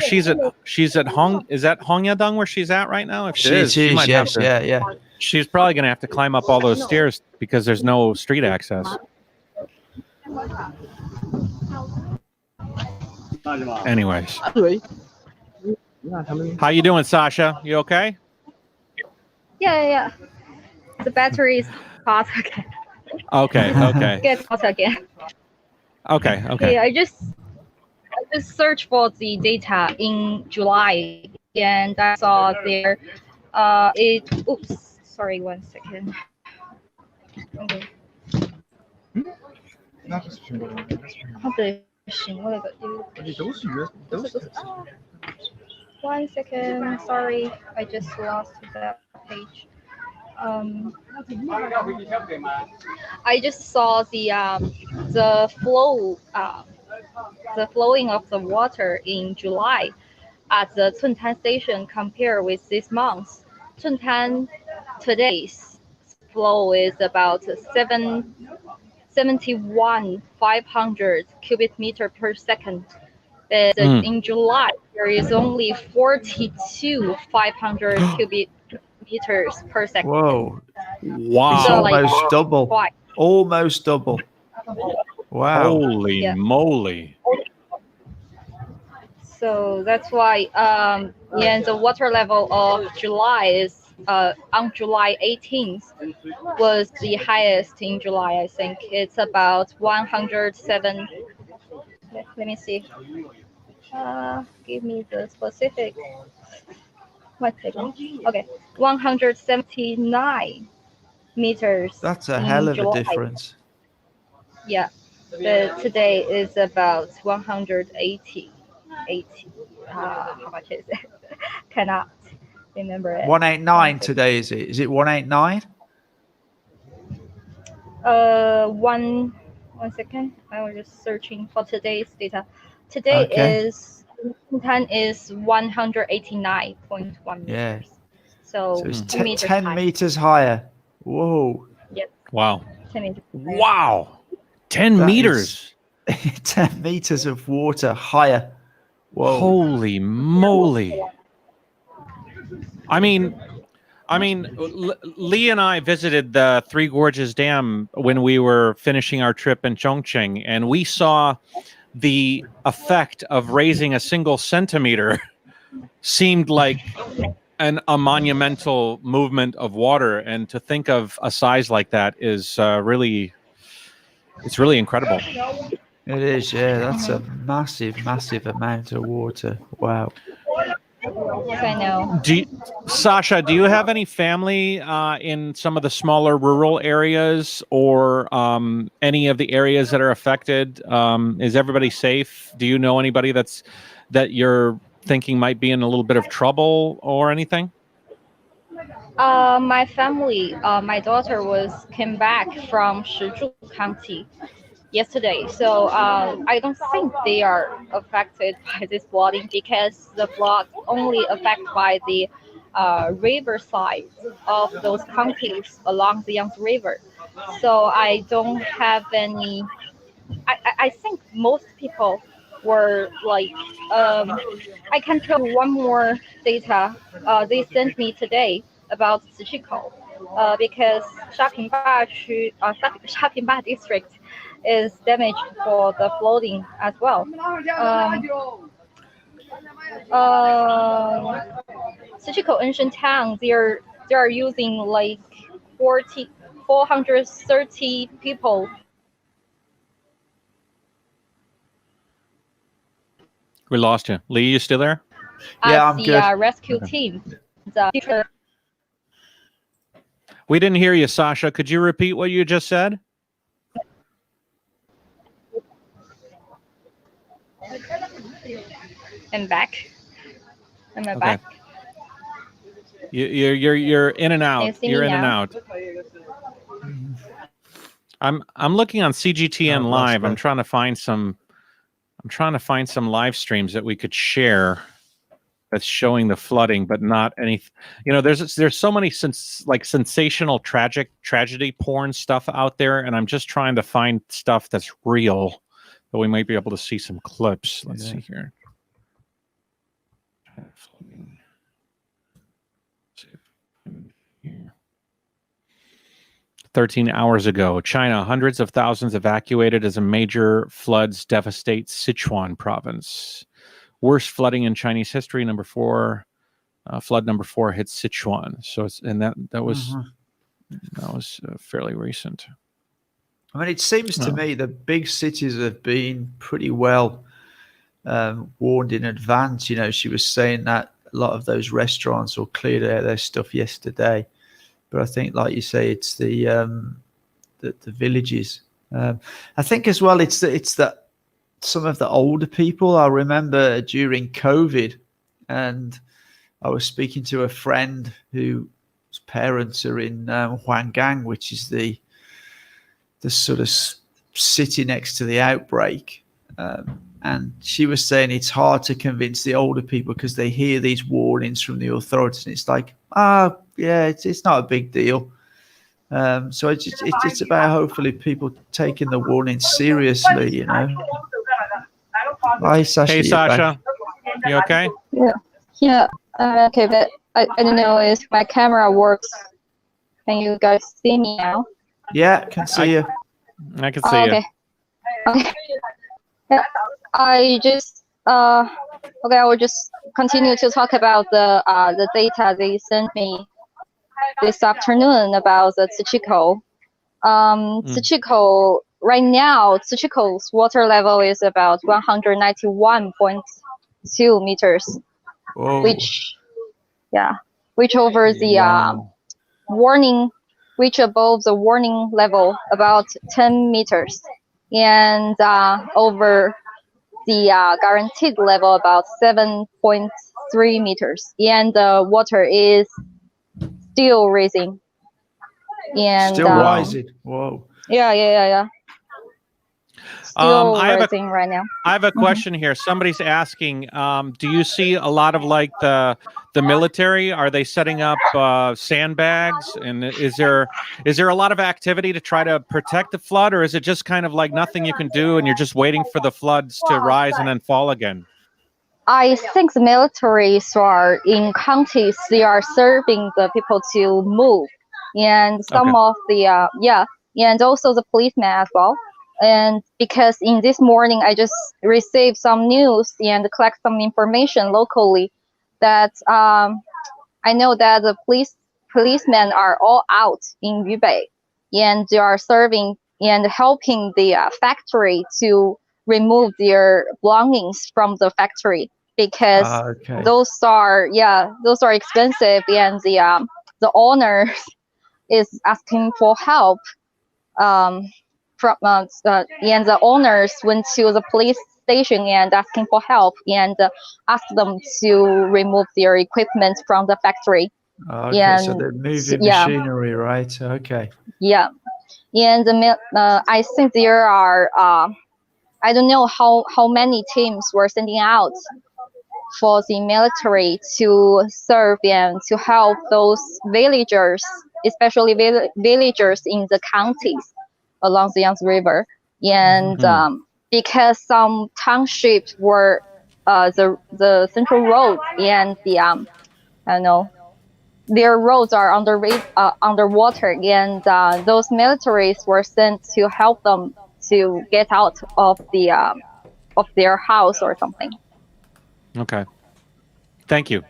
she's at Hong. Is that Hongyadong where she's at right now? If she might have to. Yeah. She's probably going to have to climb up all those stairs because there's no street access. Anyways, how you doing, Sasha? You okay? Yeah. The battery is hot again. Okay. Get hot again. Okay. Yeah, I just searched for the data in July, and I saw there. Oops. Sorry, 1 second. Okay. 1 second. Sorry, I just lost that page. I just saw the flowing of the water in July at the Chuntan station compared with this month. Chuntan today's flow is about 71,500 cubic meter per second. But in July, there is only 42,500 cubic meters per second. Whoa. Wow. It's almost double. Twice. Almost double. Wow. Holy moly. So that's why the water level of July is on July 18th was the highest in July. I think it's about 107. Let me see. Give me the specific. Okay, 179 meters. That's a hell of a difference. Yeah, but today is about 180. How much is it? Cannot remember it. 189 today, is it? Is it 189? One second. I was just searching for today's data. Today is 189.1 meters. Yeah. So it's 10 meters higher. Whoa. Yep. Wow. 10 meters higher. Wow. 10 meters. 10 meters of water higher. Whoa. Holy moly. I mean, Lee and I visited the Three Gorges Dam when we were finishing our trip in Chongqing, and we saw the effect of raising a single centimeter seemed like a monumental movement of water. And to think of a size like that is really incredible. It is, yeah. That's a massive amount of water. Wow. Yes, I know. Sasha, do you have any family in some of the smaller rural areas or any of the areas that are affected? Is everybody safe? Do you know anybody that you're thinking might be in a little bit of trouble or anything? My family, my daughter came back from Shizhou County, yesterday. So I don't think they are affected by this flooding because the flood only affected by the riverside of those counties along the Yangtze River. So I don't have any. I think most people were like. I can tell you one more data they sent me today about Sichiko, because Shapingba district is damaged for the flooding as well. Sichiko ancient town, they are using like 430 people. We lost you. Lee, you still there? Yeah, As I'm the good. rescue team. The We didn't hear you, Sasha. Could you repeat what you just said? I'm back. Am I Okay. back? You're in and out. Can you see You're me in and now? out. I'm looking on CGTN Oh, Live. I'm lost trying to find some live streams that we could share that's showing the flooding, but not any. You know, there's so many sensational tragedy porn stuff out there, and I'm just trying to find stuff that's real that we might be able to see some clips. Let's see here. 13 hours ago, China, hundreds of thousands evacuated as a major floods devastate Sichuan province. Worst flooding in Chinese history. Number 4, flood number 4 hits Sichuan. So that was fairly recent. I mean, it seems to me the big cities have been pretty well warned in advance. You know, she was saying that a lot of those restaurants all cleared out their stuff yesterday, but I think, like you say, it's the villages. I think as well, it's that some of the older people. I remember during COVID, and I was speaking to a friend whose parents are in Huanggang, which is the sort of city next to the outbreak. And she was saying it's hard to convince the older people because they hear these warnings from the authorities, and it's like, yeah, it's not a big deal. So it's about hopefully people taking the warning seriously, you know. Hi, Sasha. Hey, Sasha. You okay? Yeah, okay, but I don't know if my camera works. Can you guys see me now? Yeah, can see you. I can see you. Okay. Yeah, I just okay. I will just continue to talk about the data they sent me this afternoon about the Tsuchiko. Tsuchiko right now, Tsuchiko's water level is about 191.2 meters, which over the warning, which above the warning level about 10 meters, and over the guaranteed level about 7.3 meters, and the water is still rising. And still rising. Whoa. Yeah. Still rising right now. I have a question here. Somebody's asking, do you see a lot of like the military? Are they setting up sandbags? And is there a lot of activity to try to protect the flood, or is it just kind of like nothing you can do and you're just waiting for the floods to rise and then fall again? I think the militaries are in counties. They are serving the people to move, and some of the and also the policemen as well. And because in this morning I just received some news and collect some information locally that I know that the policemen are all out in Yubei, and they are serving and helping the factory to remove their belongings from the factory, because those are expensive, and the owner is asking for help from and the owners went to the police station and asking for help, and asked them to remove their equipment from the factory. Okay, so they're moving machinery, right? Okay. Yeah, and I think there are I don't know how many teams were sending out for the military to serve and to help those villagers, especially villagers in the counties along the Yangtze River. And because some townships were the central roads and the I don't know, their roads are underwater, and those militaries were sent to help them to get out of their house or something. Okay. Thank you.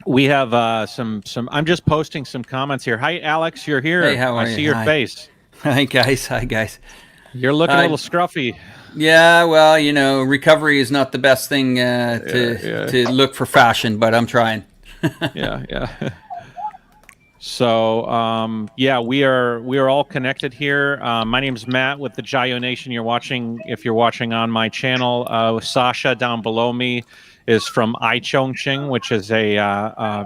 We have some. I'm just posting some comments here. Hi, Alex. You're here. Hey, how are I you? see your Hi. face. Hi guys. You're looking a little scruffy. Yeah, well, you know, recovery is not the best thing to look for fashion, but I'm trying. Yeah. So yeah, we are all connected here. My name's Matt with the Jialing Nation. If you're watching on my channel, Sasha down below me is from Chongqing, which is a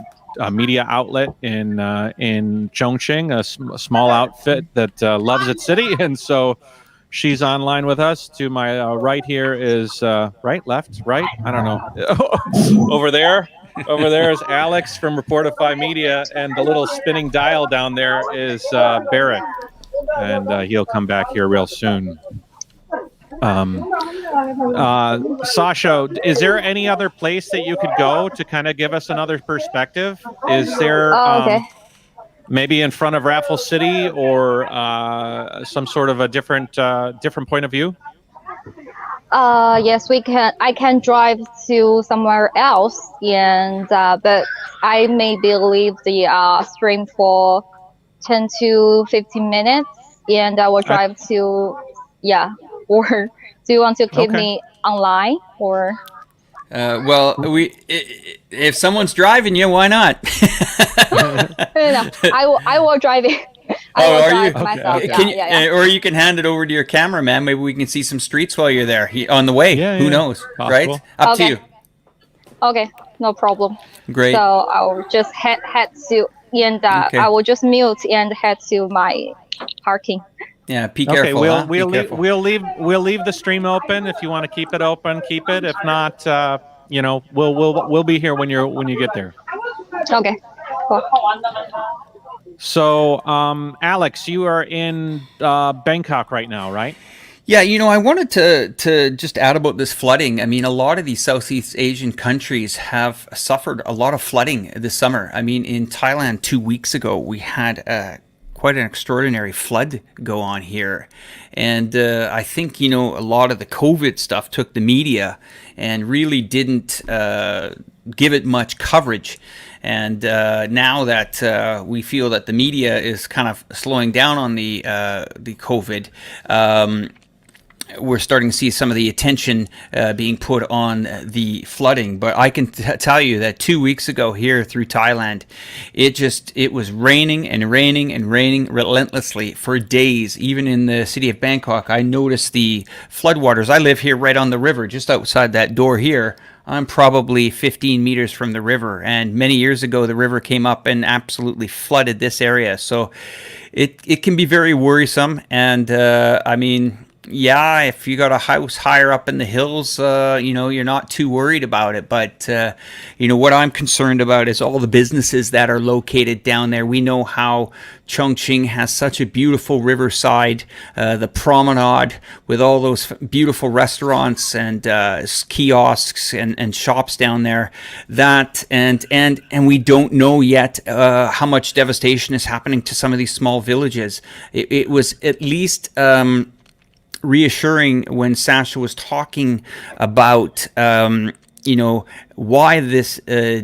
media outlet in Chongqing, a small outfit that loves its city, and so she's online with us. To my right here is right, left, right, I don't know. Over there is Alex from Reportify Media, and the little spinning dial down there is Barrett, and he'll come back here real soon. Sasha, is there any other place that you could go to kind of give us another perspective? Is there maybe in front of Raffles City or some sort of a different point of view? Yes, we can. I can drive to somewhere else, and but I maybe leave the stream for 10 to 15 minutes, and I will drive to Or do you want to keep me online or? Well, if someone's driving you, why not? No, I will drive it. I will drive myself. Okay. Or you can hand it over to your cameraman. Maybe we can see some streets while you're there on the way. Who knows, right? Up to you. Okay, no problem. Great. So I will just head to, and I will just mute and head to my parking. Yeah, be careful. Okay, we'll leave the stream open. If you want to keep it open, keep it. If not, you know, we'll be here when you get there. Okay. Cool. So, Alex, you are in Bangkok right now, right? Yeah, you know, I wanted to just add about this flooding. I mean, a lot of these Southeast Asian countries have suffered a lot of flooding this summer. I mean, in Thailand 2 weeks ago, we had quite an extraordinary flood go on here. And I think, you know, a lot of the COVID stuff took the media and really didn't give it much coverage. And now that we feel that the media is kind of slowing down on the COVID, we're starting to see some of the attention being put on the flooding. But I can tell you that 2 weeks ago here through Thailand, it was raining and raining and raining relentlessly for days. Even in the city of Bangkok, I noticed the floodwaters. I live here right on the river, just outside that door here. I'm probably 15 meters from the river, and many years ago the river came up and absolutely flooded this area. So it can be very worrisome. And I mean, yeah, if you got a house higher up in the hills, you know, you're not too worried about it. But, you know, what I'm concerned about is all the businesses that are located down there. We know how Chongqing has such a beautiful riverside, the promenade with all those beautiful restaurants and kiosks and shops down there. That and we don't know yet how much devastation is happening to some of these small villages. It was at least reassuring when Sasha was talking about you know, why this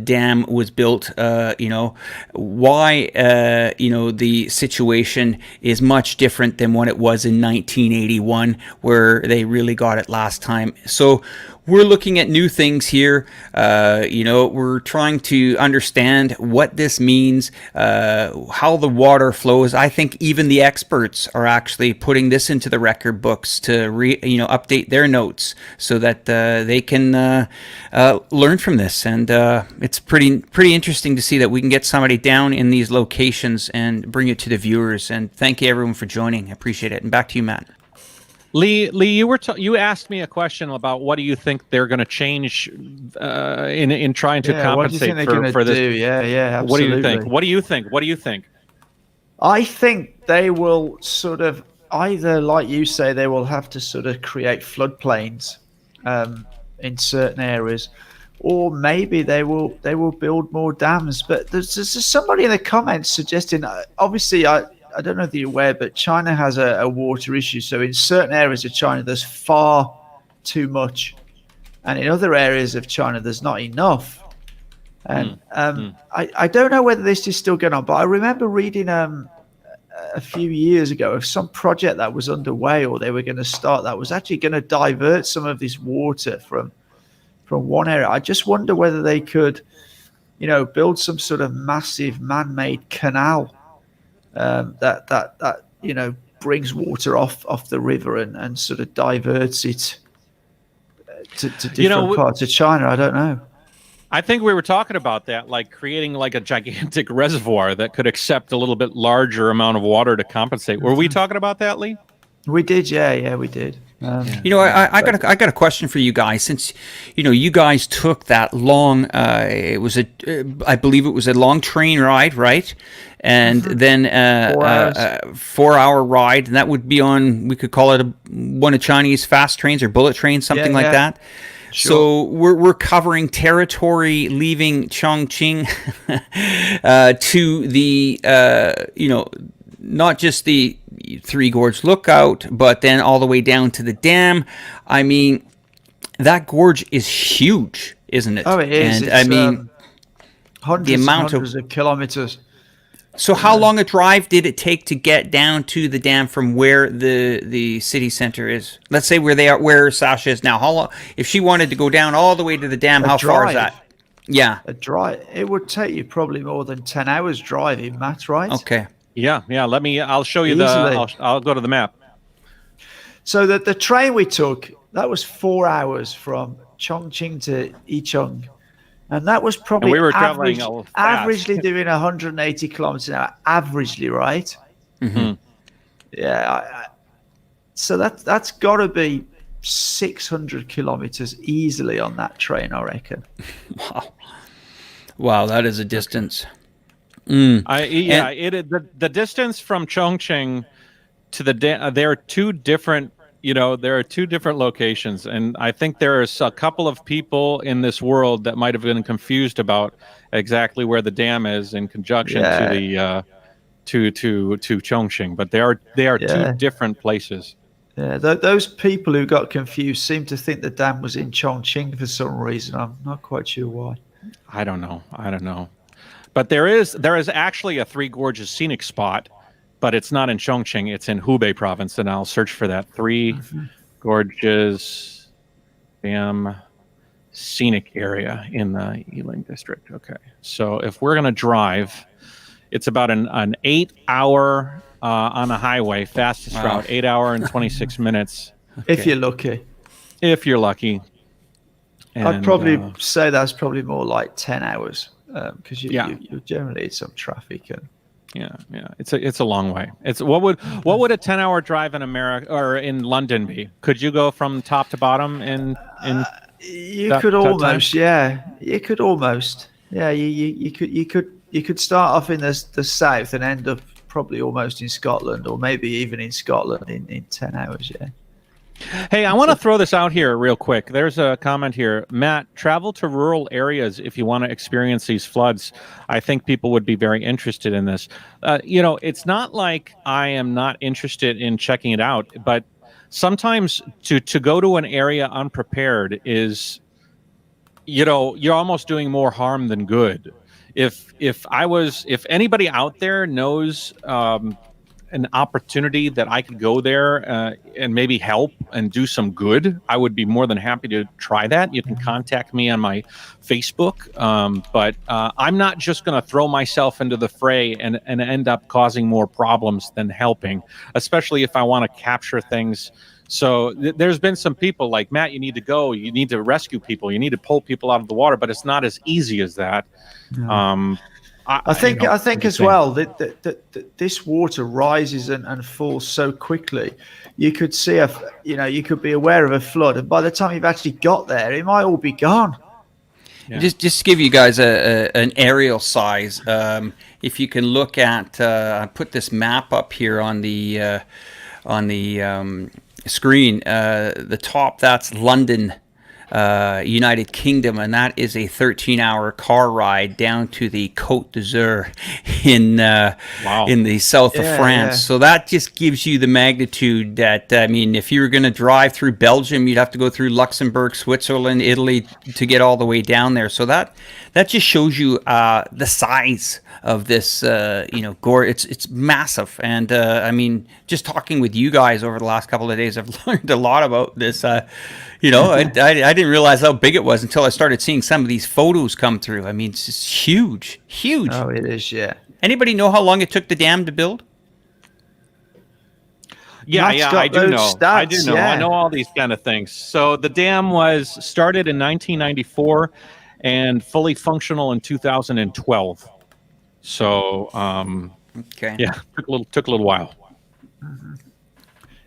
dam was built, you know, why you know, the situation is much different than what it was in 1981, where they really got it last time. So we're looking at new things here. We're trying to understand what this means, how the water flows. I think even the experts are actually putting this into the record books to update their notes so that they can learn from this. And it's pretty interesting to see that we can get somebody down in these locations and bring it to the viewers. And thank you everyone for joining. I appreciate it. And back to you, Matt. Lee, you asked me a question about what do you think they're going to change in trying to compensate for this. Yeah, absolutely. What do you think? What do you think? I think they will sort of either, like you say, they will have to sort of create floodplains in certain areas, or maybe they will build more dams. But there's somebody in the comments suggesting, obviously, I don't know if you're aware, but China has a water issue. So in certain areas of China, there's far too much. And in other areas of China, there's not enough. And I don't know whether this is still going on, but I remember reading a few years ago of some project that was underway, or they were going to start, that was actually going to divert some of this water from one area. I just wonder whether they could, build some sort of massive man-made canal that brings water off the river and sort of diverts it to different parts of China. I don't know. I think we were talking about that, like creating like a gigantic reservoir that could accept a little bit larger amount of water to compensate. Were we talking about that, Lee? We did, yeah, we did. I got a question for you guys. Since you guys took that long, I believe it was a long train ride, right? And then 4-hour ride, and that would be on, we could call it one of Chinese fast trains or bullet trains, something like that. Sure. So we're covering territory leaving Chongqing to the not just the Three Gorge Lookout, but then all the way down to the dam. I mean, that gorge is huge, isn't it? Oh, it is. And hundreds of kilometers. So how long a drive did it take to get down to the dam from where the city center is? Let's say where Sasha is now. How long, if she wanted to go down all the way to the dam, how far is that? Yeah. A drive. It would take you probably more than 10 hours driving, Matt, right? Okay. Yeah. I'll show you I'll go to the map. So the train we took, that was 4 hours from Chongqing to Yicheng. And that was probably, and we were traveling averagely doing 180 kilometers an hour, averagely, right? Mm-hmm. Yeah. So that's got to be 600 kilometers easily on that train, I reckon. Wow, that is a distance. The distance from Chongqing to the dam, there are two different. There are two different locations, and I think there's a couple of people in this world that might have been confused about exactly where the dam is in conjunction to the to Chongqing. But they are two different places. Yeah, those people who got confused seem to think the dam was in Chongqing for some reason. I'm not quite sure why. I don't know. But there is actually a Three Gorges scenic spot. But it's not in Chongqing, it's in Hubei province, and I'll search for that. Three Gorges Dam Scenic Area in the Jialing district. Okay, so if we're going to drive, it's about an 8-hour on a highway, fastest route, 8 hour and 26 minutes. Okay. If you're lucky. If you're lucky. And, I'd probably say that's probably more like 10 hours because you generally need some traffic and. Yeah. It's a long way. It's what would a 10-hour drive in America or in London be? Could you go from top to bottom in you could almost, yeah. You could almost. Yeah, you could start off in the south and end up probably almost in Scotland, or maybe even in Scotland in 10 hours, yeah. Hey, I want to throw this out here real quick. There's a comment here. Matt, travel to rural areas if you want to experience these floods. I think people would be very interested in this. It's not like I am not interested in checking it out, but sometimes to go to an area unprepared is, you're almost doing more harm than good. If anybody out there knows an opportunity that I could go there and maybe help and do some good, I would be more than happy to try that. You can contact me on my Facebook, but I'm not just going to throw myself into the fray and end up causing more problems than helping, especially if I want to capture things. So there's been some people like, Matt, you need to go, you need to rescue people, you need to pull people out of the water, but it's not as easy as that. No. I think as well that this water rises and falls so quickly. You could see you could be aware of a flood, and by the time you've actually got there, it might all be gone. Yeah. Just to give you guys an aerial size, if you can look at, I put this map up here on the screen. The top, that's London, United Kingdom, and that is a 13-hour car ride down to the Côte d'Azur in the south of France. Yeah. So that just gives you the magnitude that, I mean, if you were going to drive through Belgium, you'd have to go through Luxembourg, Switzerland, Italy to get all the way down there. So that just shows you the size of this, gore. It's massive. And I mean, just talking with you guys over the last couple of days, I've learned a lot about this. I didn't realize how big it was until I started seeing some of these photos come through. I mean, it's just huge. Oh, it is, yeah. Anybody know how long it took the dam to build? Yeah, I do know. I do know. Yeah. I know all these kind of things. So the dam was started in 1994 and fully functional in 2012. So, yeah, took a little while. Mm-hmm.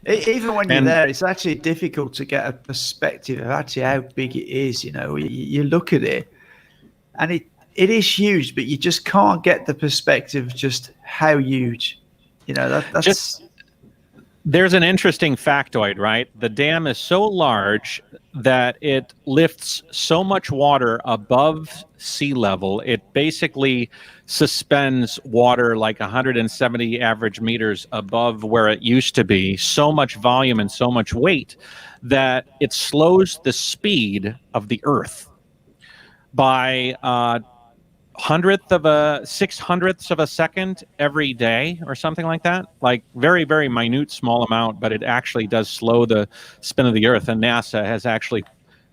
Even when you're there, it's actually difficult to get a perspective of actually how big it is. You look at it, and it is huge, but you just can't get the perspective of just how huge. That's just. There's an interesting factoid, right? The dam is so large that it lifts so much water above sea level. It basically suspends water like 170 average meters above where it used to be. So much volume and so much weight that it slows the speed of the Earth by 6/100ths of a second every day or something like that. Like very, very minute, small amount, but it actually does slow the spin of the Earth. And NASA has actually,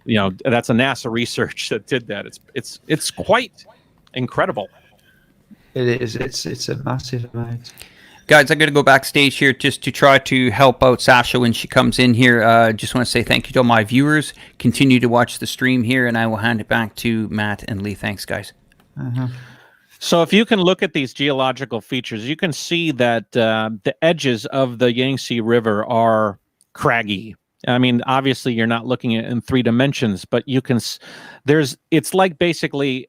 that's a NASA research that did that. It's quite incredible. It is. It's a massive amount. Guys, I'm going to go backstage here just to try to help out Sasha when she comes in here. Just want to say thank you to all my viewers. Continue to watch the stream here, and I will hand it back to Matt and Lee. Thanks, guys. Uh-huh. So if you can look at these geological features, you can see that the edges of the Yangtze River are craggy. I mean, obviously you're not looking at it in 3 dimensions, but you can. It's like basically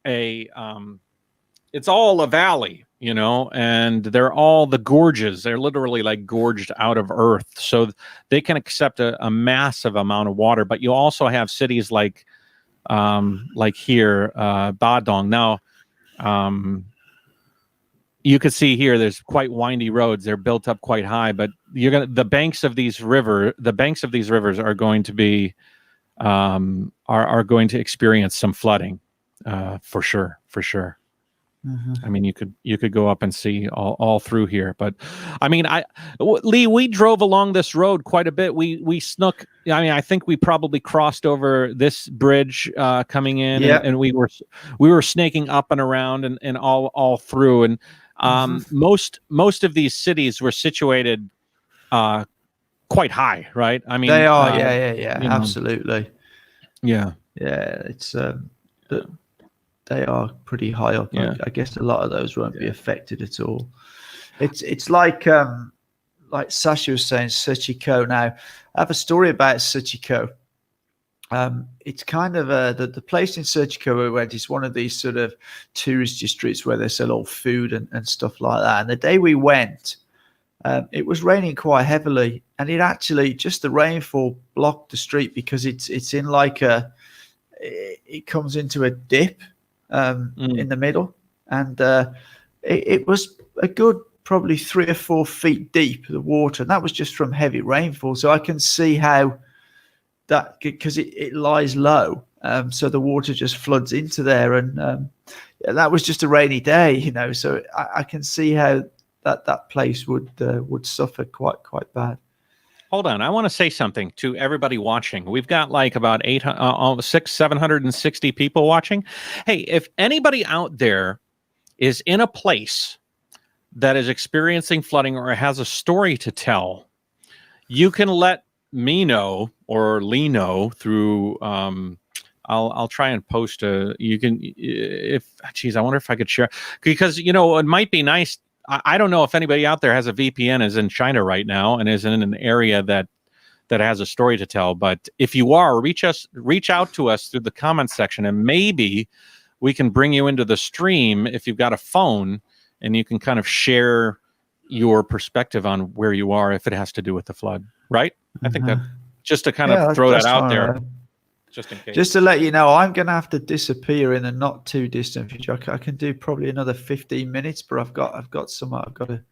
it's all a valley, and they're all the gorges. They're literally like gorged out of earth, so they can accept a massive amount of water. But you also have cities like here, Badong. Now, you can see here there's quite windy roads. They're built up quite high, but the banks of these rivers are going to be are going to experience some flooding for sure. Mm-hmm. I mean, you could go up and see all through here, but I mean, Lee, we drove along this road quite a bit. We snuck. I mean, I think we probably crossed over this bridge coming in, and we were snaking up and around and all through. And most of these cities were situated quite high, right? I mean, they are. Yeah. Absolutely. Yeah. It's they are pretty high up. Yeah. I guess a lot of those won't be affected at all. It's like Sasha was saying, Suchiko. Now, I have a story about Suchiko. It's kind of the place in Suchiko we went is one of these sort of tourist districts where they sell all food and stuff like that. And the day we went, it was raining quite heavily, and it actually just the rainfall blocked the street because it's in like it comes into a dip. In the middle, and it was a good probably 3 or 4 feet deep, the water, and that was just from heavy rainfall. So I can see how that, because it lies low, so the water just floods into there, and that was just a rainy day, so I can see how that place would suffer quite bad. Hold on, I want to say something to everybody watching. We've got like about 760 people watching. Hey, if anybody out there is in a place that is experiencing flooding or has a story to tell, you can let me know or Lee know through. I'll try and post a. You can I wonder if I could share, because it might be nice. I don't know if anybody out there has a VPN, is in China right now and is in an area that has a story to tell. But if you are, reach out to us through the comments section, and maybe we can bring you into the stream if you've got a phone, and you can kind of share your perspective on where you are if it has to do with the flood. Right? I think that just to kind of throw that out there. Just in case. Just to let you know, I'm going to have to disappear in the not too distant future. I can do probably another 15 minutes, but I've got some I've got to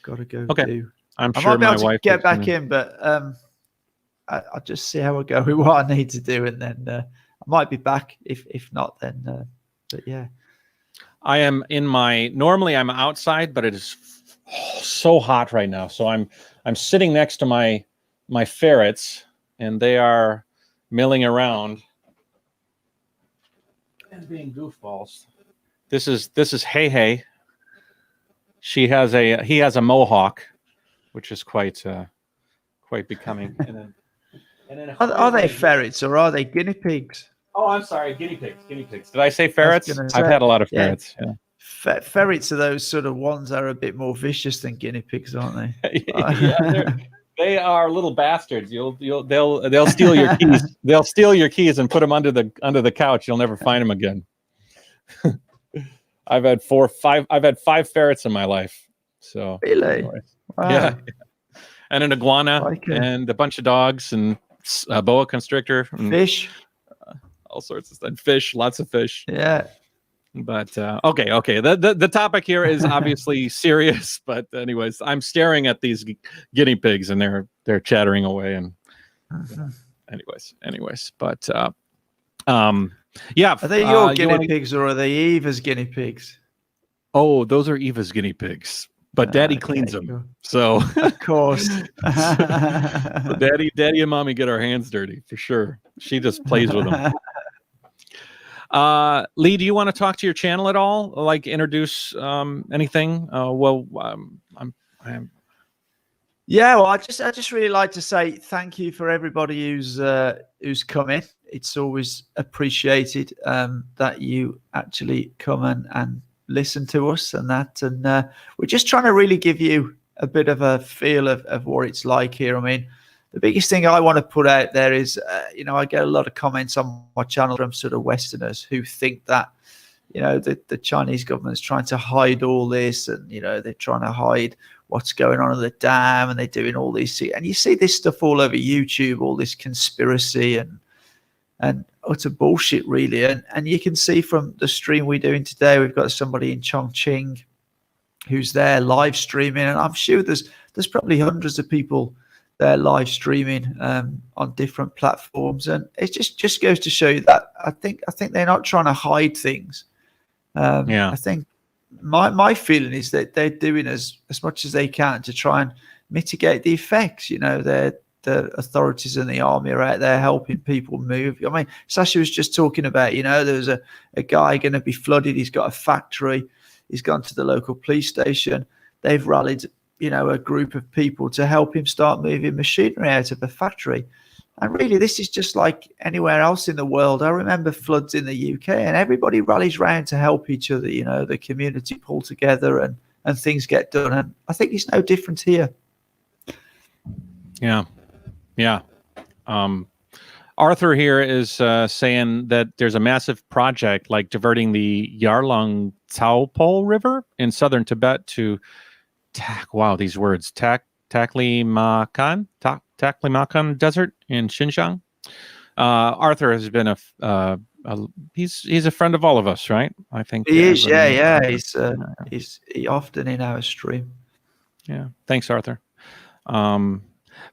go do. I'm I sure might be my able to wife get back in, but I'll just see how I go with what I need to do, and then I might be back. If not, then but yeah. I am normally I'm outside, but it is so hot right now. So I'm sitting next to my ferrets, and they are milling around and being goofballs. This is Hey. He has a mohawk, which is quite becoming. And then Are they ferrets or are they guinea pigs? Oh, I'm sorry, guinea pigs. Did I say ferrets? I've had a lot of ferrets. Yeah. Ferrets are those sort of ones that are a bit more vicious than guinea pigs, aren't they? Yeah, they are little bastards. They'll steal your keys. They'll steal your keys and put them under the couch. You'll never find them again. I've had 5 ferrets in my life. So really, anyway. Wow. Yeah, and an iguana and a bunch of dogs and a boa constrictor, and fish, all sorts of stuff. Fish, lots of fish. Yeah. But okay. The topic here is obviously serious, but anyways, I'm staring at these guinea pigs and they're chattering away, and anyways, but yeah. Are they your guinea pigs or are they Eva's guinea pigs? Oh, those are Eva's guinea pigs, but Daddy cleans them, cool. So of course. So Daddy and Mommy get our hands dirty for sure. She just plays with them. Lee, do you want to talk to your channel at all? Like introduce anything? Yeah, well, I just really like to say thank you for everybody who's come in. It's always appreciated that you actually come and listen to us and that. And we're just trying to really give you a bit of a feel of what it's like here. I mean, the biggest thing I want to put out there is, I get a lot of comments on my channel from sort of Westerners who think that, the Chinese government's trying to hide all this, and, they're trying to hide what's going on at the dam, and they're doing all these things. And you see this stuff all over YouTube, all this conspiracy and utter bullshit, really. And you can see from the stream we're doing today, we've got somebody in Chongqing who's there live streaming, and I'm sure there's probably hundreds of people they're live streaming on different platforms, and it just goes to show you that I think they're not trying to hide things. I think my feeling is that they're doing as much as they can to try and mitigate the effects. The authorities and the army are out there helping people move. I mean, Sasha was just talking about, there's a guy going to be flooded. He's got a factory. He's gone to the local police station. They've rallied a group of people to help him start moving machinery out of the factory. And really, this is just like anywhere else in the world. I remember floods in the UK, and everybody rallies around to help each other. The community pull together and things get done. And I think it's no different here. Yeah. Arthur here is saying that there's a massive project like diverting the Yarlung Taopol River in southern Tibet to these words. Taklimakan Desert in Xinjiang. Arthur has been he's a friend of all of us, right? I think he is. Yeah. He's often in our stream. Yeah. Thanks, Arthur.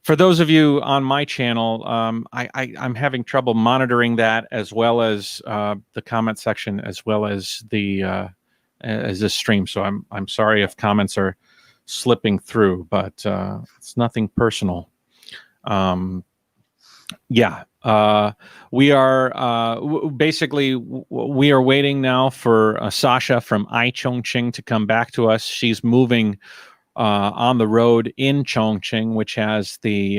For those of you on my channel, I'm having trouble monitoring that, as well as the comment section, as well as the as this stream. So I'm sorry if comments are slipping through, but it's nothing personal. Yeah, we are basically we are waiting now for Sasha from Chongqing to come back to us. She's moving on the road in Chongqing, which has the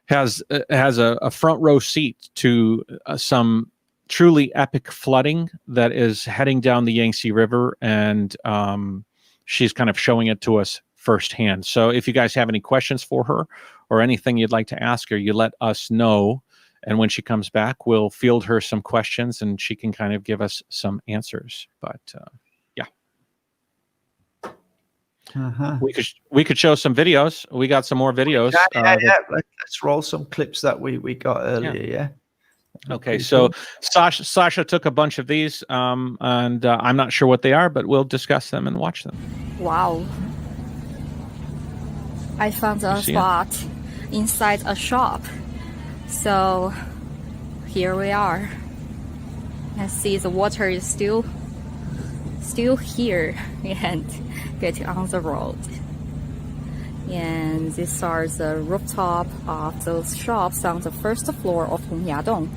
has a front row seat to some truly epic flooding that is heading down the Yangtze River, and she's kind of showing it to us firsthand. So if you guys have any questions for her or anything you'd like to ask her, you let us know, and when she comes back, we'll field her some questions and she can kind of give us some answers. But we could show some videos. We got some more videos. Let's roll some clips that we got earlier. Yeah. Okay, so Sasha took a bunch of these, and I'm not sure what they are, but we'll discuss them and watch them. Wow. I found a spot inside a shop. So here we are. And see the water is still here and getting on the road. And these are the rooftop of those shops on the first floor of Hongyadong.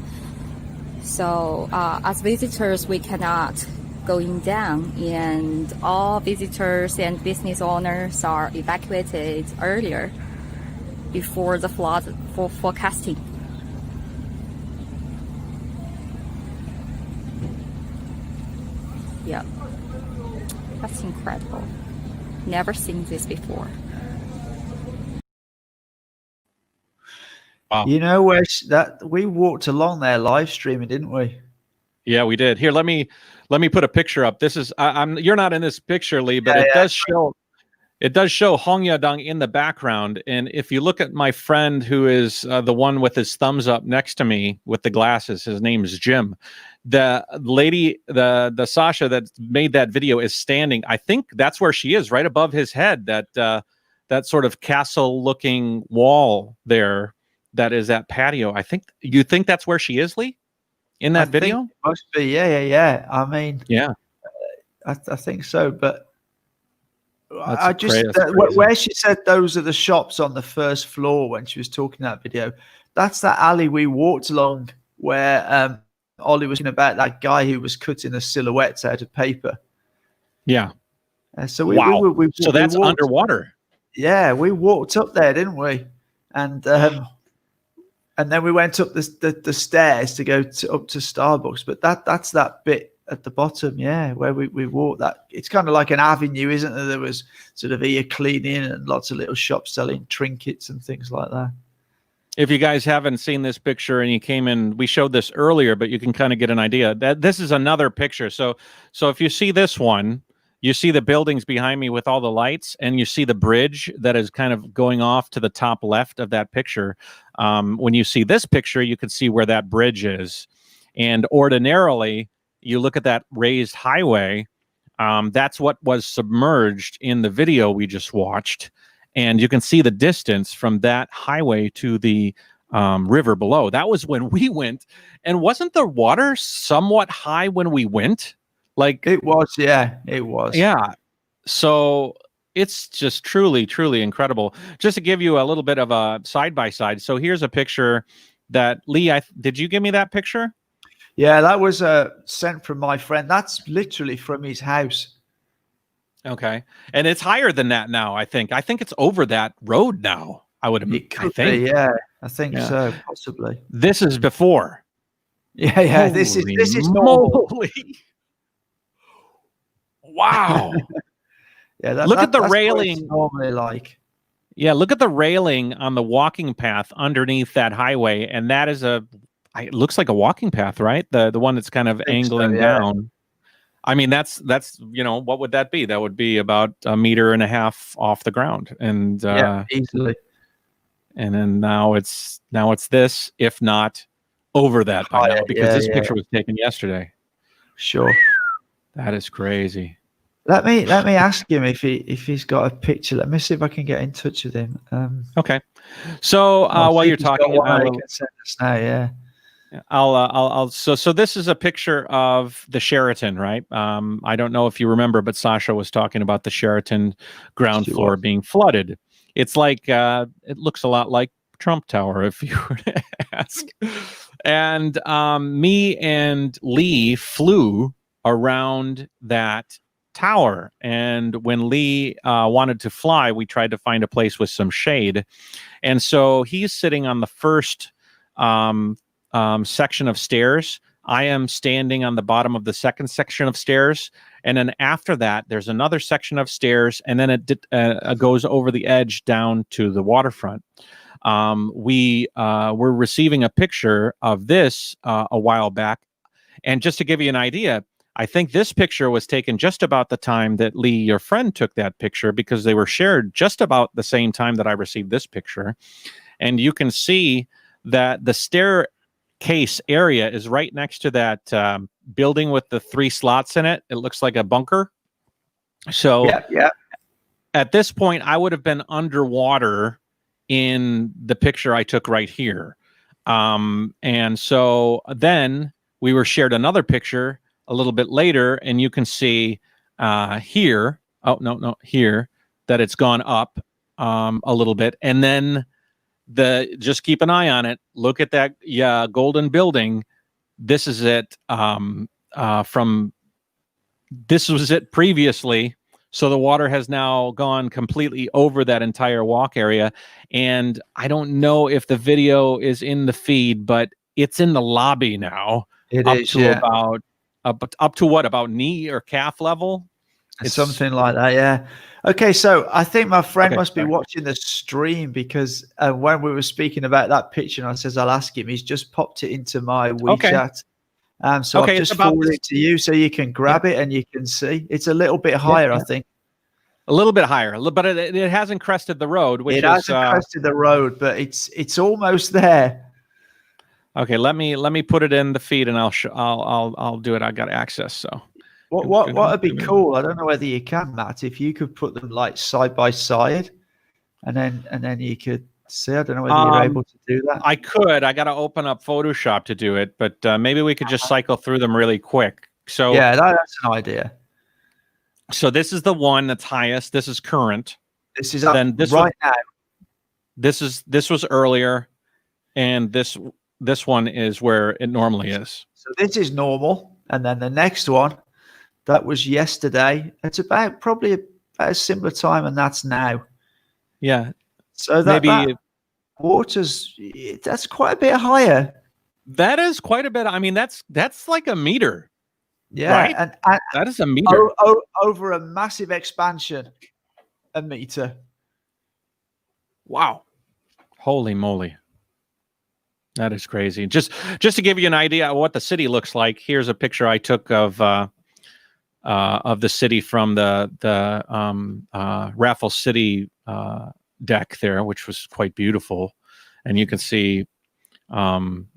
So as visitors, we cannot going down, and all visitors and business owners are evacuated earlier before the flood forecasting. Yeah, that's incredible. Never seen this before. Wow. You know where that we walked along there live streaming, didn't we? Yeah, we did. Here, let me put a picture up. This is you're not in this picture, Lee, but it does show Hongyadong in the background. And if you look at my friend who is the one with his thumbs up next to me with the glasses, his name is Jim. The lady, the Sasha that made that video is standing. I think that's where she is, right above his head. That sort of castle-looking wall there. That is that patio. You think that's where she is, Lee? In that video? Think it must be. Yeah. I mean, yeah, I think so. But that's I just where she said those are the shops on the first floor when she was talking that video. That's that alley we walked along where Ollie was talking about that guy who was cutting the silhouettes out of paper. Yeah. So so that's underwater. Yeah, we walked up there, didn't we? And then we went up the stairs to go up to Starbucks. But that's that bit at the bottom, where we walked. That it's kind of like an avenue, isn't there? There was sort of ear cleaning and lots of little shops selling trinkets and things like that. If you guys haven't seen this picture and you came in, we showed this earlier, but you can kind of get an idea. That this is another picture. So if you see this one, you see the buildings behind me with all the lights, and you see the bridge that is kind of going off to the top left of that picture. When you see this picture, you can see where that bridge is. And ordinarily, you look at that raised highway, that's what was submerged in the video we just watched. And you can see the distance from that highway to the river below. That was when we went. And wasn't the water somewhat high when we went? Like it was, it was. Yeah. So it's just truly, truly incredible. Just to give you a little bit of a side-by-side. So here's a picture that, Lee, did you give me that picture? Yeah, that was sent from my friend. That's literally from his house. Okay. And it's higher than that now, I think. I think it's over that road now. I think. Yeah, I think so, possibly. This is before. Yeah. This is normal. Wow. Yeah, look at the railing. Normally like. Yeah, look at the railing on the walking path underneath that highway, and that is it looks like a walking path, right? The one that's kind of angling down. I mean, that's what would that be? That would be about 1.5 meters off the ground, and easily. And then now it's this, if not over that by now, because this picture was taken yesterday. Sure. That is crazy. Let me ask him if he's got a picture. Let me see if I can get in touch with him. Okay. So while you're talking, can send us now, So this is a picture of the Sheraton, right? I don't know if you remember, but Sasha was talking about the Sheraton ground floor being flooded. It's like it looks a lot like Trump Tower, if you were to ask. And me and Lee flew around that tower, and when Lee wanted to fly, we tried to find a place with some shade, and so he's sitting on the first section of stairs. I am standing on the bottom of the second section of stairs, and then after that, there's another section of stairs, and then it goes over the edge down to the waterfront. We were receiving a picture of this a while back, and just to give you an idea, I think this picture was taken just about the time that Lee, your friend, took that picture, because they were shared just about the same time that I received this picture. And you can see that the staircase area is right next to that building with the 3 slots in it. It looks like a bunker. So at this point, I would have been underwater in the picture I took right here. And so then we were shared another picture a little bit later, and you can see here, here, that it's gone up a little bit. And then just keep an eye on it. Look at that golden building. This is it this was it previously. So the water has now gone completely over that entire walk area. And I don't know if the video is in the feed, but it's in the lobby now. It up is, to yeah. Up to what, about knee or calf level? It's something like that, yeah. Okay, so I think my friend must be watching the stream, because when we were speaking about that picture, and I says I'll ask him, he's just popped it into my WeChat. So I've just forwarded it to you so you can grab it and you can see. It's a little bit higher, I think. A little bit higher, but it hasn't crested the road. Which it hasn't crested the road, but it's almost there. Okay, let me put it in the feed, and I'll do it. I got access, so. What would be cool? I don't know whether you can, Matt. If you could put them like side by side, and then you could see. I don't know whether you're able to do that. I could. I got to open up Photoshop to do it, but maybe we could just cycle through them really quick. So yeah, that's an idea. So this is the one that's highest. This is current. This is up right now. This was earlier, and this one is where it normally is. So this is normal, and then the next one, that was yesterday. It's probably about a similar time, and that's now. Yeah. So that water's, that's quite a bit higher. That is quite a bit. I mean, that's like a meter. Yeah, right? and that is a meter over a massive expansion. A meter. Wow! Holy moly! That is crazy. Just to give you an idea of what the city looks like, here's a picture I took of the city from the Raffles City deck there, which was quite beautiful, and you can see, I'm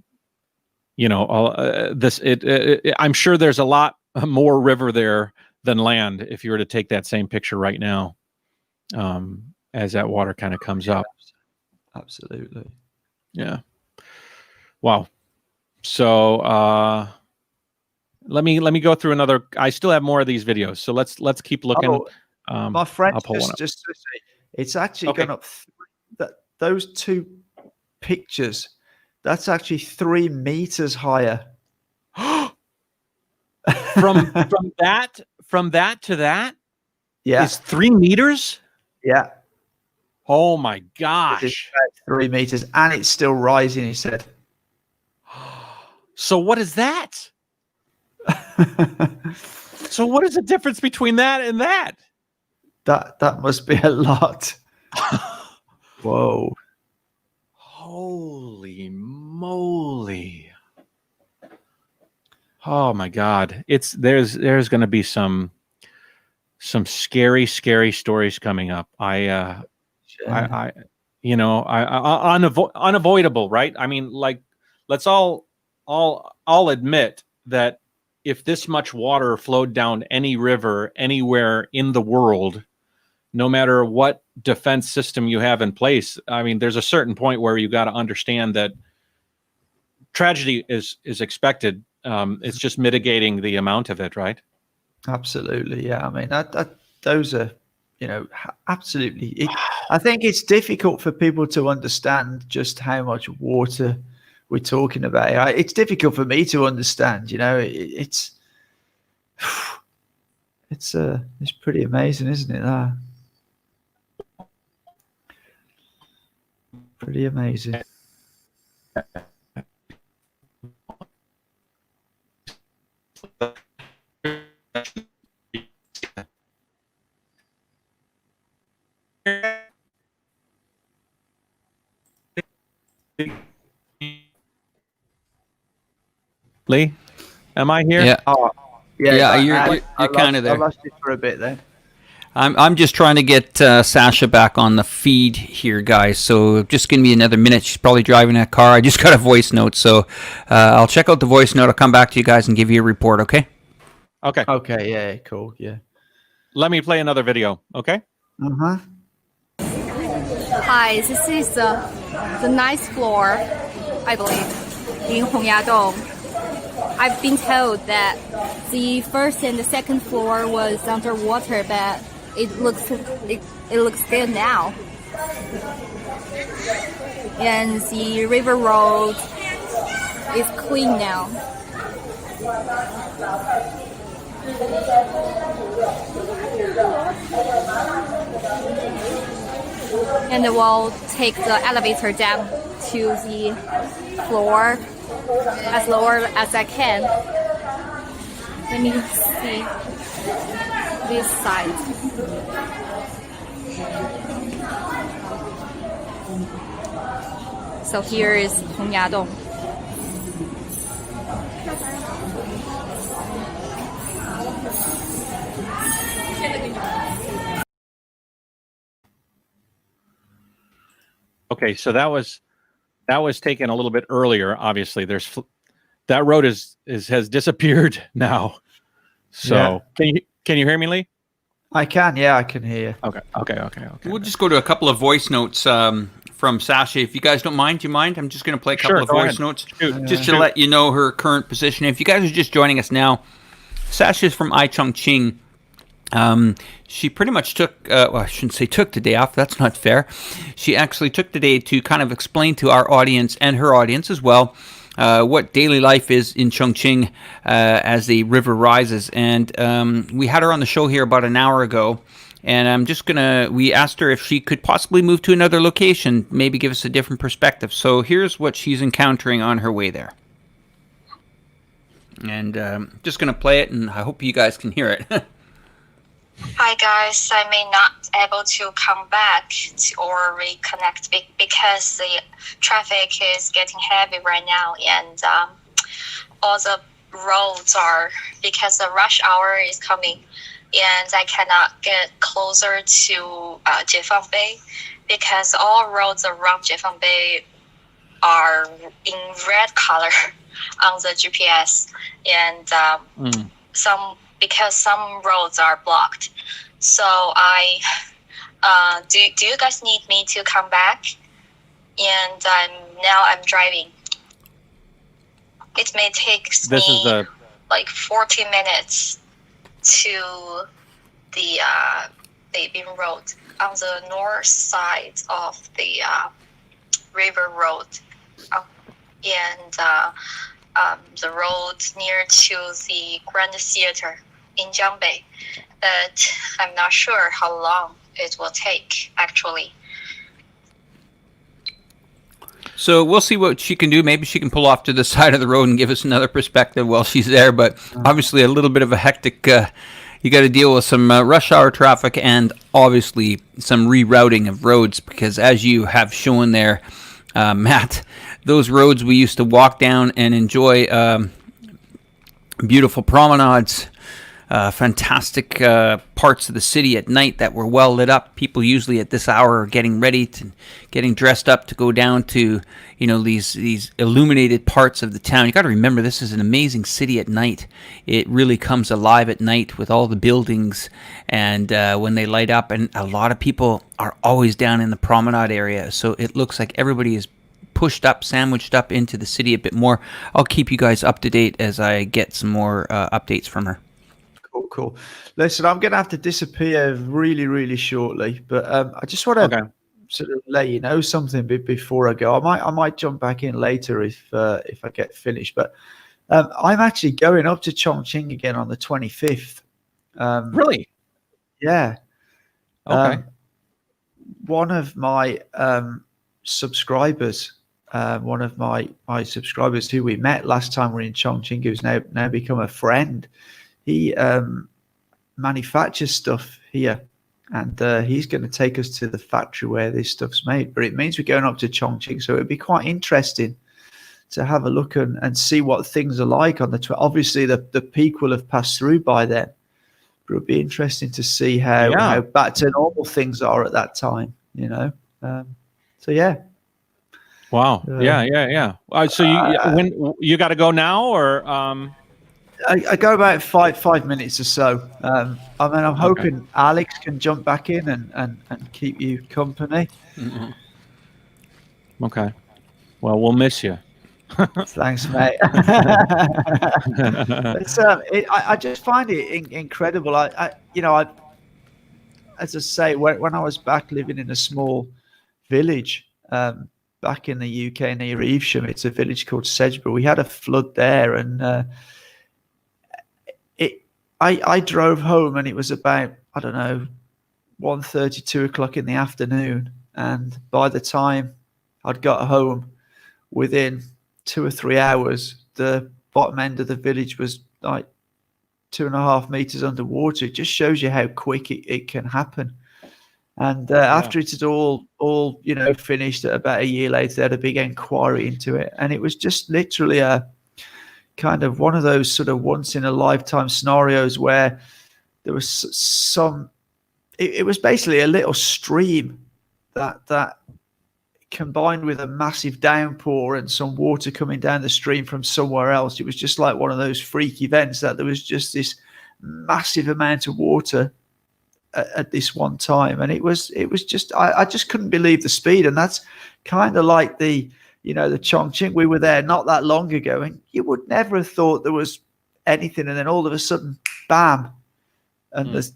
sure there's a lot more river there than land if you were to take that same picture right now, as that water kind of comes up. Absolutely. Yeah. Wow. So let me go through another. I still have more of these videos, so let's keep looking. My friend, just to say, it's actually gone up. Those 2 pictures, that's actually 3 meters higher. from that to that, is 3 meters. Yeah. Oh my gosh. 3 meters, and it's still rising, he said. So what is that? So what is the difference between that and that? That must be a lot. Whoa. Holy moly. Oh my God. There's going to be some scary stories coming up. Unavoidable, right? I mean, like, let's all admit that if this much water flowed down any river anywhere in the world, no matter what defense system you have in place, I mean, there's a certain point where you got to understand that tragedy is expected. It's just mitigating the amount of it, right? Absolutely, yeah. I mean, those are, absolutely. I think it's difficult for people to understand just how much water we're talking about. It's difficult for me to understand. It's pretty amazing, isn't it? Pretty amazing. Lee, am I here? Yeah. Oh, Yeah, I you're kind of I there. lost it for a bit then. I'm just trying to get Sasha back on the feed here, guys. So just give me another minute. She's probably driving that car. I just got a voice note, so I'll check out the voice note. I'll come back to you guys and give you a report. Okay? Okay. Okay. Yeah. Cool. Yeah. Let me play another video. Okay. Uh-huh. Hi, this is the ninth floor, I believe, in Hongyadong. I've been told that the first and the second floor was underwater, but it looks good now. And the river road is clean now. And we'll take the elevator down to the floor as lower as I can. Let me see this side. So here is Hongyadong. Okay, so that was taken a little bit earlier. Obviously, that road has disappeared now. So can you hear me, Lee? I can. Yeah, I can hear. Okay. We'll just go to a couple of voice notes from Sasha. If you guys don't mind, do you mind? I'm just going to play a couple of voice notes just to let you know her current position. If you guys are just joining us now, Sasha is from Chongqing. She pretty much took, well, I shouldn't say took the day off. That's not fair. She actually took the day to kind of explain to our audience and her audience as well what daily life is in Chongqing as the river rises. And we had her on the show here about an hour ago. And we asked her if she could possibly move to another location, maybe give us a different perspective. So here's what she's encountering on her way there. And just going to play it, and I hope you guys can hear it. Hi guys, I may not able to come back or reconnect because the traffic is getting heavy right now, and all the roads are, because the rush hour is coming, and I cannot get closer to Jiefang Bay because all roads around Jiefang Bay are in red color on the GPS, and because some roads are blocked. So do you guys need me to come back? And now I'm driving. It may take me like 40 minutes to the Beibing Road on the north side of the river road, and the road near to the Grand Theater in Jiangbei, but I'm not sure how long it will take actually. So we'll see what she can do. Maybe she can pull off to the side of the road and give us another perspective while she's there. But obviously a little bit of a hectic, you got to deal with some rush hour traffic and obviously some rerouting of roads, because as you have shown there, Matt, those roads we used to walk down and enjoy beautiful promenades, fantastic parts of the city at night that were well lit up. People usually at this hour are getting dressed up to go down to, these illuminated parts of the town. You got to remember, this is an amazing city at night. It really comes alive at night with all the buildings and when they light up, and a lot of people are always down in the promenade area. So it looks like everybody is pushed up, sandwiched up into the city a bit more. I'll keep you guys up to date as I get some more updates from her. Cool. Listen, I'm going to have to disappear really, really shortly, but I just want to sort of let you know something before I go. I might jump back in later if I get finished, but I'm actually going up to Chongqing again on the 25th. Really? Yeah. Okay. One of my subscribers, one of my subscribers who we met last time we were in Chongqing, who's now become a friend. He manufactures stuff here, and he's going to take us to the factory where this stuff's made. But it means we're going up to Chongqing, so it'd be quite interesting to have a look and see what things are like on the. Obviously, the peak will have passed through by then, but it'll be interesting to see how back to normal things are at that time. You know, so yeah. Wow. Yeah. So when you got to go now, or? I go about five minutes or so. I mean, I'm hoping Alex can jump back in and keep you company. Mm-hmm. Okay. Well, we'll miss you. Thanks, mate. I just find it incredible. I as I say, when I was back living in a small village back in the UK near Evesham, it's a village called Sedgebury. We had a flood there, and I drove home, and it was about, I don't know, 1:30, 2 o'clock in the afternoon. And by the time I'd got home, within 2 or 3 hours, the bottom end of the village was like 2.5 meters underwater. It just shows you how quick it can happen. And after it had all finished, about a year later, they had a big inquiry into it. And it was just literally a kind of one of those sort of once in a lifetime scenarios where there was some, it was basically a little stream that combined with a massive downpour and some water coming down the stream from somewhere else. It was just like one of those freak events that there was just this massive amount of water at this one time. And it was just, I just couldn't believe the speed. And that's kind of like the Chongqing. We were there not that long ago, and you would never have thought there was anything, and then all of a sudden, bam, and there's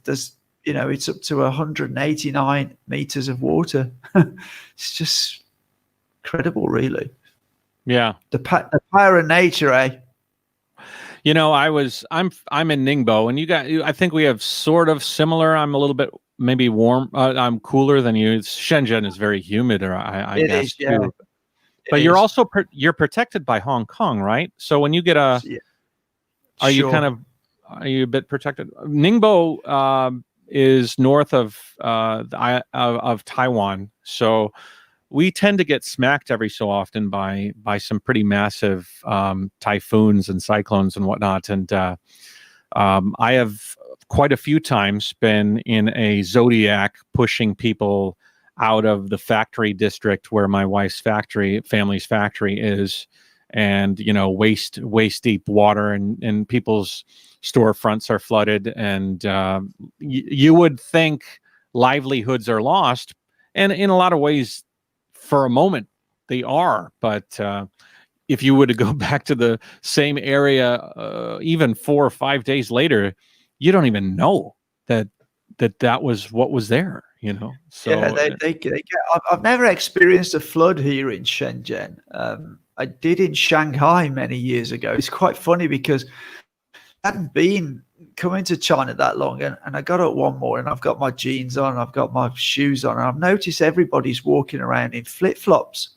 it's up to 189 meters of water. It's just incredible, really. Yeah, the power of nature, eh? I'm in Ningbo, and I think we have sort of similar. I'm a little bit maybe warm. I'm cooler than you. Shenzhen is very humid, or I guess is, yeah. too. But you're also you're protected by Hong Kong, right? So when you get are you a bit protected? Ningbo is north of Taiwan, so we tend to get smacked every so often by some pretty massive typhoons and cyclones and whatnot. And I have quite a few times been in a Zodiac pushing people out of the factory district where my wife's family's factory is, and waist deep water, and people's storefronts are flooded, and you would think livelihoods are lost, and in a lot of ways for a moment they are, but if you were to go back to the same area even 4 or 5 days later, you don't even know that was what was there. So yeah, they get. I've never experienced a flood here in Shenzhen. I did in Shanghai many years ago. It's quite funny because I hadn't been coming to China that long, and I got up one morning. I've got my jeans on, I've got my shoes on, and I've noticed everybody's walking around in flip-flops.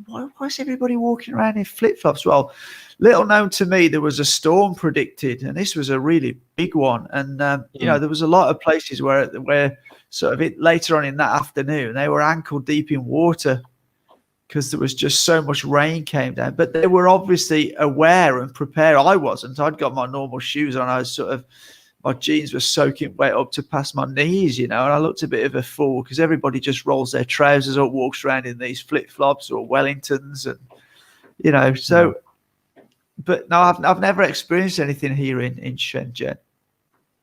Why is everybody walking around in flip-flops? Well, little known to me, there was a storm predicted, and this was a really big one. And there was a lot of places where sort of later on in that afternoon, they were ankle deep in water because there was just so much rain came down. But they were obviously aware and prepared. I wasn't. I'd got my normal shoes on. My jeans were soaking wet up to past my knees, and I looked a bit of a fool because everybody just rolls their trousers up, walks around in these flip-flops or Wellingtons, and so. But no, I've never experienced anything here in Shenzhen.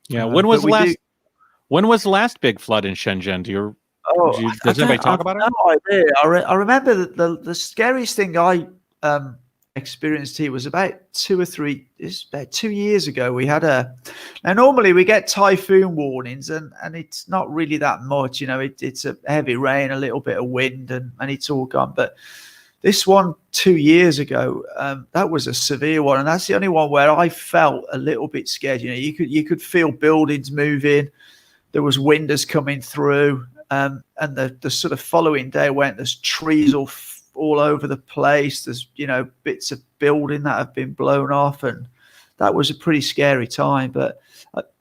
Yeah, when was the last big flood in Shenzhen? Oh, Does anybody talk about it? No idea. I remember that the scariest thing I experienced here was about 2 years ago. We had now normally we get typhoon warnings and it's not really that much, it's a heavy rain, a little bit of wind and it's all gone. But this one 2 years ago, that was a severe one. And that's the only one where I felt a little bit scared. You could feel buildings moving. There was windows coming through. And the sort of following day there's trees all over the place. There's, bits of building that have been blown off. And that was a pretty scary time. But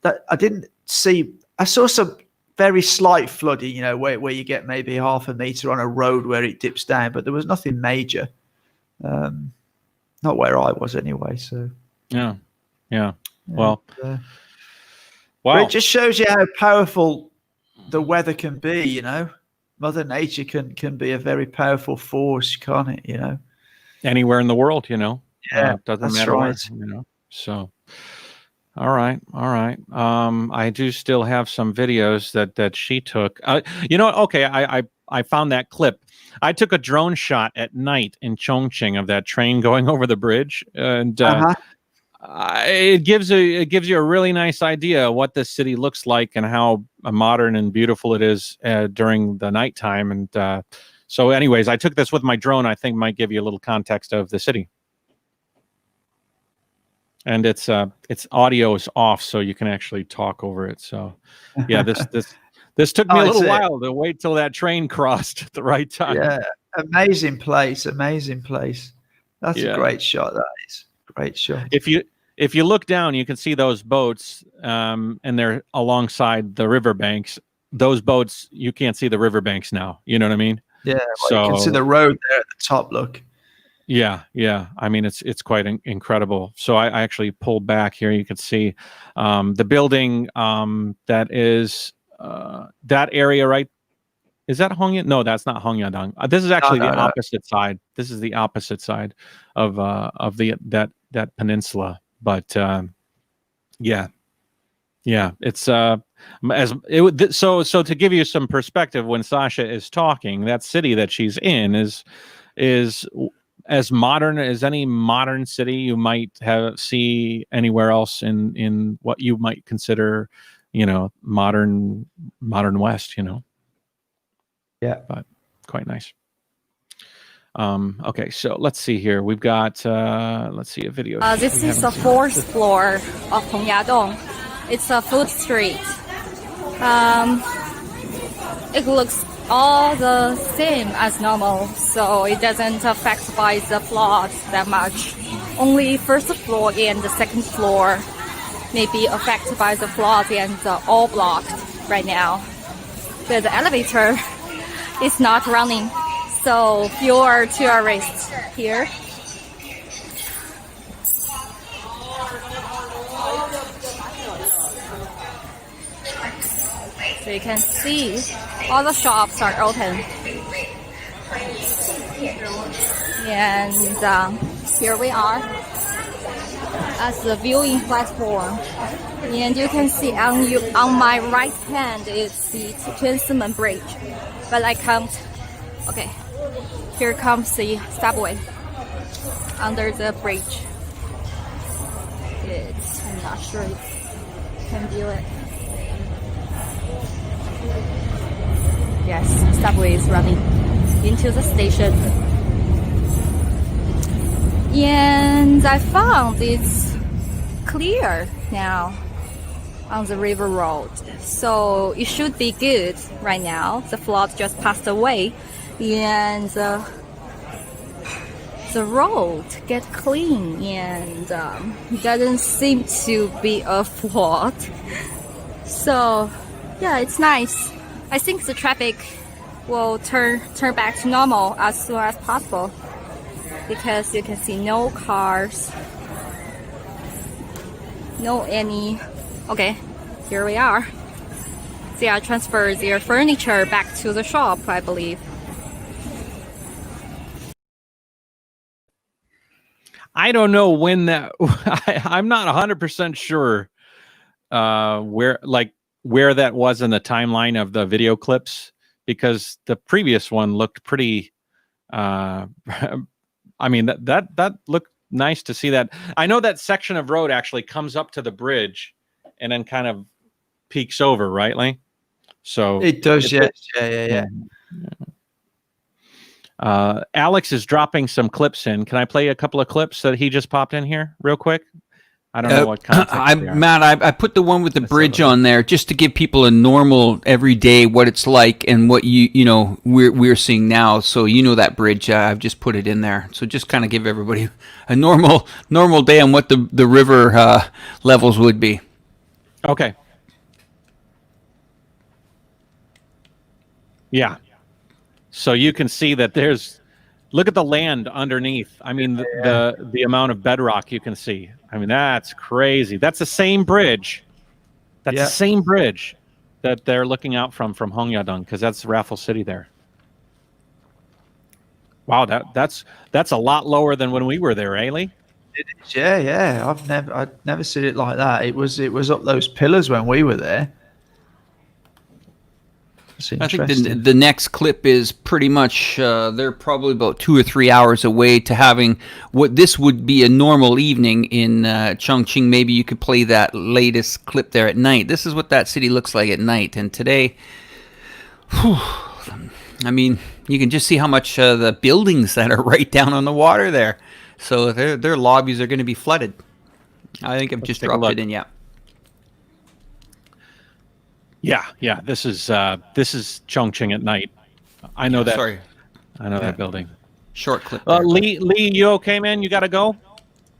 I saw some very slight flooding, where you get maybe half a meter on a road where it dips down, but there was nothing major. Not where I was anyway. So yeah. Well, wow. But it just shows you how powerful the weather can be. Mother Nature can be a very powerful force, can't it? Anywhere in the world, Yeah, doesn't matter right. where, So. All right. I do still have some videos that she took. Okay, I found that clip. I took a drone shot at night in Chongqing of that train going over the bridge, and it gives you a really nice idea of what the city looks like and how modern and beautiful it is during the nighttime. And so, anyways, I took this with my drone. I think might give you a little context of the city. And its audio is off, so you can actually talk over it. So, yeah, this took me a little while to wait till that train crossed at the right time. Yeah, amazing place. That's a great shot. That is great shot. If you look down, you can see those boats, and they're alongside the riverbanks. Those boats, you can't see the riverbanks now. You know what I mean? Yeah. So you can see the road there at the top. Look. Yeah. I mean, it's quite incredible. So I actually pulled back here. You can see the building that is that area, right? Is that Hongyan? No, that's not Hongyadang. This is actually the opposite side. This is the opposite side of that peninsula. But yeah, it's so to give you some perspective, when Sasha is talking, that city that she's in is as modern as any modern city you might see anywhere else in what you might consider, modern West, Yeah, but quite nice. Okay, so let's see here. We've got let's see a video. This is the fourth floor of Hongyadong. It's a food street. It looks all the same as normal, so it doesn't affect by the flood that much. Only first floor and the second floor may be affected by the flood and all blocked right now. But the elevator is not running, so fewer tourists here. So you can see all the shops are open. And here we are at the viewing platform. And you can see on my right hand is the Tiananmen Bridge. But I can't. Okay, here comes the subway under the bridge. I'm not sure if you can view it. Yes, subway is running into the station. And I found it's clear now on the river road. So it should be good right now. The flood just passed away and the road get clean and it doesn't seem to be a flood. So yeah, it's nice. I think the traffic will turn back to normal as soon as possible because you can see no cars, no any. Okay, here we are. They are transferred their furniture back to the shop, I believe. I don't know when that. I'm not 100% sure where that was in the timeline of the video clips, because the previous one looked pretty. I mean that looked nice to see that. I know that section of road actually comes up to the bridge, and then kind of peaks over, right, Lee? So it does, yes. Yeah. Alex is dropping some clips in. Can I play a couple of clips that he just popped in here real quick? I don't know what context they are. Matt, I put the one with the bridge on there just to give people a normal everyday what it's like and what we're seeing now. So that bridge, I've just put it in there. So just kind of give everybody a normal day on what the river levels would be. Okay. Yeah. So you can see that look at the land underneath. I mean, the amount of bedrock you can see. I mean, that's crazy. That's the same bridge. That's the same bridge that they're looking out from Hongyadong, because that's Raffles City there. Wow, that's a lot lower than when we were there, eh, Lee? It is, yeah. I'd never seen it like that. It was up those pillars when we were there. I think the next clip is pretty much, they're probably about 2 or 3 hours away to having what this would be a normal evening in Chongqing. Maybe you could play that latest clip there at night. This is what that city looks like at night. And today, I mean, you can just see how much the buildings that are right down on the water there. So their lobbies are going to be flooded. I think I've just dropped it in, yeah. Yeah. This is Chongqing at night. I know that. Sorry, I know that building. Short clip. Lee, you okay, man? You got to go.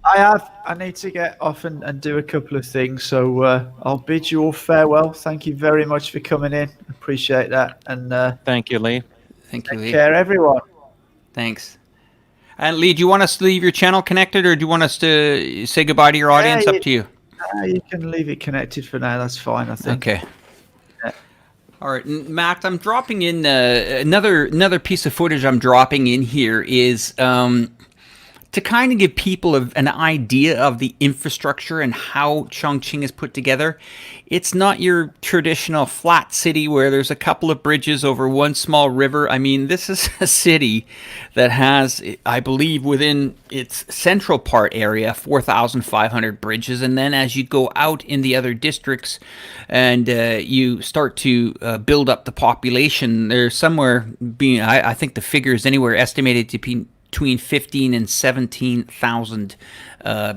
I need to get off and do a couple of things. So I'll bid you all farewell. Thank you very much for coming in. Appreciate that. And thank you, Lee. Thank you, Lee. Take care, everyone. Thanks. And Lee, do you want us to leave your channel connected, or do you want us to say goodbye to your audience? Up to you. You can leave it connected for now. That's fine, I think. Okay. All right, Matt, I'm dropping in another piece of footage I'm dropping in here is to kind of give people an idea of the infrastructure and how Chongqing is put together. It's not your traditional flat city where there's a couple of bridges over one small river. I mean, this is a city that has, I believe, within its central part area, 4,500 bridges. And then as you go out in the other districts and you start to build up the population, there's somewhere being, I think the figure is anywhere estimated to be between 15 and 17,000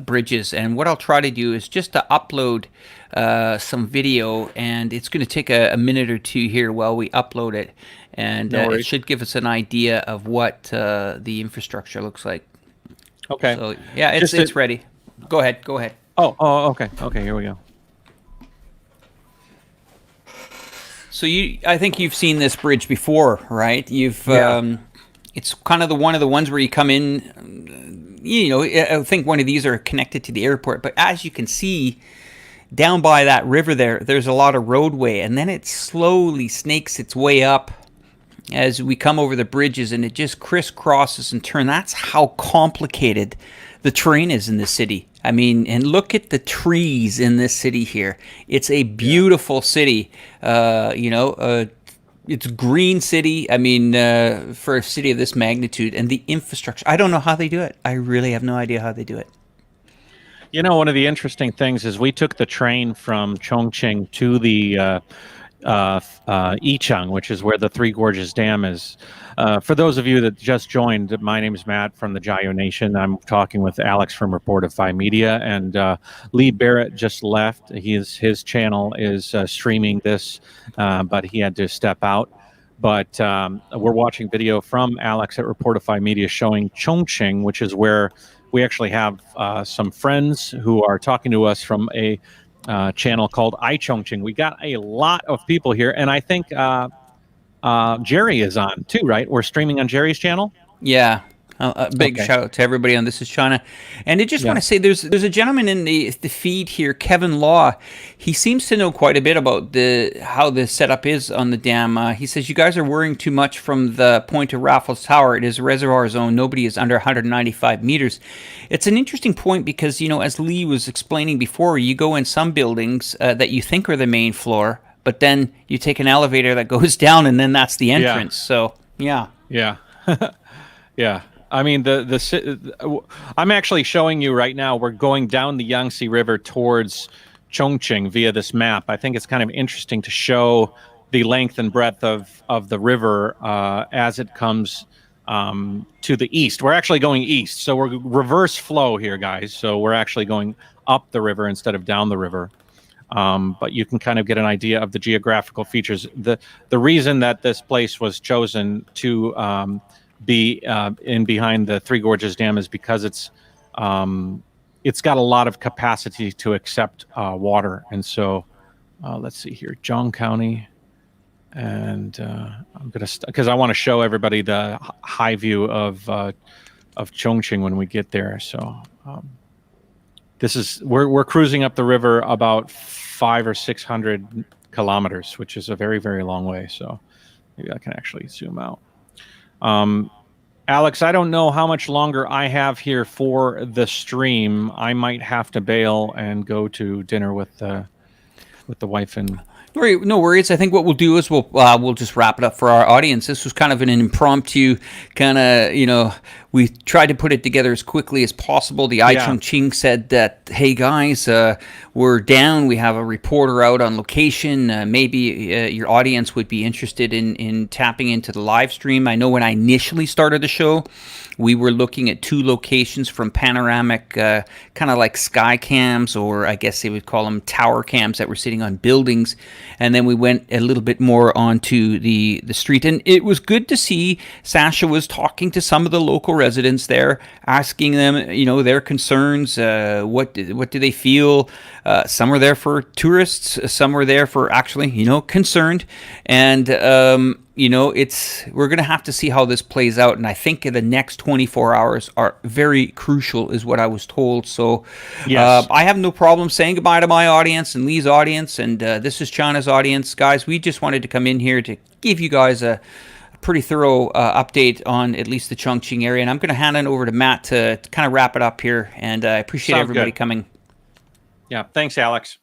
bridges. And what I'll try to do is just to upload some video, and it's going to take a minute or two here while we upload it, and it should give us an idea of what the infrastructure looks like. Okay. So yeah, it's ready. Go ahead. Oh, okay. Here we go. So I think you've seen this bridge before, right? It's kind of one of the ones where you come in, I think one of these are connected to the airport. But as you can see, down by that river there's a lot of roadway. And then it slowly snakes its way up as we come over the bridges. And it just crisscrosses and turns. That's how complicated the terrain is in the city. I mean, and look at the trees in this city here. It's a beautiful city, it's green city. I mean, for a city of this magnitude, and the infrastructure, I don't know how they do it. I really have no idea how they do it. One of the interesting things is we took the train from Chongqing to the Yichang, which is where the Three Gorges Dam is. For those of you that just joined, my name is Matt from the Jialing Nation. I'm talking with Alex from Reportify Media, and Lee Barrett just left. His channel is streaming this, but he had to step out. But we're watching video from Alex at Reportify Media showing Chongqing, which is where we actually have some friends who are talking to us from a channel called iChongqing. We got a lot of people here, and I think Jerry is on too, right? We're streaming on Jerry's channel. Yeah. A big shout out to everybody on This Is China. And I just want to say there's a gentleman in the feed here, Kevin Law. He seems to know quite a bit about how the setup is on the dam. He says, you guys are worrying too much from the point to Raffles Tower. It is a reservoir zone. Nobody is under 195 meters. It's an interesting point because, as Lee was explaining before, you go in some buildings that you think are the main floor, but then you take an elevator that goes down, and then that's the entrance. So yeah. Yeah. Yeah. I mean, I'm actually showing you right now, we're going down the Yangtze River towards Chongqing via this map. I think it's kind of interesting to show the length and breadth of the river as it comes to the east. We're actually going east. So we're reverse flow here, guys. So we're actually going up the river instead of down the river. But you can kind of get an idea of the geographical features. The reason that this place was chosen to be in behind the Three Gorges Dam is because it's got a lot of capacity to accept water. And so let's see here, Zhang County. And I'm going to, because I want to show everybody the high view of Chongqing when we get there. So this is, we're cruising up the river about 500 or 600 kilometers, which is a very, very long way. So maybe I can actually zoom out. Alex, I don't know how much longer I have here for the stream. I might have to bail and go to dinner with the wife and. No worries. I think what we'll do is we'll just wrap it up for our audience. This was kind of an impromptu kind of, we tried to put it together as quickly as possible. The Chongqing said that, hey guys, we're down. We have a reporter out on location. Maybe your audience would be interested in tapping into the live stream. I know when I initially started the show, we were looking at 2 locations from panoramic, kind of like sky cams, or I guess they would call them tower cams that were sitting on buildings. And then we went a little bit more onto the street. And it was good to see Sasha was talking to some of the local residents there, asking them, their concerns. What do they feel? Some were there for tourists. Some were there for actually, concerned. And, we're going to have to see how this plays out. And I think the next 24 hours are very crucial, is what I was told. So yes. I have no problem saying goodbye to my audience and Lee's audience. And this is China's audience. Guys, we just wanted to come in here to give you guys a pretty thorough update on at least the Chongqing area. And I'm going to hand it over to Matt to kind of wrap it up here. And I appreciate Sounds everybody good. coming. Yeah, thanks, Alex.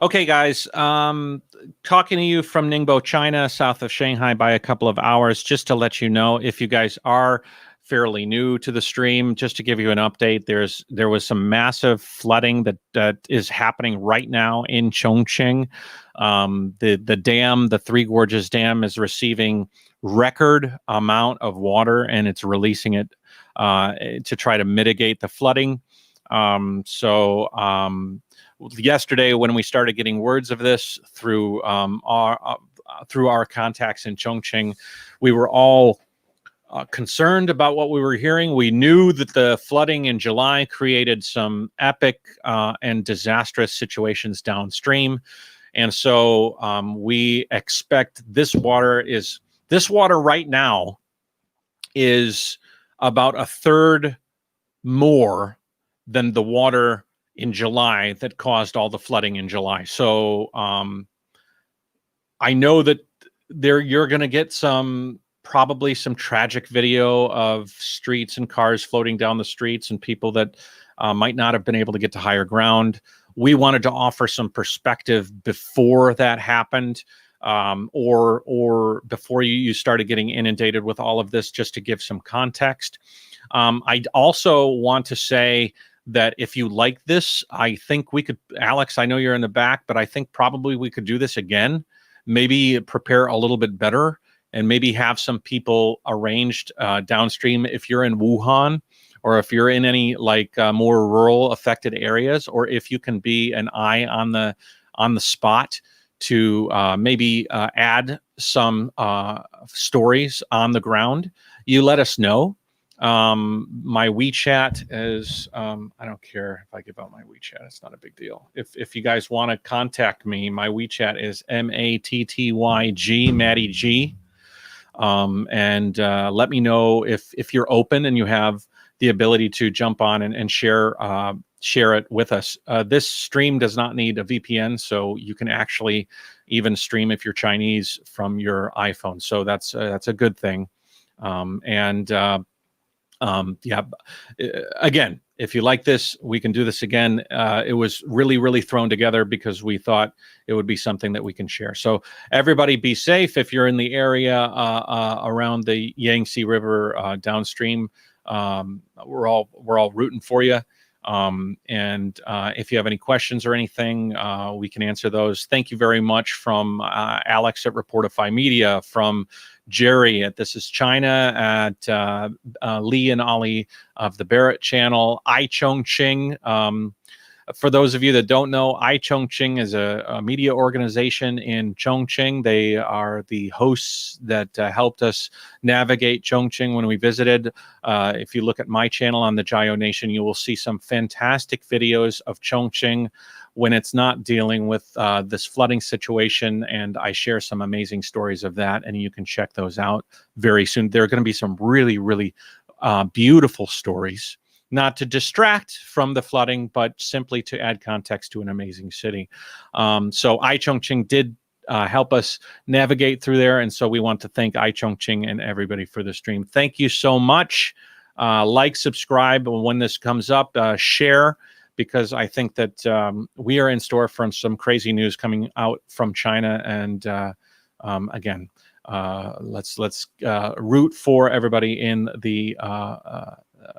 Okay, guys, talking to you from Ningbo, China, south of Shanghai by a couple of hours, just to let you know, if you guys are fairly new to the stream, just to give you an update, there was some massive flooding that is happening right now in Chongqing. The dam, the Three Gorges Dam, is receiving record amount of water, and it's releasing it to try to mitigate the flooding. Yesterday, when we started getting words of this through our contacts in Chongqing, we were all concerned about what we were hearing. We knew that the flooding in July created some epic and disastrous situations downstream, and so we expect this water right now is about a third more than the water in July that caused all the flooding in July. So I know that you're going to get probably some tragic video of streets and cars floating down the streets and people that might not have been able to get to higher ground. We wanted to offer some perspective before that happened, or before you started getting inundated with all of this, just to give some context. I also want to say that if you like this, I think we could, Alex, I know you're in the back, but I think probably we could do this again, maybe prepare a little bit better, and maybe have some people arranged downstream if you're in Wuhan, or if you're in any more rural affected areas, or if you can be an eye on the spot to maybe add some stories on the ground. You let us know. My WeChat is, I don't care if I give out my WeChat. It's not a big deal. If you guys want to contact me, my WeChat is MATTYG, Matty G. And let me know if you're open and you have the ability to jump on and share it with us. This stream does not need a VPN, so you can actually even stream if you're Chinese from your iPhone. So that's a good thing. Yeah. Again, if you like this, we can do this again. It was really, really thrown together because we thought it would be something that we can share. So everybody be safe. If you're in the area around the Yangtze River downstream, we're all rooting for you. And if you have any questions or anything, we can answer those. Thank you very much from Alex at Reportify Media, from Jerry at This Is China, at Lee and Ollie of the Barrett Channel, Chongqing. For those of you that don't know, Chongqing is a media organization in Chongqing. They are the hosts that helped us navigate Chongqing when we visited. If you look at my channel on the Jiao Nation, you will see some fantastic videos of Chongqing when it's not dealing with this flooding situation, and I share some amazing stories of that, and you can check those out very soon. There are going to be some really, really beautiful stories, not to distract from the flooding, but simply to add context to an amazing city. So Chongqing did help us navigate through there, and so we want to thank Chongqing and everybody for the stream. Thank you so much. Like, subscribe when this comes up, share, because I think that we are in store for some crazy news coming out from China. And again, let's root for everybody in the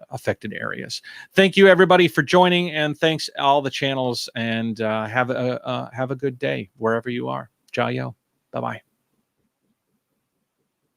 affected areas. Thank you, everybody, for joining, and thanks all the channels. And have a good day wherever you are. Jiao. Bye bye.